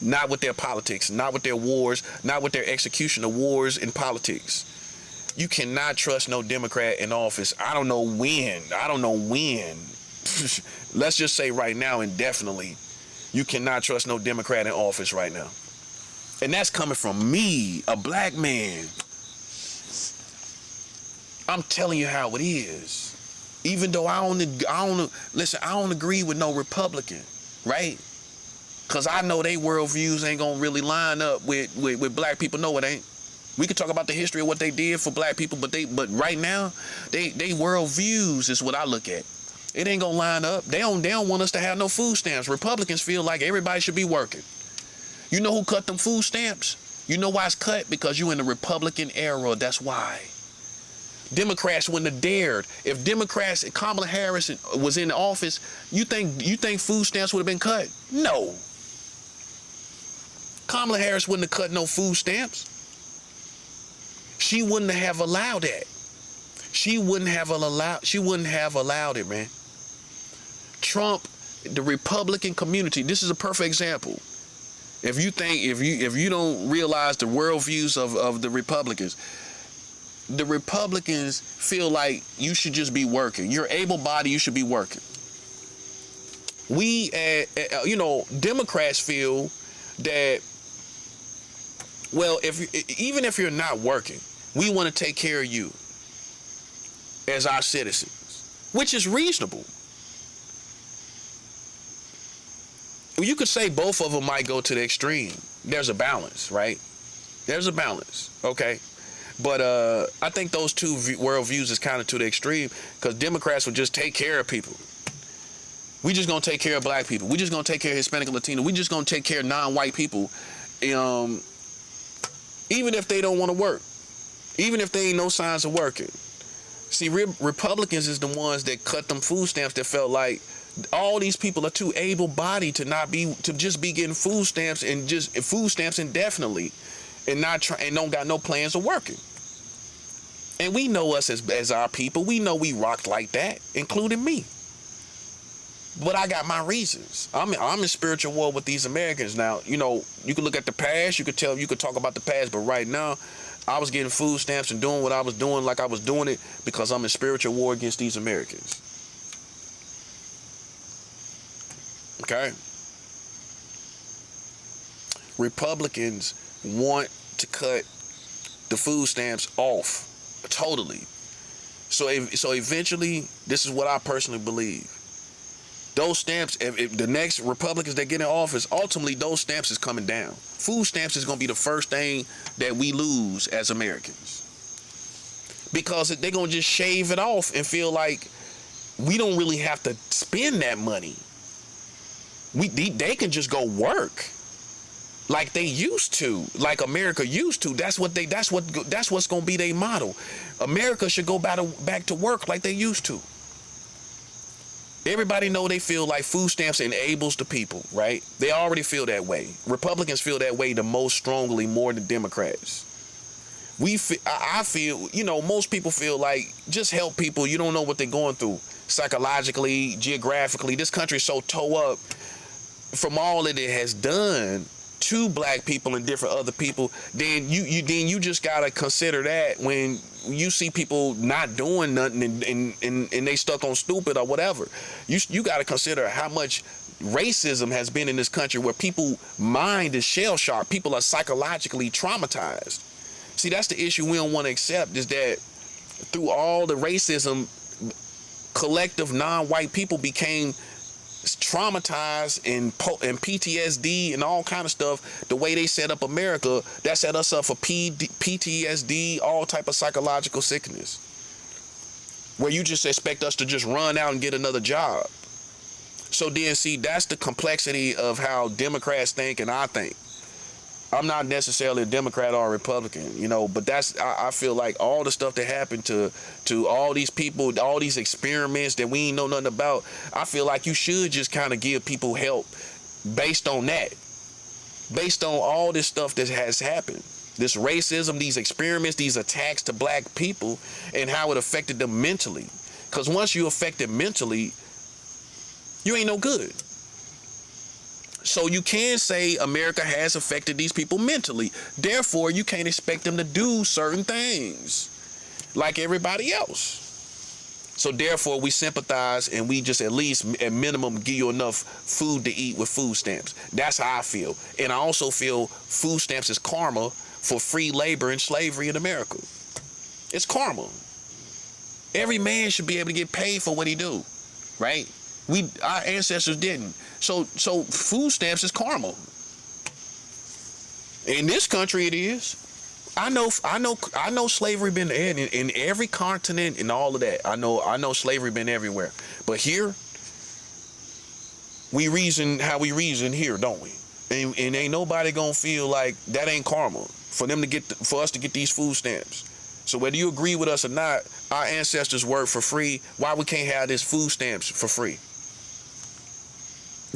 Not with their politics, not with their wars, not with their execution of wars in politics. You cannot trust no Democrat in office. I don't know when. Let's just say right now, indefinitely. You cannot trust no Democrat in office right now. And that's coming from me, a black man. I'm telling you how it is. Even though I don't agree with no Republican, right? Cause I know they worldviews ain't gonna really line up with black people. No, it ain't. We could talk about the history of what they did for black people, but right now, they worldviews is what I look at. It ain't gonna line up. They don't want us to have no food stamps. Republicans feel like everybody should be working. You know who cut them food stamps? You know why it's cut? Because you in the Republican era. That's why. Democrats wouldn't have dared. If Kamala Harris was in office, you think food stamps would have been cut? No. Kamala Harris wouldn't have cut no food stamps. She wouldn't have allowed that. She wouldn't have allowed it, man. Trump, the Republican community, this is a perfect example. If you don't realize the worldviews of the Republicans feel like you should just be working. You're able-bodied, you should be working. Democrats feel that, well, even if you're not working, we want to take care of you as our citizens, which is reasonable. You could say both of them might go to the extreme. There's a balance, right? There's a balance, okay? But I think those two worldviews is kind of to the extreme, because Democrats would just take care of people. We just gonna take care of black people. We just gonna take care of Hispanic and Latino. We just gonna take care of non-white people, even if they don't want to work, even if they ain't no signs of working. See, Republicans is the ones that cut them food stamps that felt like all these people are too able-bodied to just be getting food stamps indefinitely, and don't got no plans of working. And we know us as our people. We know we rocked like that, including me. But I got my reasons. I'm in spiritual war with these Americans now. You can look at the past. You could talk about the past. But right now, I was getting food stamps and doing what I was doing like I was doing it because I'm in spiritual war against these Americans. Okay? Republicans want to cut the food stamps off totally. So eventually, this is what I personally believe. Those stamps, if the next Republicans that get in office, ultimately those stamps is coming down. Food stamps is going to be the first thing that we lose as Americans. Because they're going to just shave it off and feel like we don't really have to spend that money. They can just go work like they used to, like America used to. That's what's going to be their motto. America should go back to work like they used to. Everybody know they feel like food stamps enables the people, right? They already feel that way. Republicans feel that way the most strongly, more than Democrats. I feel, most people feel like just help people. You don't know what they're going through psychologically, geographically. This country is so toe up from all that it has done to black people and different other people. Then you just gotta consider that when you see people not doing nothing and they stuck on stupid or whatever. You gotta consider how much racism has been in this country, where people mind is shell shocked. People are psychologically traumatized. See, that's the issue we don't want to accept, is that through all the racism, collective non-white people became traumatized and PTSD and all kind of stuff. The way they set up America, that set us up for PTSD, all type of psychological sickness, where you just expect us to just run out and get another job. So then, see, that's the complexity of how Democrats think and I think. I'm not necessarily a Democrat or a Republican, but I feel like all the stuff that happened to all these people, all these experiments that we ain't know nothing about, I feel like you should just kind of give people help based on that. Based on all this stuff that has happened. This racism, these experiments, these attacks to black people, and how it affected them mentally. Because once you affected mentally, you ain't no good. So you can say America has affected these people mentally. Therefore, you can't expect them to do certain things like everybody else. So therefore, we sympathize and we just at least, at minimum, give you enough food to eat with food stamps. That's how I feel. And I also feel food stamps is karma for free labor and slavery in America. It's karma. Every man should be able to get paid for what he do, right? Our ancestors didn't. So food stamps is karma. In this country, it is. I know slavery been in every continent and all of that. I know slavery been everywhere. But here, we reason how we reason here, don't we? And ain't nobody gonna feel like that ain't karma for us to get these food stamps. So whether you agree with us or not, our ancestors worked for free. Why we can't have this food stamps for free?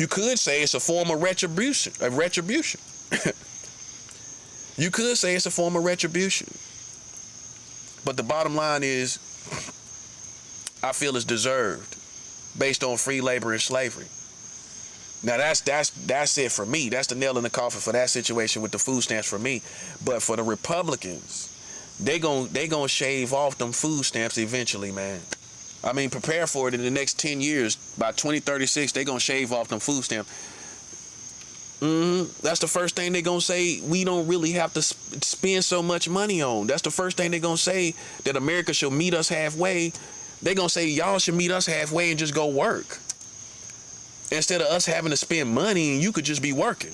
You could say it's a form of retribution. You could say it's a form of retribution. But the bottom line is, I feel it's deserved based on free labor and slavery. Now that's it for me. That's the nail in the coffin for that situation with the food stamps for me. But for the Republicans, they gonna shave off them food stamps eventually, man. I mean, prepare for it in the next 10 years. By 2036, they gonna shave off them food stamps. That's the first thing they gonna say. We don't really have to spend so much money on. That's the first thing they gonna say, that America should meet us halfway. They gonna say y'all should meet us halfway and just go work, instead of us having to spend money and you could just be working.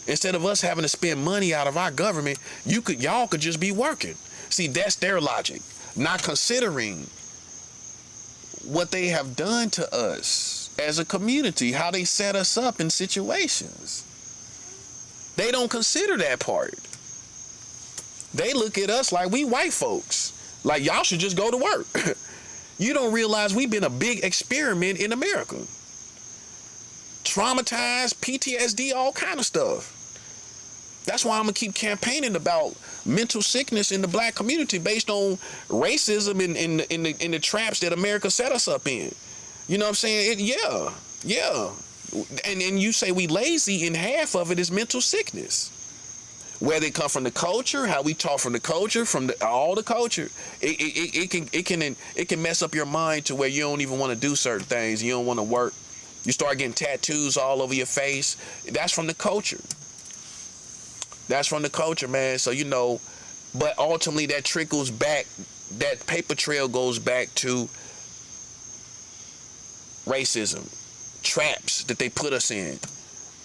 Instead of us having to spend money out of our government, y'all could just be working. See, that's their logic, not considering what they have done to us as a community, how they set us up in situations. They don't consider that part. They look at us like we white folks, like y'all should just go to work. You don't realize we've been a big experiment in America. Traumatized, PTSD, all kind of stuff. That's why I'm gonna keep campaigning about mental sickness in the black community based on racism in the traps that America set us up in. You know what I'm saying? Yeah. And you say we lazy, and half of it is mental sickness. Where they come from, the culture, how we talk from the culture, all the culture. It can mess up your mind to where you don't even want to do certain things. You don't want to work. You start getting tattoos all over your face. That's from the culture. That's from the culture, man. So, but ultimately that trickles back, that paper trail goes back to racism, traps that they put us in.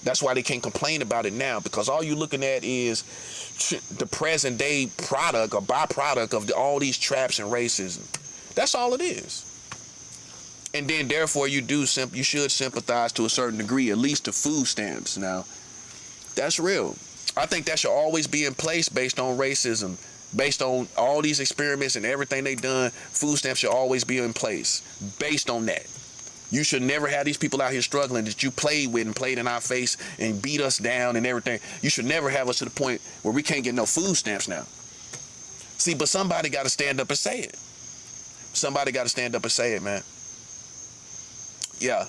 That's why they can't complain about it now, because all you're looking at is the present day product or byproduct of all these traps and racism. That's all it is. And then therefore you should sympathize to a certain degree, at least to food stamps. Now, that's real. I think that should always be in place based on racism, based on all these experiments and everything they've done. Food stamps should always be in place based on that. You should never have these people out here struggling that you played with and played in our face and beat us down and everything. You should never have us to the point where we can't get no food stamps now. See, but somebody got to stand up and say it. Somebody got to stand up and say it, man. Yeah.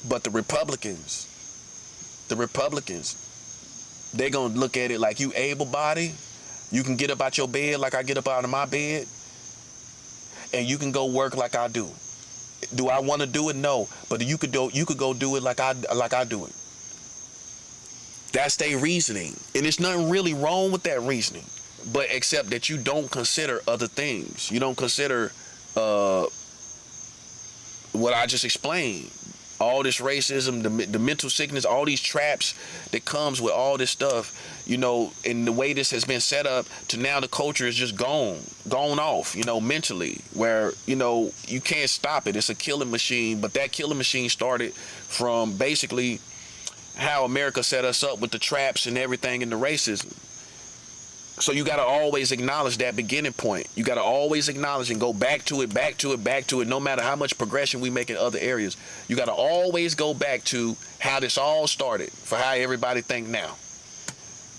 But the Republicans, they going to look at it like you able-bodied. You can get up out your bed like I get up out of my bed. And you can go work like I do. Do I want to do it? No. But you could go do it like I do it. That's their reasoning. And there's nothing really wrong with that reasoning. But except that you don't consider other things. You don't consider what I just explained. All this racism, the mental sickness, all these traps that comes with all this stuff, and the way this has been set up to now the culture is just gone off, mentally, where, you can't stop it. It's a killing machine, but that killing machine started from basically how America set us up with the traps and everything and the racism. So you got to always acknowledge that beginning point. You got to always acknowledge and go back to it, no matter how much progression we make in other areas. You got to always go back to how this all started, for how everybody think now,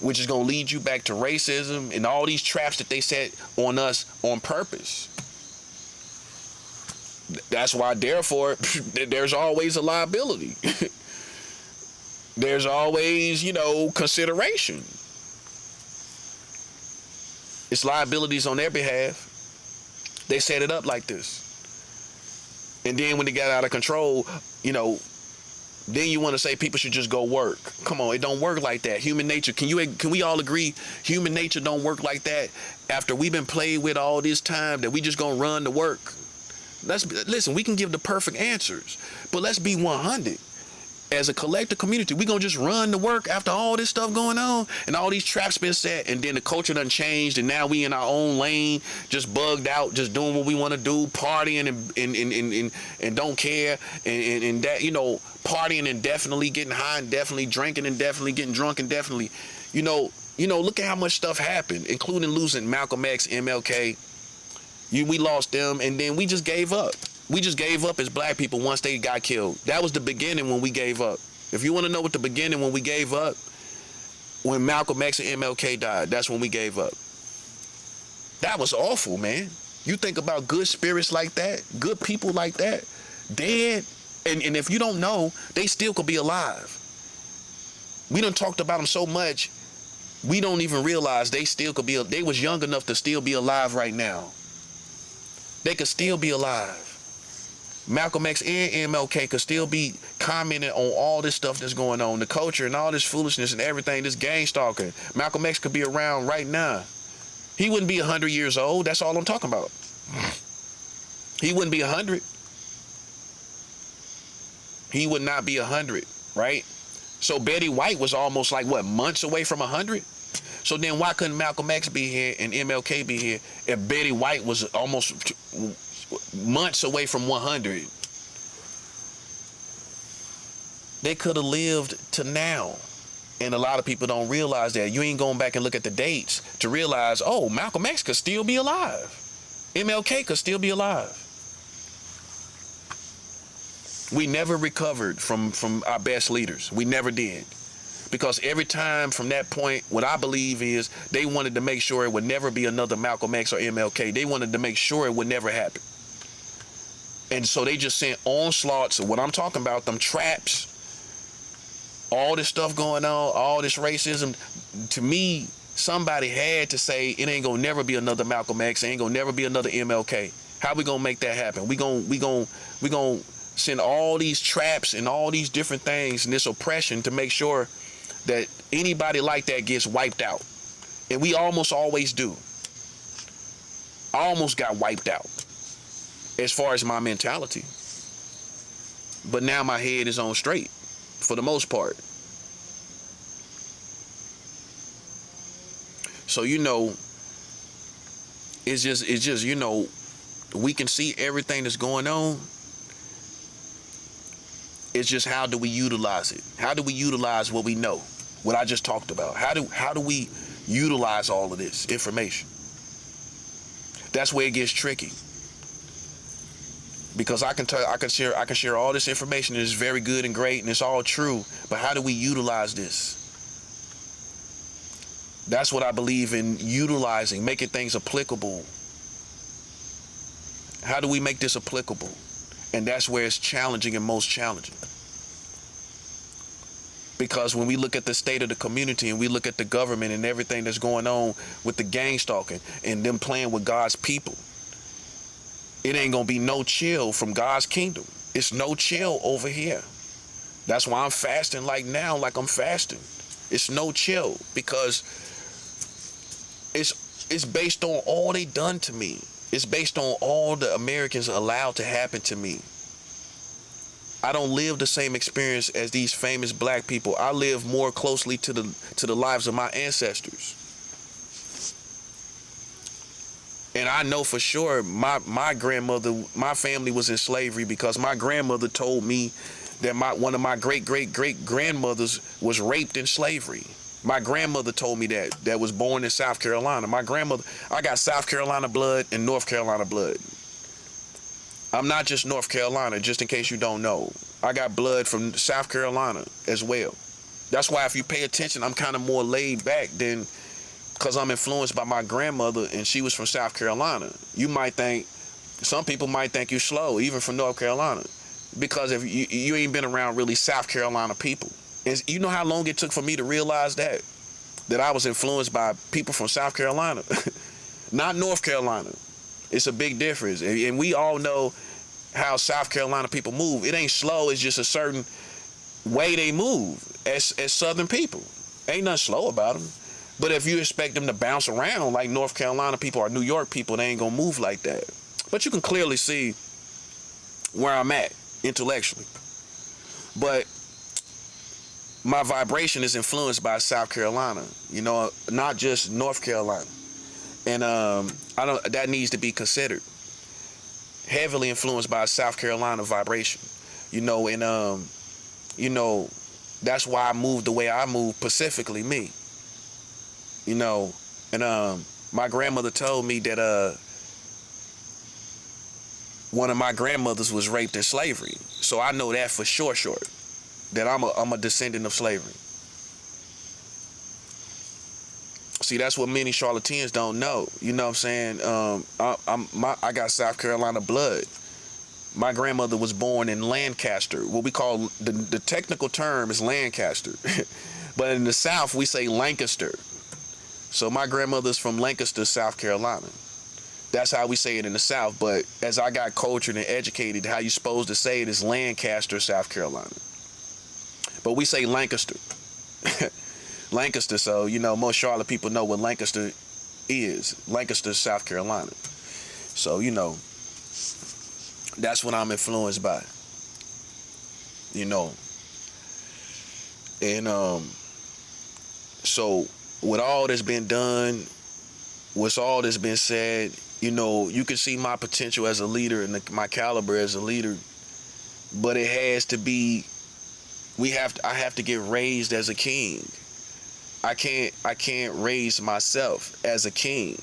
which is going to lead you back to racism and all these traps that they set on us on purpose. That's why, therefore, there's always a liability. There's always, consideration. It's liabilities on their behalf. They set it up like this. And then when it got out of control, Then you want to say people should just go work. Come on, it don't work like that. Human nature, can we all agree human nature don't work like that? After we've been played with all this time, that we just gonna run to work? Listen, we can give the perfect answers, but let's be 100. As a collective community, we gonna just run to work after all this stuff going on and all these traps been set, and then the culture done changed, and now we in our own lane, just bugged out, just doing what we want to do, partying and don't care, and that, you know, partying indefinitely, getting high indefinitely, drinking indefinitely, getting drunk indefinitely. You know, look at how much stuff happened, including losing Malcolm X, MLK. We lost them, and then we just gave up. We just gave up as black people once they got killed. That was the beginning when we gave up. If you want to know what the beginning when we gave up, when Malcolm X and MLK died, that's when we gave up. That was awful, man. You think about good spirits like that, good people like that, dead, and if you don't know, they still could be alive. We done talked about them so much, we don't even realize they still could be, they was young enough to still be alive right now. They could still be alive. Malcolm X and MLK could still be commenting on all this stuff that's going on, the culture and all this foolishness and everything, this gang stalking. Malcolm X could be around right now. He wouldn't be 100 years old. That's all I'm talking about. He wouldn't be 100. He would not be 100, right? So Betty White was almost like, what, months away from 100? So then why couldn't Malcolm X be here and MLK be here if Betty White was almost months away from 100? They could have lived to now. And a lot of people don't realize that. You ain't going back and look at the dates to realize, oh, Malcolm X could still be alive. MLK could still be alive. We never recovered from our best leaders. We never did. Because every time from that point, what I believe is they wanted to make sure it would never be another Malcolm X or MLK. They wanted to make sure it would never happen. And so they just sent onslaughts of what I'm talking about, them traps, all this stuff going on, all this racism. To me, somebody had to say it ain't gonna never be another Malcolm X, it ain't gonna never be another MLK. How we gonna make that happen? We gonna send all these traps and all these different things and this oppression to make sure that anybody like that gets wiped out. And we almost always do. I almost got wiped out as far as my mentality. But now my head is on straight for the most part. So, you know, it's just, you know, we can see everything that's going on. It's just, how do we utilize it? How do we utilize what we know? What I just talked about. How do we utilize all of this information? That's where it gets tricky. Because I can share all this information and it's very good and great and it's all true, but how do we utilize this? That's what I believe in, utilizing, making things applicable. How do we make this applicable? And that's where it's challenging and most challenging. Because when we look at the state of the community and we look at the government and everything that's going on with the gang stalking and them playing with God's people, it ain't gonna be no chill from God's kingdom. It's no chill over here. That's why I'm fasting like now, like I'm fasting. It's no chill because it's based on all they done to me. It's based on all the Americans allowed to happen to me. I don't live the same experience as these famous black people. I live more closely to the lives of my ancestors. And I know for sure my grandmother, my family was in slavery because my grandmother told me that one of my great-great-great-grandmothers was raped in slavery. My grandmother told me that was born in South Carolina. My grandmother, I got South Carolina blood and North Carolina blood. I'm not just North Carolina, just in case you don't know. I got blood from South Carolina as well. That's why if you pay attention, I'm kind of more laid back than, because I'm influenced by my grandmother and she was from South Carolina. You might think, some people might think you're slow, even from North Carolina, because if you ain't been around really South Carolina people. And you know how long it took for me to realize that I was influenced by people from South Carolina, not North Carolina. It's a big difference. And we all know how South Carolina people move. It ain't slow, it's just a certain way they move as Southern people. Ain't nothing slow about them. But if you expect them to bounce around like North Carolina people or New York people, they ain't gonna move like that. But you can clearly see where I'm at intellectually. But my vibration is influenced by South Carolina, you know, not just North Carolina. And that needs to be considered. Heavily influenced by South Carolina vibration, you know, and you know, that's why I move the way I move, specifically me. You know, and my grandmother told me that one of my grandmothers was raped in slavery. So I know that for sure, that I'm a descendant of slavery. See, that's what many charlatans don't know. You know what I'm saying? I got South Carolina blood. My grandmother was born in Lancaster. What we call the technical term is Lancaster, but in the South we say Lancaster. So my grandmother's from Lancaster, South Carolina. That's how we say it in the South. But as I got cultured and educated, how you supposed to say it is Lancaster, South Carolina. But we say Lancaster. Lancaster, so, you know, most Charlotte people know what Lancaster is. Lancaster, South Carolina. So, you know, that's what I'm influenced by. You know. And so with all that's been done, with all that's been said, you know, you can see my potential as a leader and my caliber as a leader. But it has to be, I have to get raised as a king. I can't raise myself as a king.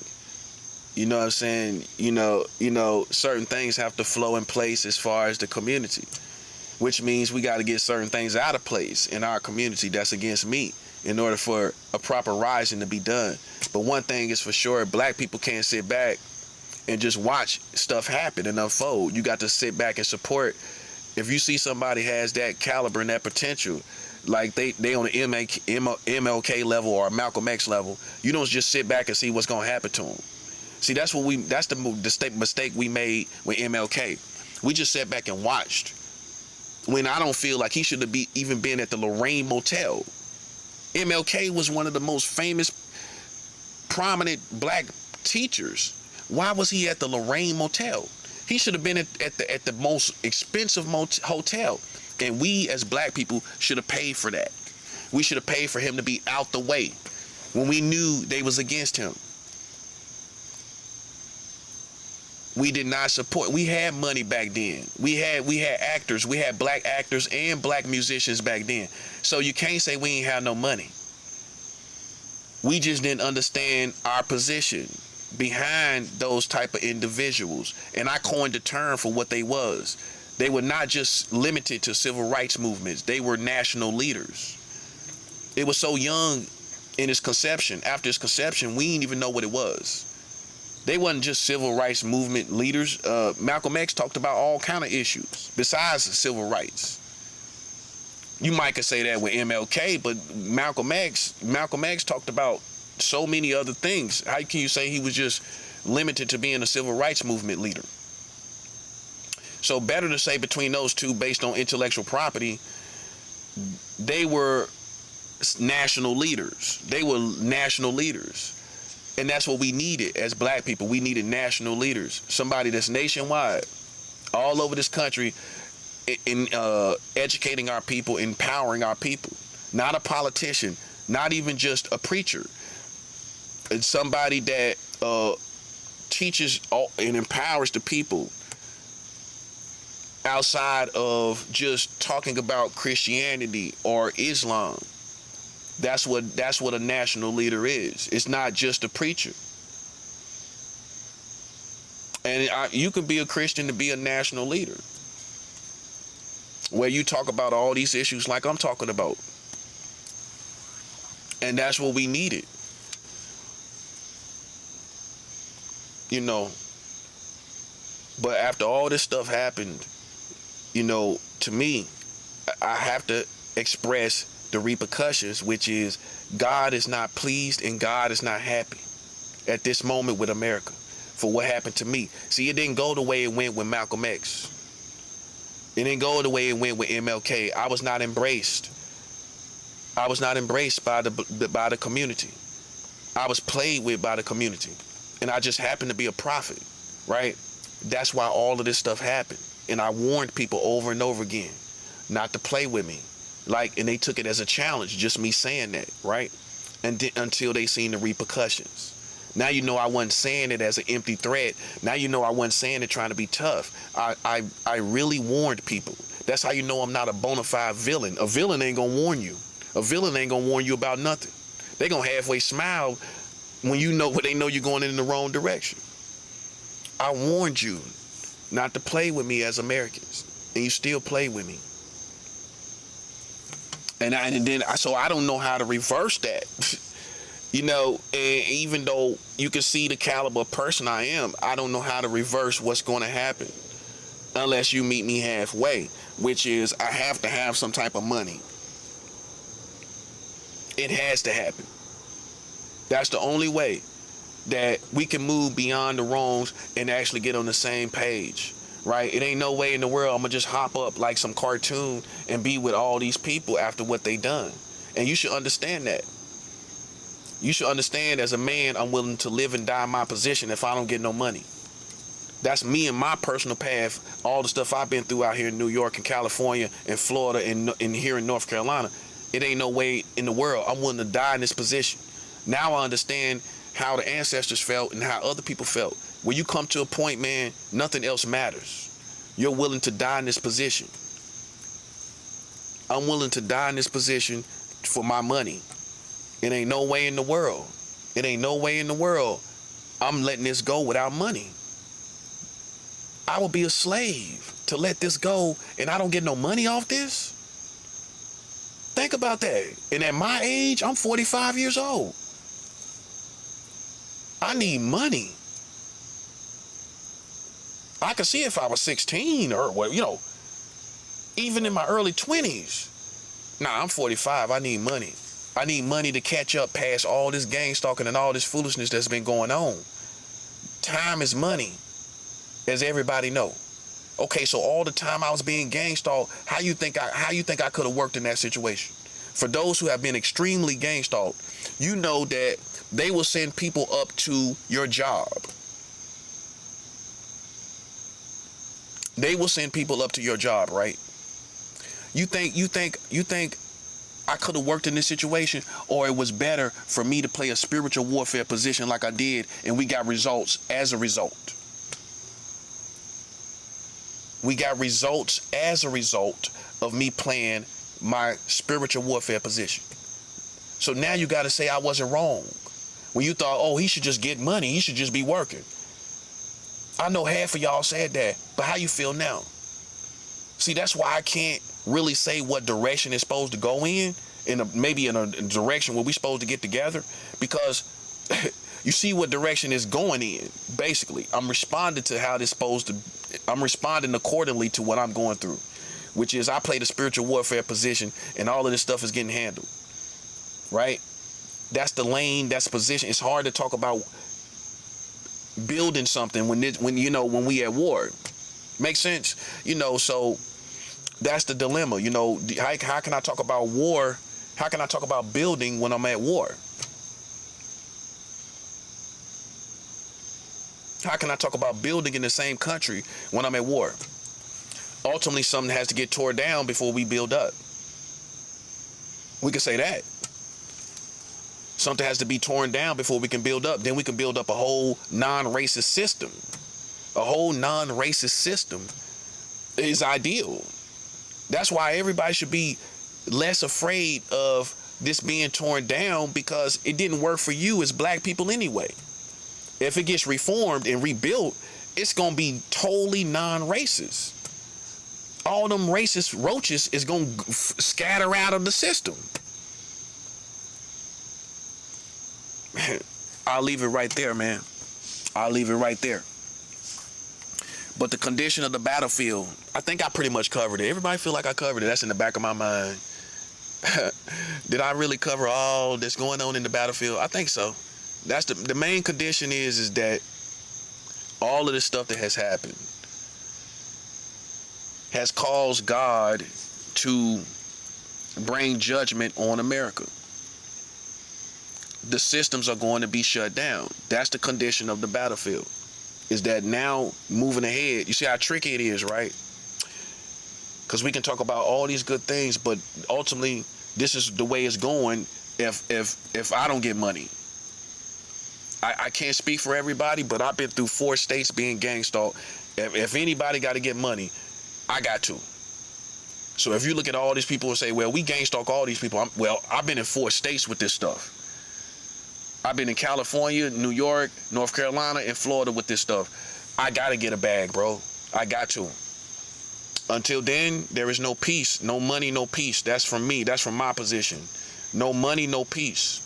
You know what I'm saying? You know, certain things have to flow in place as far as the community, which means we got to get certain things out of place in our community that's against me in order for a proper rising to be done. But one thing is for sure, black people can't sit back and just watch stuff happen and unfold. You got to sit back and support. If you see somebody has that caliber and that potential, like they on the MLK level or Malcolm X level, you don't just sit back and see what's gonna happen to them. See, that's the mistake we made with MLK. We just sat back and watched. When I don't feel like he should have even been at the Lorraine Motel. MLK was one of the most famous, prominent black teachers. Why was he at the Lorraine Motel? He should have been at the most expensive hotel. And we as black people should have paid for that. We should have paid for him to be out the way when we knew they was against him. We did not support. We had money back then. We had actors. We had black actors and black musicians back then. So you can't say we ain't have no money. We just didn't understand our position behind those type of individuals. And I coined the term for what they was. They were not just limited to civil rights movements. They were national leaders. It was so young in its conception. After its conception, we didn't even know what it was. They wasn't just civil rights movement leaders. Malcolm X talked about all kind of issues besides civil rights. You might could say that with MLK, but Malcolm X talked about so many other things. How can you say he was just limited to being a civil rights movement leader? So better to say between those two, based on intellectual property, they were national leaders. They were national leaders. And that's what we needed as black people. We needed national leaders. Somebody that's nationwide, all over this country, in educating our people, empowering our people. Not a politician, not even just a preacher. It's somebody that teaches and empowers the people outside of just talking about Christianity or Islam. That's what a national leader is. It's not just a preacher. And you can be a Christian to be a national leader, where you talk about all these issues like I'm talking about. And that's what we needed. You know, but after all this stuff happened, you know, to me, I have to express the repercussions, which is God is not pleased and God is not happy at this moment with America for what happened to me. See, it didn't go the way it went with Malcolm X. It didn't go the way it went with MLK. I was not embraced. I was not embraced by the community. I was played with by the community. And I just happened to be a prophet, right? That's why all of this stuff happened. And I warned people over and over again not to play with me. And they took it as a challenge, just me saying that, right? And until they seen the repercussions. Now you know I wasn't saying it as an empty threat. Now you know I wasn't saying it trying to be tough. I really warned people. That's how you know I'm not a bona fide villain. A villain ain't gonna warn you. A villain ain't gonna warn you about nothing. They gonna halfway smile when they know you're going in the wrong direction. I warned you not to play with me as Americans, and you still play with me. So I don't know how to reverse that. And even though you can see the caliber of person I am, I don't know how to reverse what's going to happen unless you meet me halfway, which is I have to have some type of money. It has to happen. That's the only way that we can move beyond the wrongs and actually get on the same page, right? It ain't no way in the world I'm gonna just hop up like some cartoon and be with all these people after what they done. And you should understand that. You should understand, as a man, I'm willing to live and die in my position if I don't get no money. That's me and my personal path, all the stuff I've been through out here in New York and California and Florida and here in North Carolina. It ain't no way in the world I'm willing to die in this position. Now I understand how the ancestors felt and how other people felt. When you come to a point, man, nothing else matters. You're willing to die in this position. I'm willing to die in this position for my money. It ain't no way in the world. It ain't no way in the world I'm letting this go without money. I would be a slave to let this go and I don't get no money off this. Think about that. And at my age, I'm 45 years old. I need money. I could see if I was 16 or, even in my early 20s. Nah, I'm 45. I need money. I need money to catch up past all this gang stalking and all this foolishness that's been going on. Time is money, as everybody know. Okay, so all the time I was being gang stalked, how you think I could have worked in that situation? For those who have been extremely gang stalked, you know that they will send people up to your job. They will send people up to your job, right? You think I could have worked in this situation, or it was better for me to play a spiritual warfare position like I did, and we got results as a result. We got results as a result of me playing my spiritual warfare position. So now you got to say I wasn't wrong. When you thought, oh, he should just get money, he should just be working. I know half of y'all said that, but how you feel now? See, that's why I can't really say what direction it's supposed to go maybe in a direction where we're supposed to get together, because you see what direction it's going in. Basically, I'm responding accordingly to what I'm going through, which is I play the spiritual warfare position and all of this stuff is getting handled, right? That's the lane, that's the position. It's hard to talk about building something when we at war. Make sense? So that's the dilemma. How can I talk about war? How can I talk about building when I'm at war? How can I talk about building in the same country when I'm at war? Ultimately, something has to get torn down before we build up. We can say that. Something has to be torn down before we can build up. Then we can build up a whole non-racist system. A whole non-racist system is ideal. That's why everybody should be less afraid of this being torn down, because it didn't work for you as black people anyway. If it gets reformed and rebuilt, it's going to be totally non-racist. All them racist roaches is going to scatter out of the system. I'll leave it right there, man. I'll leave it right there. But the condition of the battlefield, I think I pretty much covered it. Everybody feel like I covered it. That's in the back of my mind. Did I really cover all that's going on in the battlefield? I think so. That's the main condition is that all of this stuff that has happened has caused God to bring judgment on America. The systems are going to be shut down. That's the condition of the battlefield. Is that now moving ahead? You see how tricky it is, right? Because we can talk about all these good things, but ultimately, this is the way it's going. If I don't get money, I can't speak for everybody, but I've been through 4 states being gang stalked. If anybody got to get money, I got to. So if you look at all these people and say, well, we gang stalk all these people. I've been in 4 states with this stuff. I've been in California, New York, North Carolina, and Florida with this stuff. I got to get a bag, bro. I got to. Until then, there is no peace. No money, no peace. That's from me. That's from my position. No money, no peace.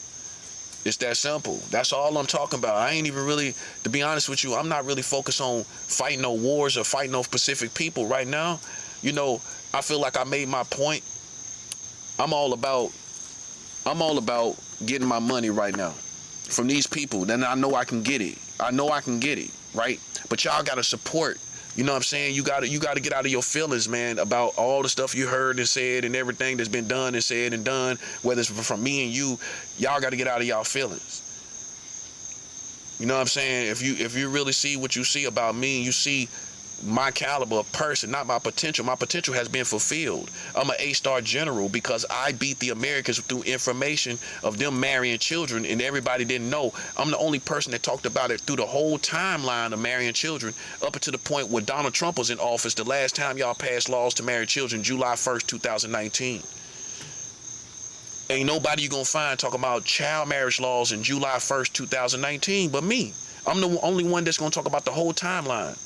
It's that simple. That's all I'm talking about. I ain't even really, to be honest with you, I'm not really focused on fighting no wars or fighting no specific people right now. You know, I feel like I made my point. I'm all about getting my money right now from these people. Then I know I can get it. I know I can get it, right? But y'all got to support. You know what I'm saying? You got to get out of your feelings, man, about all the stuff you heard and said and everything that's been done and said and done, whether it's from me and you. Y'all got to get out of y'all feelings. You know what I'm saying? If you really see what you see about me, and you see my caliber of person, not my potential. My potential has been fulfilled. I'm an A-star general because I beat the Americans through information of them marrying children, and everybody didn't know. I'm the only person that talked about it through the whole timeline of marrying children, up until the point where Donald Trump was in office. The last time y'all passed laws to marry children, July 1st, 2019. Ain't nobody you gonna find talking about child marriage laws in July 1st, 2019 but me. I'm the only one that's gonna talk about the whole timeline.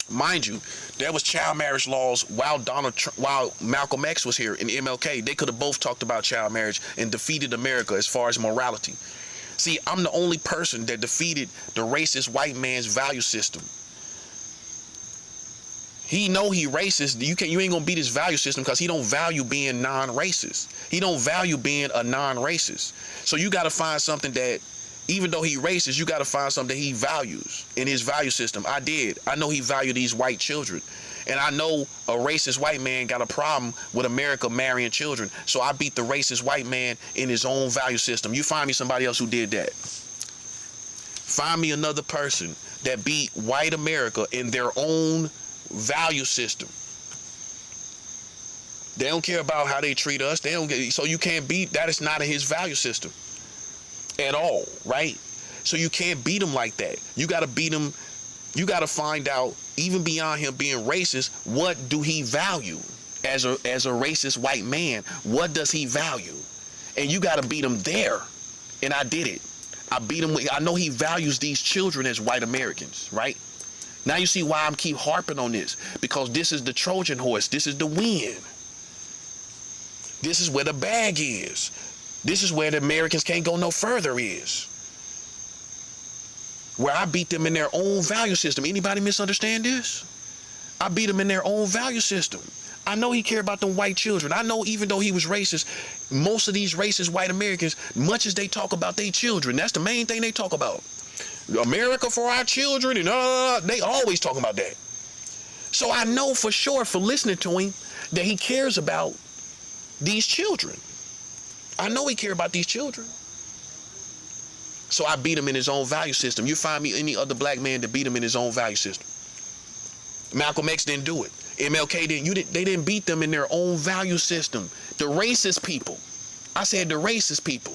Mind you, there was child marriage laws while Malcolm X was here and MLK. They could have both talked about child marriage and defeated America as far as morality. See, I'm the only person that defeated the racist white man's value system. He know he racist. You ain't gonna beat his value system because he don't value being non-racist. He don't value being a non-racist. So you gotta find something that, even though he racist, you got to find something that he values in his value system. I did. I know he valued these white children. And I know a racist white man got a problem with America marrying children. So I beat the racist white man in his own value system. You find me somebody else who did that. Find me another person that beat white America in their own value system. They don't care about how they treat us. They don't get, so you can't beat that. Is not in his value system at all, right? So you can't beat him like that. You got to beat him. You got to find out, even beyond him being racist, what do he value as a racist white man? What does he value? And you got to beat him there. And I did it. I beat him. I know he values these children as white Americans, right? Now you see why I'm keep harping on this, because this is the Trojan horse. This is the win. This is where the bag is. This is where the Americans can't go no further is. Where I beat them in their own value system. Anybody misunderstand this? I beat them in their own value system. I know he cared about them white children. I know even though he was racist, most of these racist white Americans, much as they talk about their children, that's the main thing they talk about. America for our children, and they always talking about that. So I know for sure, for listening to him, that he cares about these children. I know he cares about these children. So I beat him in his own value system. You find me any other black man to beat him in his own value system. Malcolm X didn't do it. MLK didn't. They didn't beat them in their own value system. The racist people. I said the racist people.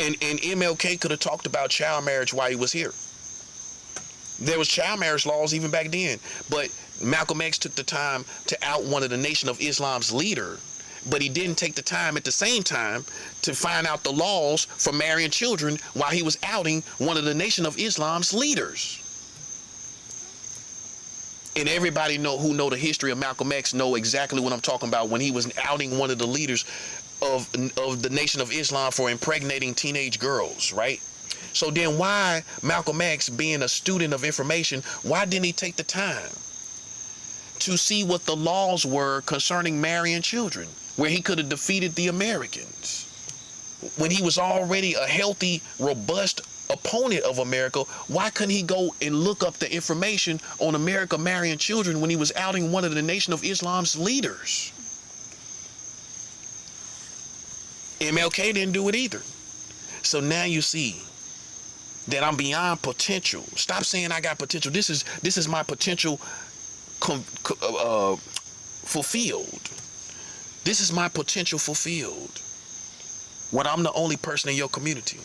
And MLK could have talked about child marriage while he was here. There was child marriage laws even back then. But Malcolm X took the time to out one of the Nation of Islam's leader. But he didn't take the time at the same time to find out the laws for marrying children while he was outing one of the Nation of Islam's leaders. And everybody who know the history of Malcolm X know exactly what I'm talking about when he was outing one of the leaders of the Nation of Islam for impregnating teenage girls, right? So then why Malcolm X, being a student of information, why didn't he take the time to see what the laws were concerning marrying children, where he could have defeated the Americans when he was already a healthy, robust opponent of America, why couldn't he go and look up the information on America marrying children when he was outing one of the Nation of Islam's leaders? MLK didn't do it either. So now you see that I'm beyond potential. Stop saying I got potential. This is my potential fulfilled. This is my potential fulfilled. When I'm the only person in your community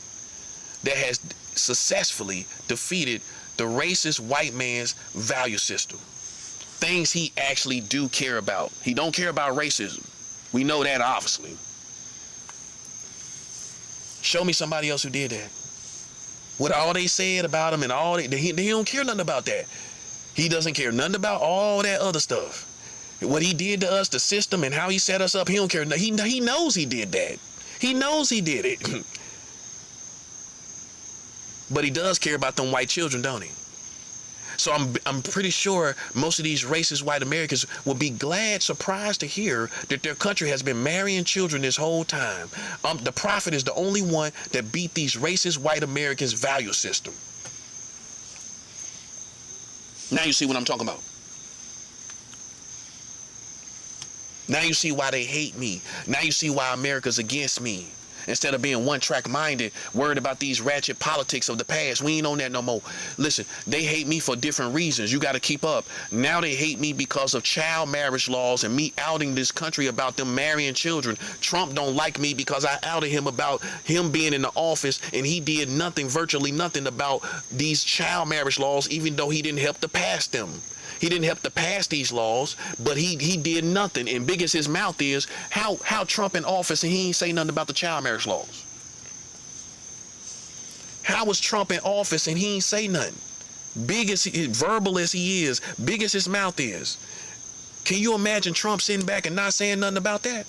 that has successfully defeated the racist white man's value system. Things he actually do care about. He don't care about racism. We know that, obviously. Show me somebody else who did that. What all they said about him and all that, he don't care nothing about that. He doesn't care nothing about all that other stuff. What he did to us, the system, and how he set us up, he don't care. He knows he did that. He knows he did it. But he does care about them white children, don't he? So I'm pretty sure most of these racist white Americans will be glad, surprised to hear that their country has been marrying children this whole time. The prophet is the only one that beat these racist white Americans' value system. Now you see what I'm talking about. Now you see why they hate me. Now you see why America's against me. Instead of being one-track minded, worried about these ratchet politics of the past. We ain't on that no more. Listen, they hate me for different reasons. You got to keep up. Now they hate me because of child marriage laws and me outing this country about them marrying children. Trump don't like me because I outed him about him being in the office and he did nothing, virtually nothing about these child marriage laws, even though he didn't help to pass them. He didn't help to pass these laws, but he did nothing. And big as his mouth is, how Trump in office and he ain't say nothing about the child marriage laws? How was Trump in office and he ain't say nothing? Big as verbal as he is, big as his mouth is. Can you imagine Trump sitting back and not saying nothing about that?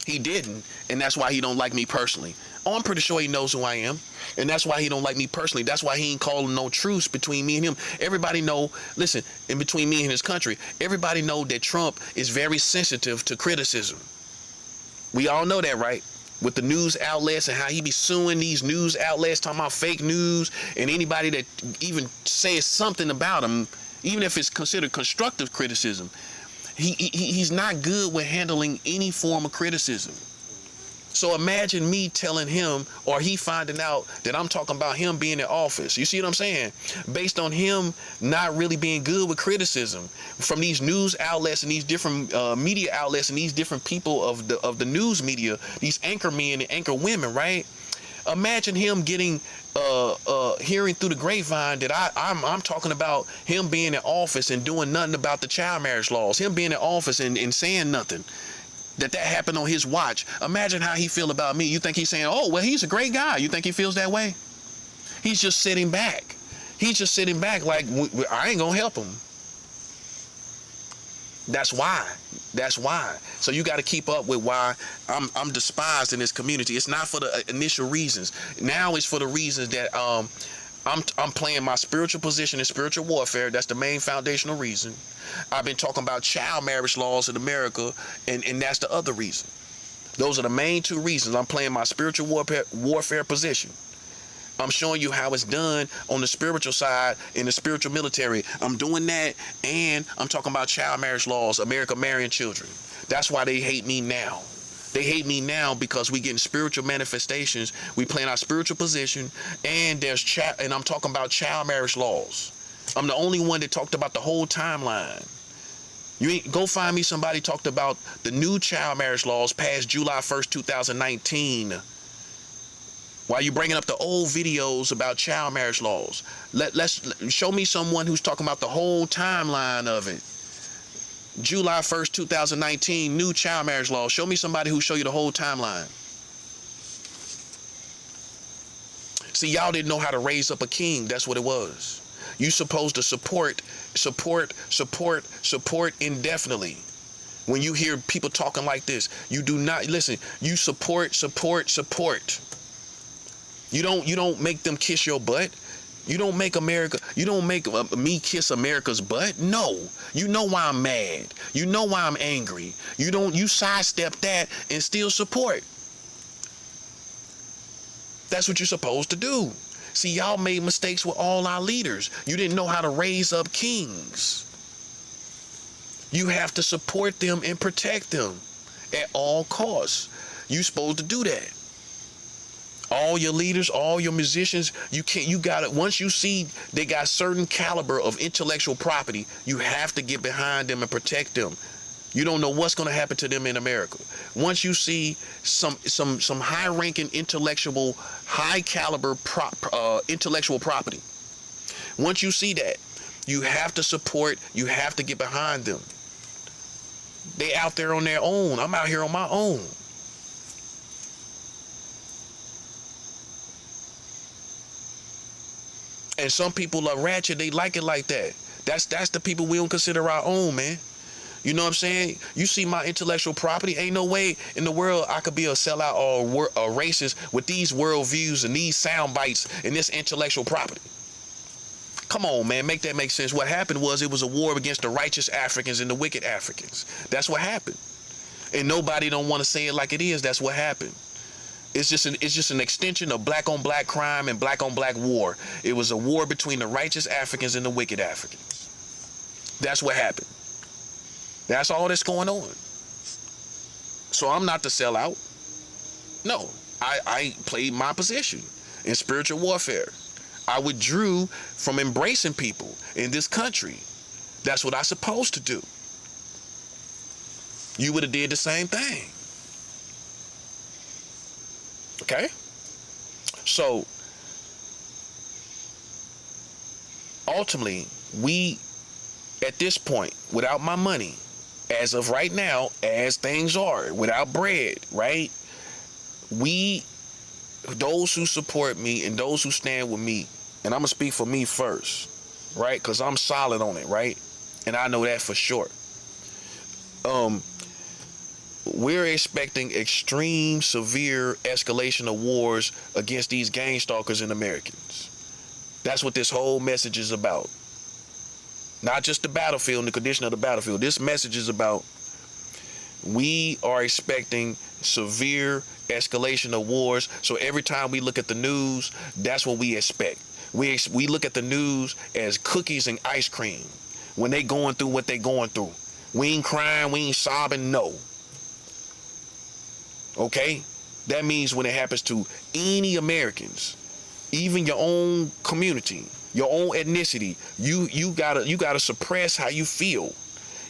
He didn't, and that's why he don't like me personally. Oh, I'm pretty sure he knows who I am, and that's why he don't like me personally. That's why he ain't calling no truce between me and him. Everybody know, listen, in between me and his country, everybody know that Trump is very sensitive to criticism. We all know that, right? With the news outlets and how he be suing these news outlets, talking about fake news, and anybody that even says something about him, even if it's considered constructive criticism, he's not good with handling any form of criticism. So imagine me telling him, or he finding out that I'm talking about him being in office. You see what I'm saying? Based on him not really being good with criticism from these news outlets and these different media outlets and these different people of the news media, these anchor men and anchor women, right? Imagine him getting hearing through the grapevine that I'm talking about him being in office and doing nothing about the child marriage laws, him being in office and saying nothing. That happened on his watch. Imagine how he feel about me. You think he's saying, oh, well, he's a great guy. You think he feels that way? He's just sitting back. He's just sitting back like, I ain't gonna help him. That's why. That's why. So you got to keep up with why I'm despised in this community. It's not for the initial reasons. Now it's for the reasons that I'm playing my spiritual position in spiritual warfare. That's the main foundational reason. I've been talking about child marriage laws in America, and that's the other reason. Those are the main two reasons. I'm playing my spiritual warfare position. I'm showing you how it's done on the spiritual side in the spiritual military. I'm doing that, and I'm talking about child marriage laws, America marrying children. That's why they hate me now. They hate me now because we getting spiritual manifestations. We playing our spiritual position, and and I'm talking about child marriage laws. I'm the only one that talked about the whole timeline. You ain't go find me somebody talked about the new child marriage laws passed July 1st, 2019. Why you bringing up the old videos about child marriage laws? Let's show me someone who's talking about the whole timeline of it. July 1st, 2019, new child marriage law. Show me somebody who show you the whole timeline. See, y'all didn't know how to raise up a king. That's what it was. You supposed to support indefinitely. When you hear people talking like this, you do not listen. You support. You don't make them kiss your butt. You don't make me kiss America's butt. No. You know why I'm mad. You know why I'm angry. You sidestep that and still support. That's what you're supposed to do. See, y'all made mistakes with all our leaders. You didn't know how to raise up kings. You have to support them and protect them at all costs. You're supposed to do that. All your leaders, all your musicians, you got it. Once you see they got certain caliber of intellectual property, you have to get behind them and protect them. You don't know what's going to happen to them in America. Once you see some high-ranking intellectual, high-caliber intellectual property, once you see that, you have to support, you have to get behind them. They out there on their own. I'm out here on my own. And some people are ratchet. They like it like that. That's the people we don't consider our own, man. You know what I'm saying? You see my intellectual property. Ain't no way in the world I could be a sellout or a racist with these worldviews and these sound bites and this intellectual property. Come on, man. Make that make sense. What happened was it was a war against the righteous Africans and the wicked Africans. That's what happened. And nobody don't want to say it like it is. That's what happened. It's just an extension of black on black crime and black on black war. It was a war between the righteous Africans and the wicked Africans. That's what happened. That's all that's going on. So I'm not the sellout. No, I played my position in spiritual warfare. I withdrew from embracing people in this country. That's what I'm supposed to do. You would have did the same thing. Okay? So, ultimately, we, at this point, without my money, as of right now, as things are, without bread, right? We, those who support me and those who stand with me, and I'm going to speak for me first, right? Because I'm solid on it, right? And I know that for sure. We're expecting extreme, severe escalation of wars against these gang stalkers and Americans. That's what this whole message is about. Not just the battlefield and the condition of the battlefield. This message is about we are expecting severe escalation of wars. So every time we look at the news, that's what we expect. We look at the news as cookies and ice cream when they going through what they going through. We ain't crying, we ain't sobbing, no. Okay? That means when it happens to any Americans, even your own community, your own ethnicity, you gotta suppress how you feel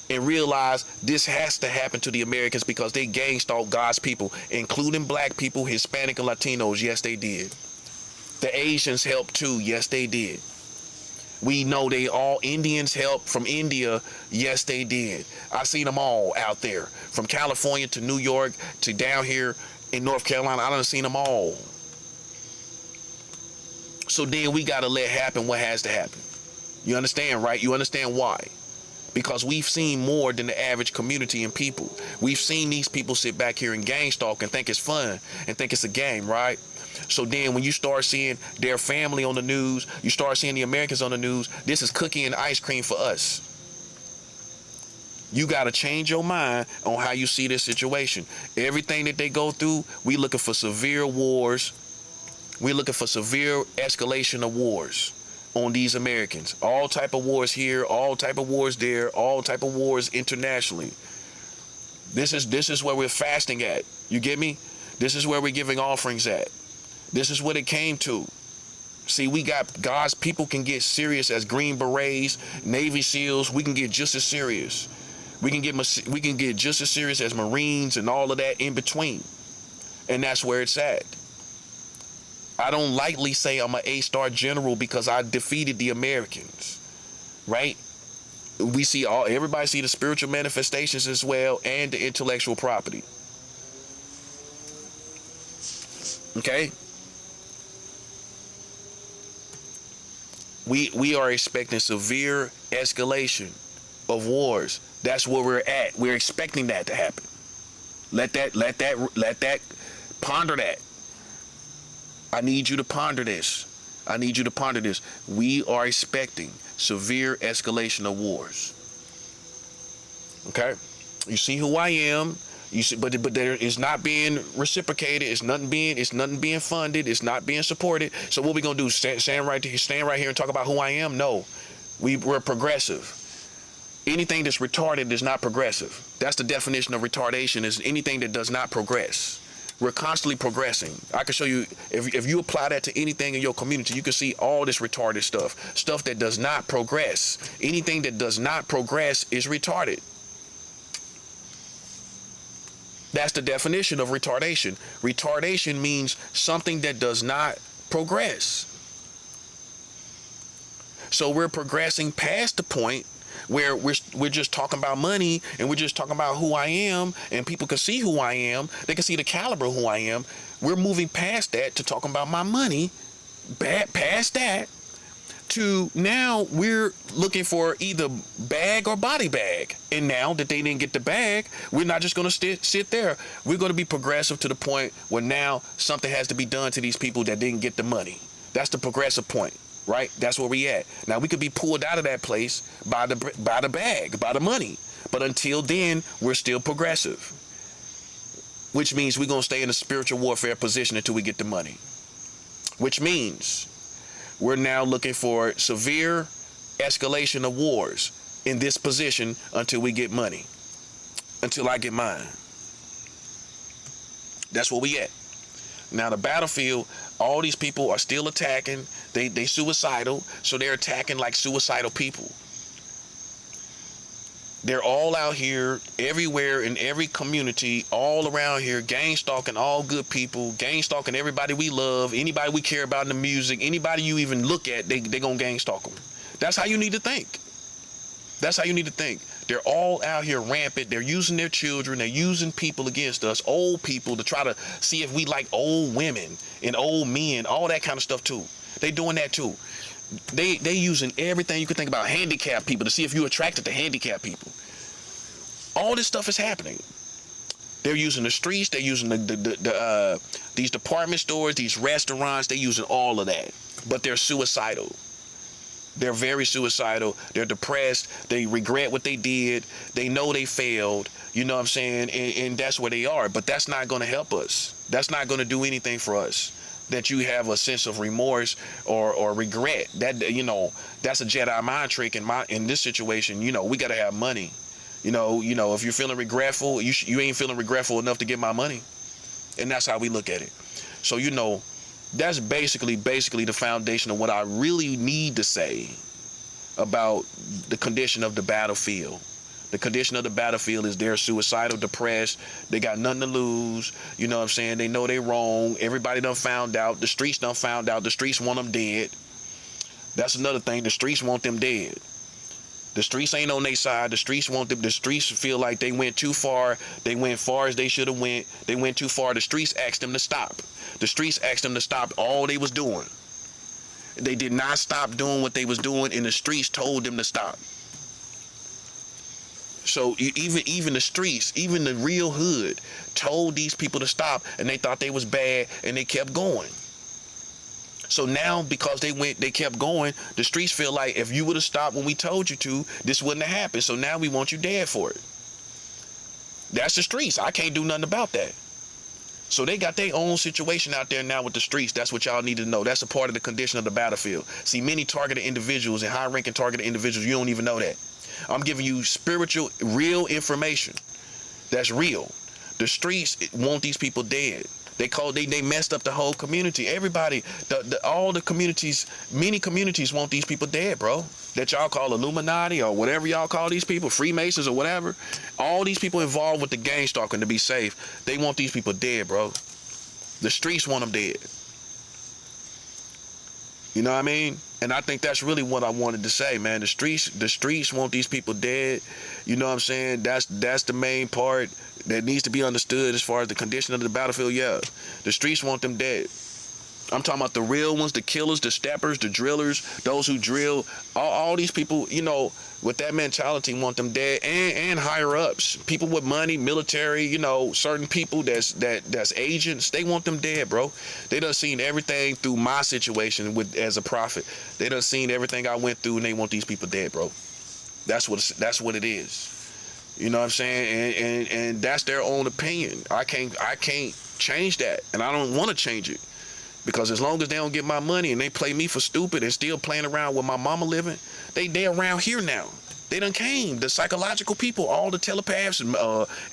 and realize this has to happen to the Americans because they gang stalk God's people, including black people, Hispanic and Latinos. Yes, they did. The Asians helped too. Yes, they did. We know they all Indians helped from India. Yes, they did. I seen them all out there, from California to New York to down here in North Carolina. I done seen them all. So then we gotta let happen what has to happen. You understand, right? You understand why? Because we've seen more than the average community and people. We've seen these people sit back here and gang stalk and think it's fun and think it's a game, right? So then when you start seeing their family on the news, you start seeing the Americans on the news, this is cookie and ice cream for us. You got to change your mind on how you see this situation. Everything that they go through, we looking for severe wars. We're looking for severe escalation of wars on these Americans. All type of wars here, all type of wars there, all type of wars internationally. This is where we're fasting at. You get me? This is where we're giving offerings at. This is what it came to. See, we got God's people can get serious as Green Berets, Navy SEALs. We can get just as serious. We can get just as serious as Marines and all of that in between. And that's where it's at. I don't lightly say I'm an A-star general because I defeated the Americans, right? We see everybody see the spiritual manifestations as well and the intellectual property. Okay? We are expecting severe escalation of wars. That's where we're at. We're expecting that to happen. Let that ponder that. I need you to ponder this. I need you to ponder this. We are expecting severe escalation of wars. Okay? You see who I am. You see, but there is not being reciprocated. It's nothing being funded. It's not being supported. So what we gonna do? Stand right here and talk about who I am? No, we're progressive. Anything that's retarded is not progressive. That's the definition of retardation, is anything that does not progress. We're constantly progressing. I can show you, if you apply that to anything in your community, you can see all this retarded stuff that does not progress. Anything that does not progress is retarded. That's the definition of retardation. Retardation means something that does not progress. So we're progressing past the point where we're just talking about money, and we're just talking about who I am, and people can see who I am. They can see the caliber of who I am. We're moving past that to talking about my money, past that to now we're looking for either bag or body bag. And now that they didn't get the bag, we're not just going to sit there. We're going to be progressive to the point where now something has to be done to these people that didn't get the money. That's the progressive point. Right? That's where we at. Now we could be pulled out of that place by the bag, by the money. But until then, we're still progressive. Which means we're going to stay in a spiritual warfare position until we get the money. Which means we're now looking for severe escalation of wars in this position until we get money. Until I get mine. That's where we at. Now the battlefield, all these people are still attacking. They suicidal, so they're attacking like suicidal people. They're all out here, everywhere, in every community, all around here, gang stalking all good people, gang stalking everybody we love, anybody we care about in the music, anybody you even look at, they gonna gang stalk them. That's how you need to think. That's how you need to think. They're all out here rampant. They're using their children. They're using people against us, old people, to try to see if we like old women and old men, all that kind of stuff too. They doing that too. They using everything you can think about, handicapped people, to see if you're attracted to handicapped people. All this stuff is happening. They're using the streets. They're using these department stores, these restaurants. They're using all of that. But they're suicidal. They're very suicidal. They're depressed. They regret what they did. They know they failed. You know what I'm saying? And that's where they are. But that's not going to help us. That's not going to do anything for us. That you have a sense of remorse or regret. That, you know, that's a Jedi mind trick in this situation. You know, we got to have money. You know, if you're feeling regretful, you ain't feeling regretful enough to get my money. And that's how we look at it. So, you know, that's basically the foundation of what I really need to say about the condition of the battlefield. The condition of the battlefield is they're suicidal, depressed. They got nothing to lose. You know what I'm saying? They know they wrong. Everybody done found out. The streets done found out. The streets want them dead. That's another thing. The streets want them dead. The streets ain't on their side. The streets want them. The streets feel like they went too far. They went far as they should have went. They went too far. The streets asked them to stop. The streets asked them to stop all they was doing. They did not stop doing what they was doing, and the streets told them to stop. So even the streets, even the real hood, told these people to stop, and they thought they was bad, and they kept going. So now, because they kept going, the streets feel like if you would have stopped when we told you to, this wouldn't have happened. So now we want you dead for it. That's the streets. I can't do nothing about that. So they got their own situation out there now with the streets. That's what y'all need to know. That's a part of the condition of the battlefield. See, many targeted individuals and high-ranking targeted individuals, you don't even know that. I'm giving you spiritual, real information. That's real. The streets want these people dead. They messed up the whole community. Everybody, all the communities, many communities want these people dead, bro. That y'all call Illuminati or whatever y'all call these people, Freemasons or whatever. All these people involved with the gang stalking, to be safe, they want these people dead, bro. The streets want them dead. You know what I mean? And I think that's really what I wanted to say, man. The streets want these people dead. You know what I'm saying? That's the main part that needs to be understood as far as the condition of the battlefield. Yeah, the streets want them dead. I'm talking about the real ones, the killers, the steppers, the drillers, those who drill. All these people, you know, with that mentality, want them dead, and higher ups, people with money, military, you know, certain people that's agents, they want them dead, bro. They done seen everything through my situation as a prophet. They done seen everything I went through, and they want these people dead, bro. That's what it is. You know what I'm saying? And that's their own opinion. I can't change that, and I don't want to change it, because as long as they don't get my money and they play me for stupid and still playing around with my mama living, they around here now. They done came. The psychological people, all the telepaths and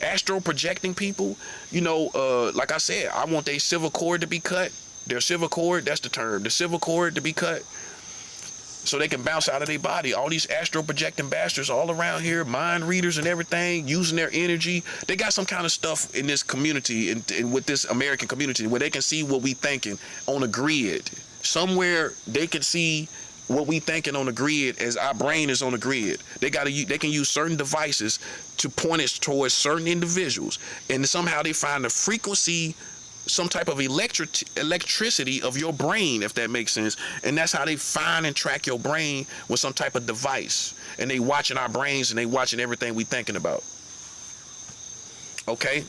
astral projecting people. You know, like I said, I want their civil cord to be cut. Their civil cord, that's the term. The civil cord to be cut, so they can bounce out of their body. All these astral projecting bastards all around here, mind readers and everything, using their energy. They got some kind of stuff in this community and with this American community where they can see what we thinking on a grid. Somewhere they can see what we thinking on the grid as our brain is on the grid. They can use certain devices to point it towards certain individuals, and somehow they find the frequency, some type of electricity of your brain, if that makes sense. And that's how they find and track your brain with some type of device. And they watching our brains and they watching everything we thinking about. Okay?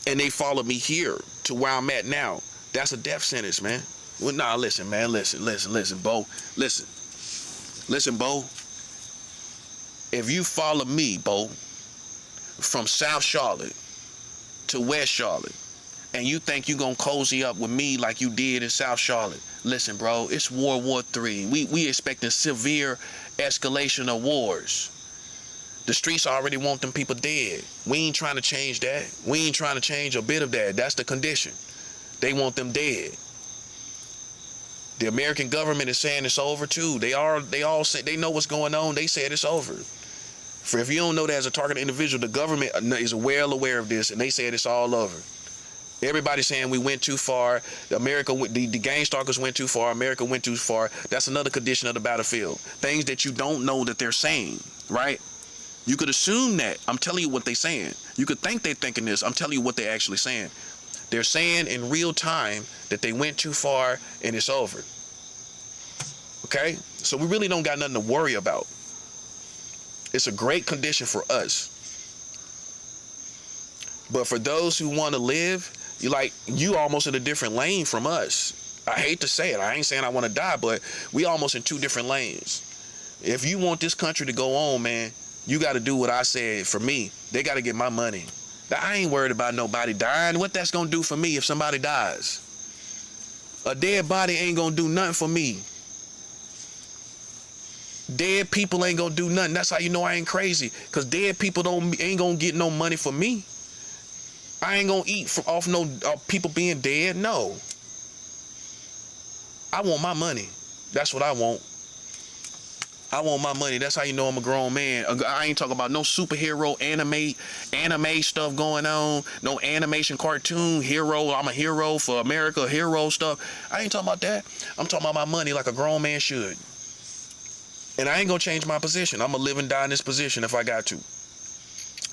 And they followed me here to where I'm at now. That's a death sentence, man. Well, nah, listen, man. Listen, Bo. Listen, Bo. If you follow me, Bo, from South Charlotte to West Charlotte, and you think you gonna cozy up with me like you did in South Charlotte, listen, bro, it's World War III. We expecting severe escalation of wars. The streets already want them people dead. We ain't trying to change that. We ain't trying to change a bit of that. That's the condition. They want them dead. The American government is saying it's over too. They all say they know what's going on. They said it's over. For if you don't know that as a targeted individual, the government is well aware of this, and they said it's all over. Everybody's saying we went too far. The gang stalkers went too far. America went too far. That's another condition of the battlefield. Things that you don't know that they're saying, right? You could assume that. I'm telling you what they're saying. You could think they're thinking this. I'm telling you what they're actually saying. They're saying in real time that they went too far and it's over. Okay? So we really don't got nothing to worry about. It's a great condition for us. But for those who want to live, you almost in a different lane from us. I hate to say it. I ain't saying I want to die, but we almost in two different lanes. If you want this country to go on, man, you got to do what I said. For me, they got to get my money. I ain't worried about nobody dying. What that's going to do for me if somebody dies? A dead body ain't going to do nothing for me. Dead people ain't going to do nothing. That's how you know I ain't crazy. Because dead people ain't going to get no money for me. I ain't gonna eat off no people being dead. No. I want my money. That's what I want. I want my money. That's how you know I'm a grown man. I ain't talking about no superhero anime stuff going on. No animation cartoon hero. I'm a hero for America. Hero stuff. I ain't talking about that. I'm talking about my money like a grown man should. And I ain't gonna change my position. I'm gonna live and die in this position if I got to.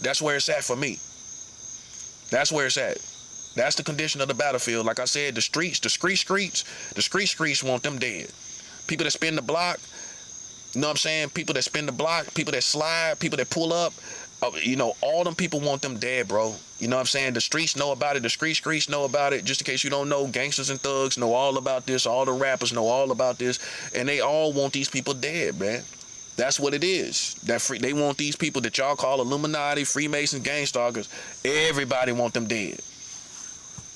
That's where it's at for me. That's where it's at. That's the condition of the battlefield. Like I said, the streets want them dead. People that spin the block, you know what I'm saying? People that spin the block, people that slide, people that pull up, all them people want them dead, bro. You know what I'm saying? The streets know about it. The streets know about it. Just in case you don't know, gangsters and thugs know all about this. All the rappers know all about this. And they all want these people dead, man. That's what it is. They want these people that y'all call Illuminati, Freemasons, gang stalkers. Everybody want them dead.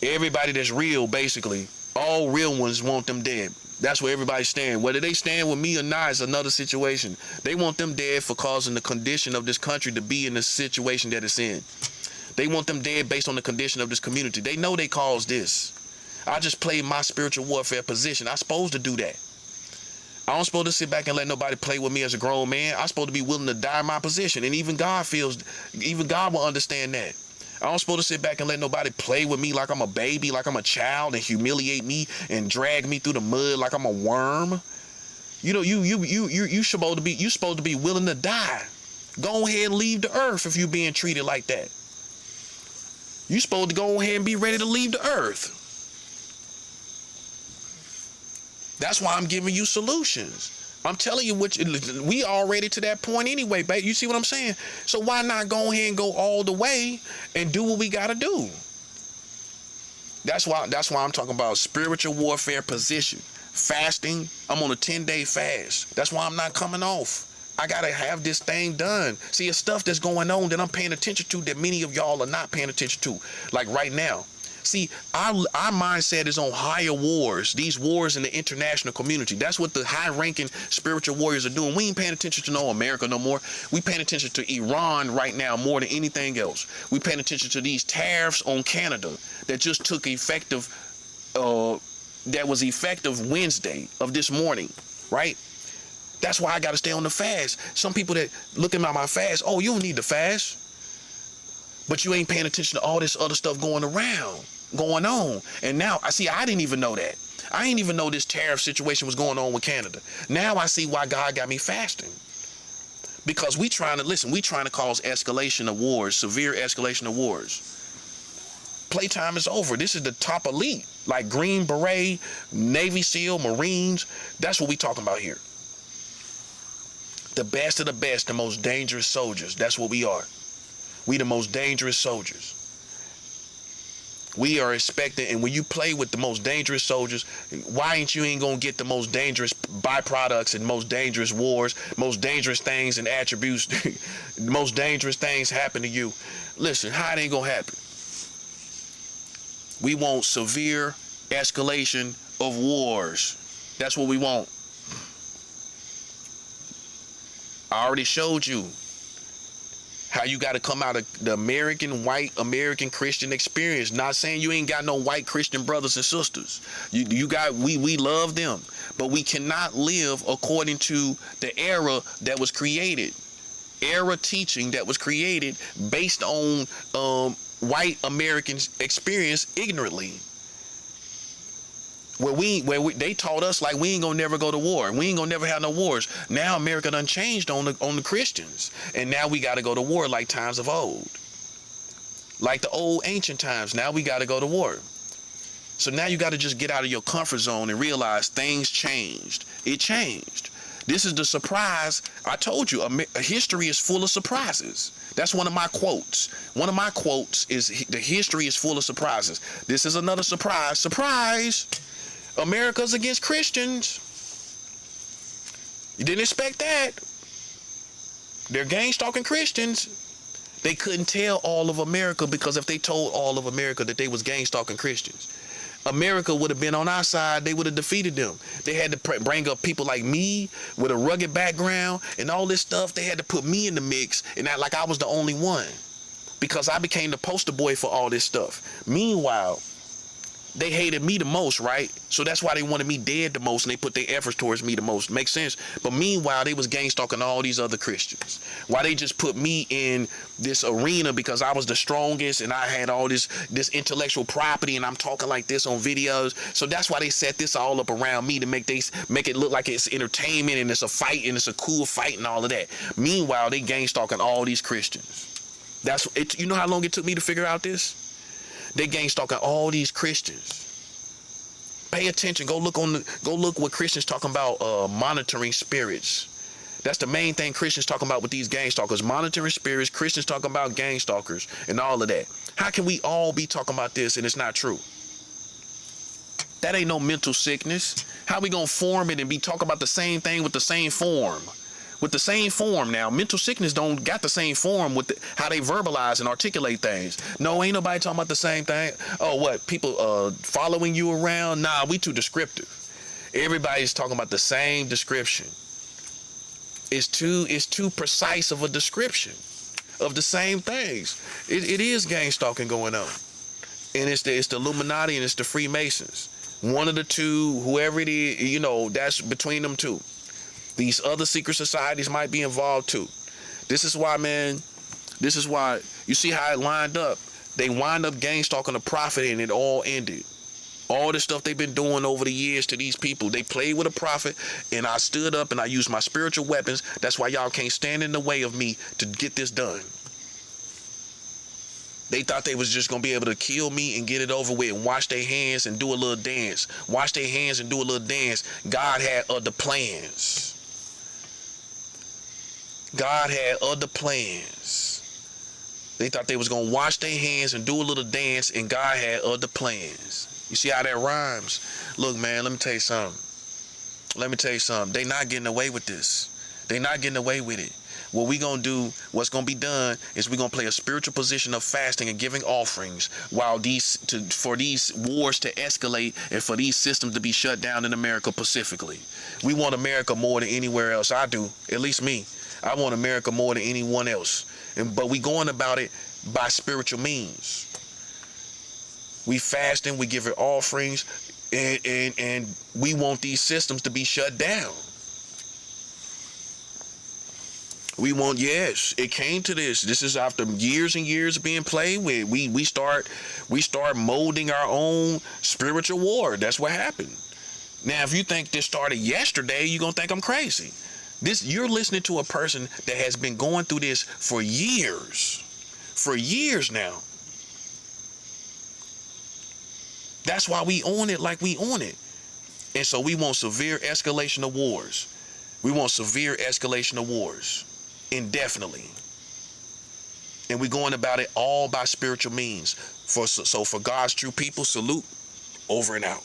Everybody that's real, basically. All real ones want them dead. That's where everybody stand. Whether they stand with me or not is another situation. They want them dead for causing the condition of this country to be in the situation that it's in. They want them dead based on the condition of this community. They know they caused this. I just played my spiritual warfare position. I'm supposed to do that. I don't supposed to sit back and let nobody play with me as a grown man. I'm supposed to be willing to die in my position. And even God will understand that. I don't supposed to sit back and let nobody play with me like I'm a baby, like I'm a child, and humiliate me and drag me through the mud like I'm a worm. You supposed to be willing to die. Go ahead and leave the earth if you're being treated like that. You supposed to go ahead and be ready to leave the earth. That's why I'm giving you solutions. I'm telling you we already to that point anyway, babe. You see what I'm saying? So why not go ahead and go all the way and do what we gotta do? That's why I'm talking about spiritual warfare position. Fasting. I'm on a 10-day fast. That's why I'm not coming off. I gotta have this thing done. See, it's stuff that's going on that I'm paying attention to that many of y'all are not paying attention to. Like right now. See, our mindset is on higher wars, these wars in the international community. That's what the high-ranking spiritual warriors are doing. We ain't paying attention to no America no more. We paying attention to Iran right now more than anything else. We paying attention to these tariffs on Canada that just took effective, that was effective Wednesday of this morning, right? That's why I got to stay on the fast. Some people that looking at my fast, oh, you don't need to fast. But you ain't paying attention to all this other stuff going on. And now, I didn't even know that. I didn't even know this tariff situation was going on with Canada. Now I see why God got me fasting. Because we trying to cause escalation of wars, severe escalation of wars. Playtime is over. This is the top elite. Like Green Beret, Navy SEAL, Marines. That's what we talking about here. The best of the best, the most dangerous soldiers. That's what we are. We the most dangerous soldiers. We are expecting, and when you play with the most dangerous soldiers, why ain't gonna get the most dangerous byproducts and most dangerous wars, most dangerous things and attributes, the most dangerous things happen to you? Listen, how it ain't gonna happen? We want severe escalation of wars. That's what we want. I already showed you how you got to come out of the white American Christian experience. Not saying you ain't got no white Christian brothers and sisters. We love them, but we cannot live according to the era that was created, era teaching that was created based on white American experience ignorantly. Where they taught us like we ain't gonna never go to war. We ain't gonna never have no wars. Now America done changed on the Christians. And now we gotta go to war like times of old. Like the old ancient times. Now we gotta go to war. So now you gotta just get out of your comfort zone and realize things changed. It changed. This is the surprise. I told you, history is full of surprises. That's one of my quotes. One of my quotes is the history is full of surprises. This is another surprise. Surprise! America's against Christians. You didn't expect that. They're gang stalking Christians. They couldn't tell all of America, because if they told all of America that they was gang stalking Christians, America would have been on our side. They would have defeated them. They had to bring up people like me with a rugged background and all this stuff. They had to put me in the mix and act like I was the only one, because I became the poster boy for all this stuff. Meanwhile, they hated me the most, right? So that's why they wanted me dead the most, and they put their efforts towards me the most. Makes sense? But meanwhile, they was gang stalking all these other Christians. Why they just put me in this arena because I was the strongest and I had all this intellectual property and I'm talking like this on videos. So that's why they set this all up around me to make it look like it's entertainment and it's a fight and it's a cool fight and all of that. Meanwhile, they gang stalking all these Christians. That's it. You know how long it took me to figure out this? They gang stalking all these Christians. Pay attention. Go look what Christians talking about, monitoring spirits. That's the main thing Christians talking about with these gang stalkers. Monitoring spirits. Christians talking about gang stalkers and all of that. How can we all be talking about this and it's not true? That ain't no mental sickness. How we gonna form it and be talking about the same thing with the same form? With the same form now. Mental sickness don't got the same form with how they verbalize and articulate things. No, ain't nobody talking about the same thing. Oh, what? People following you around? Nah, we too descriptive. Everybody's talking about the same description. It's too precise of a description of the same things. It is gang stalking going on. And it's the Illuminati and it's the Freemasons. One of the two, whoever it is, that's between them two. These other secret societies might be involved too. This is why, man. This is why you see how it lined up. They wind up gang stalking a prophet and it all ended. All the stuff they've been doing over the years to these people. They played with a prophet and I stood up and I used my spiritual weapons. That's why y'all can't stand in the way of me to get this done. They thought they was just going to be able to kill me and get it over with and wash their hands and do a little dance. Wash their hands and do a little dance. God had other plans. God had other plans. They thought they was going to wash their hands and do a little dance, and God had other plans. You see how that rhymes? Look, man, let me tell you something. They not getting away with this. They're not getting away with it. What we gonna do, what's gonna be done, is we gonna play a spiritual position of fasting and giving offerings while for these wars to escalate and for these systems to be shut down in America specifically. We want America more than anywhere else. I do, at least me. I want America more than anyone else. But we going about it by spiritual means. We fasting, we giving offerings, and we want these systems to be shut down. We want, yes, it came to this. This is after years and years of being played with. We start molding our own spiritual war. That's what happened. Now, if you think this started yesterday, you're gonna think I'm crazy. You're listening to a person that has been going through this for years. For years now. That's why we own it like we own it. And so we want severe escalation of wars. We want severe escalation of wars. Indefinitely. And we're going about it all by spiritual means. So for God's true people, salute. Over and out.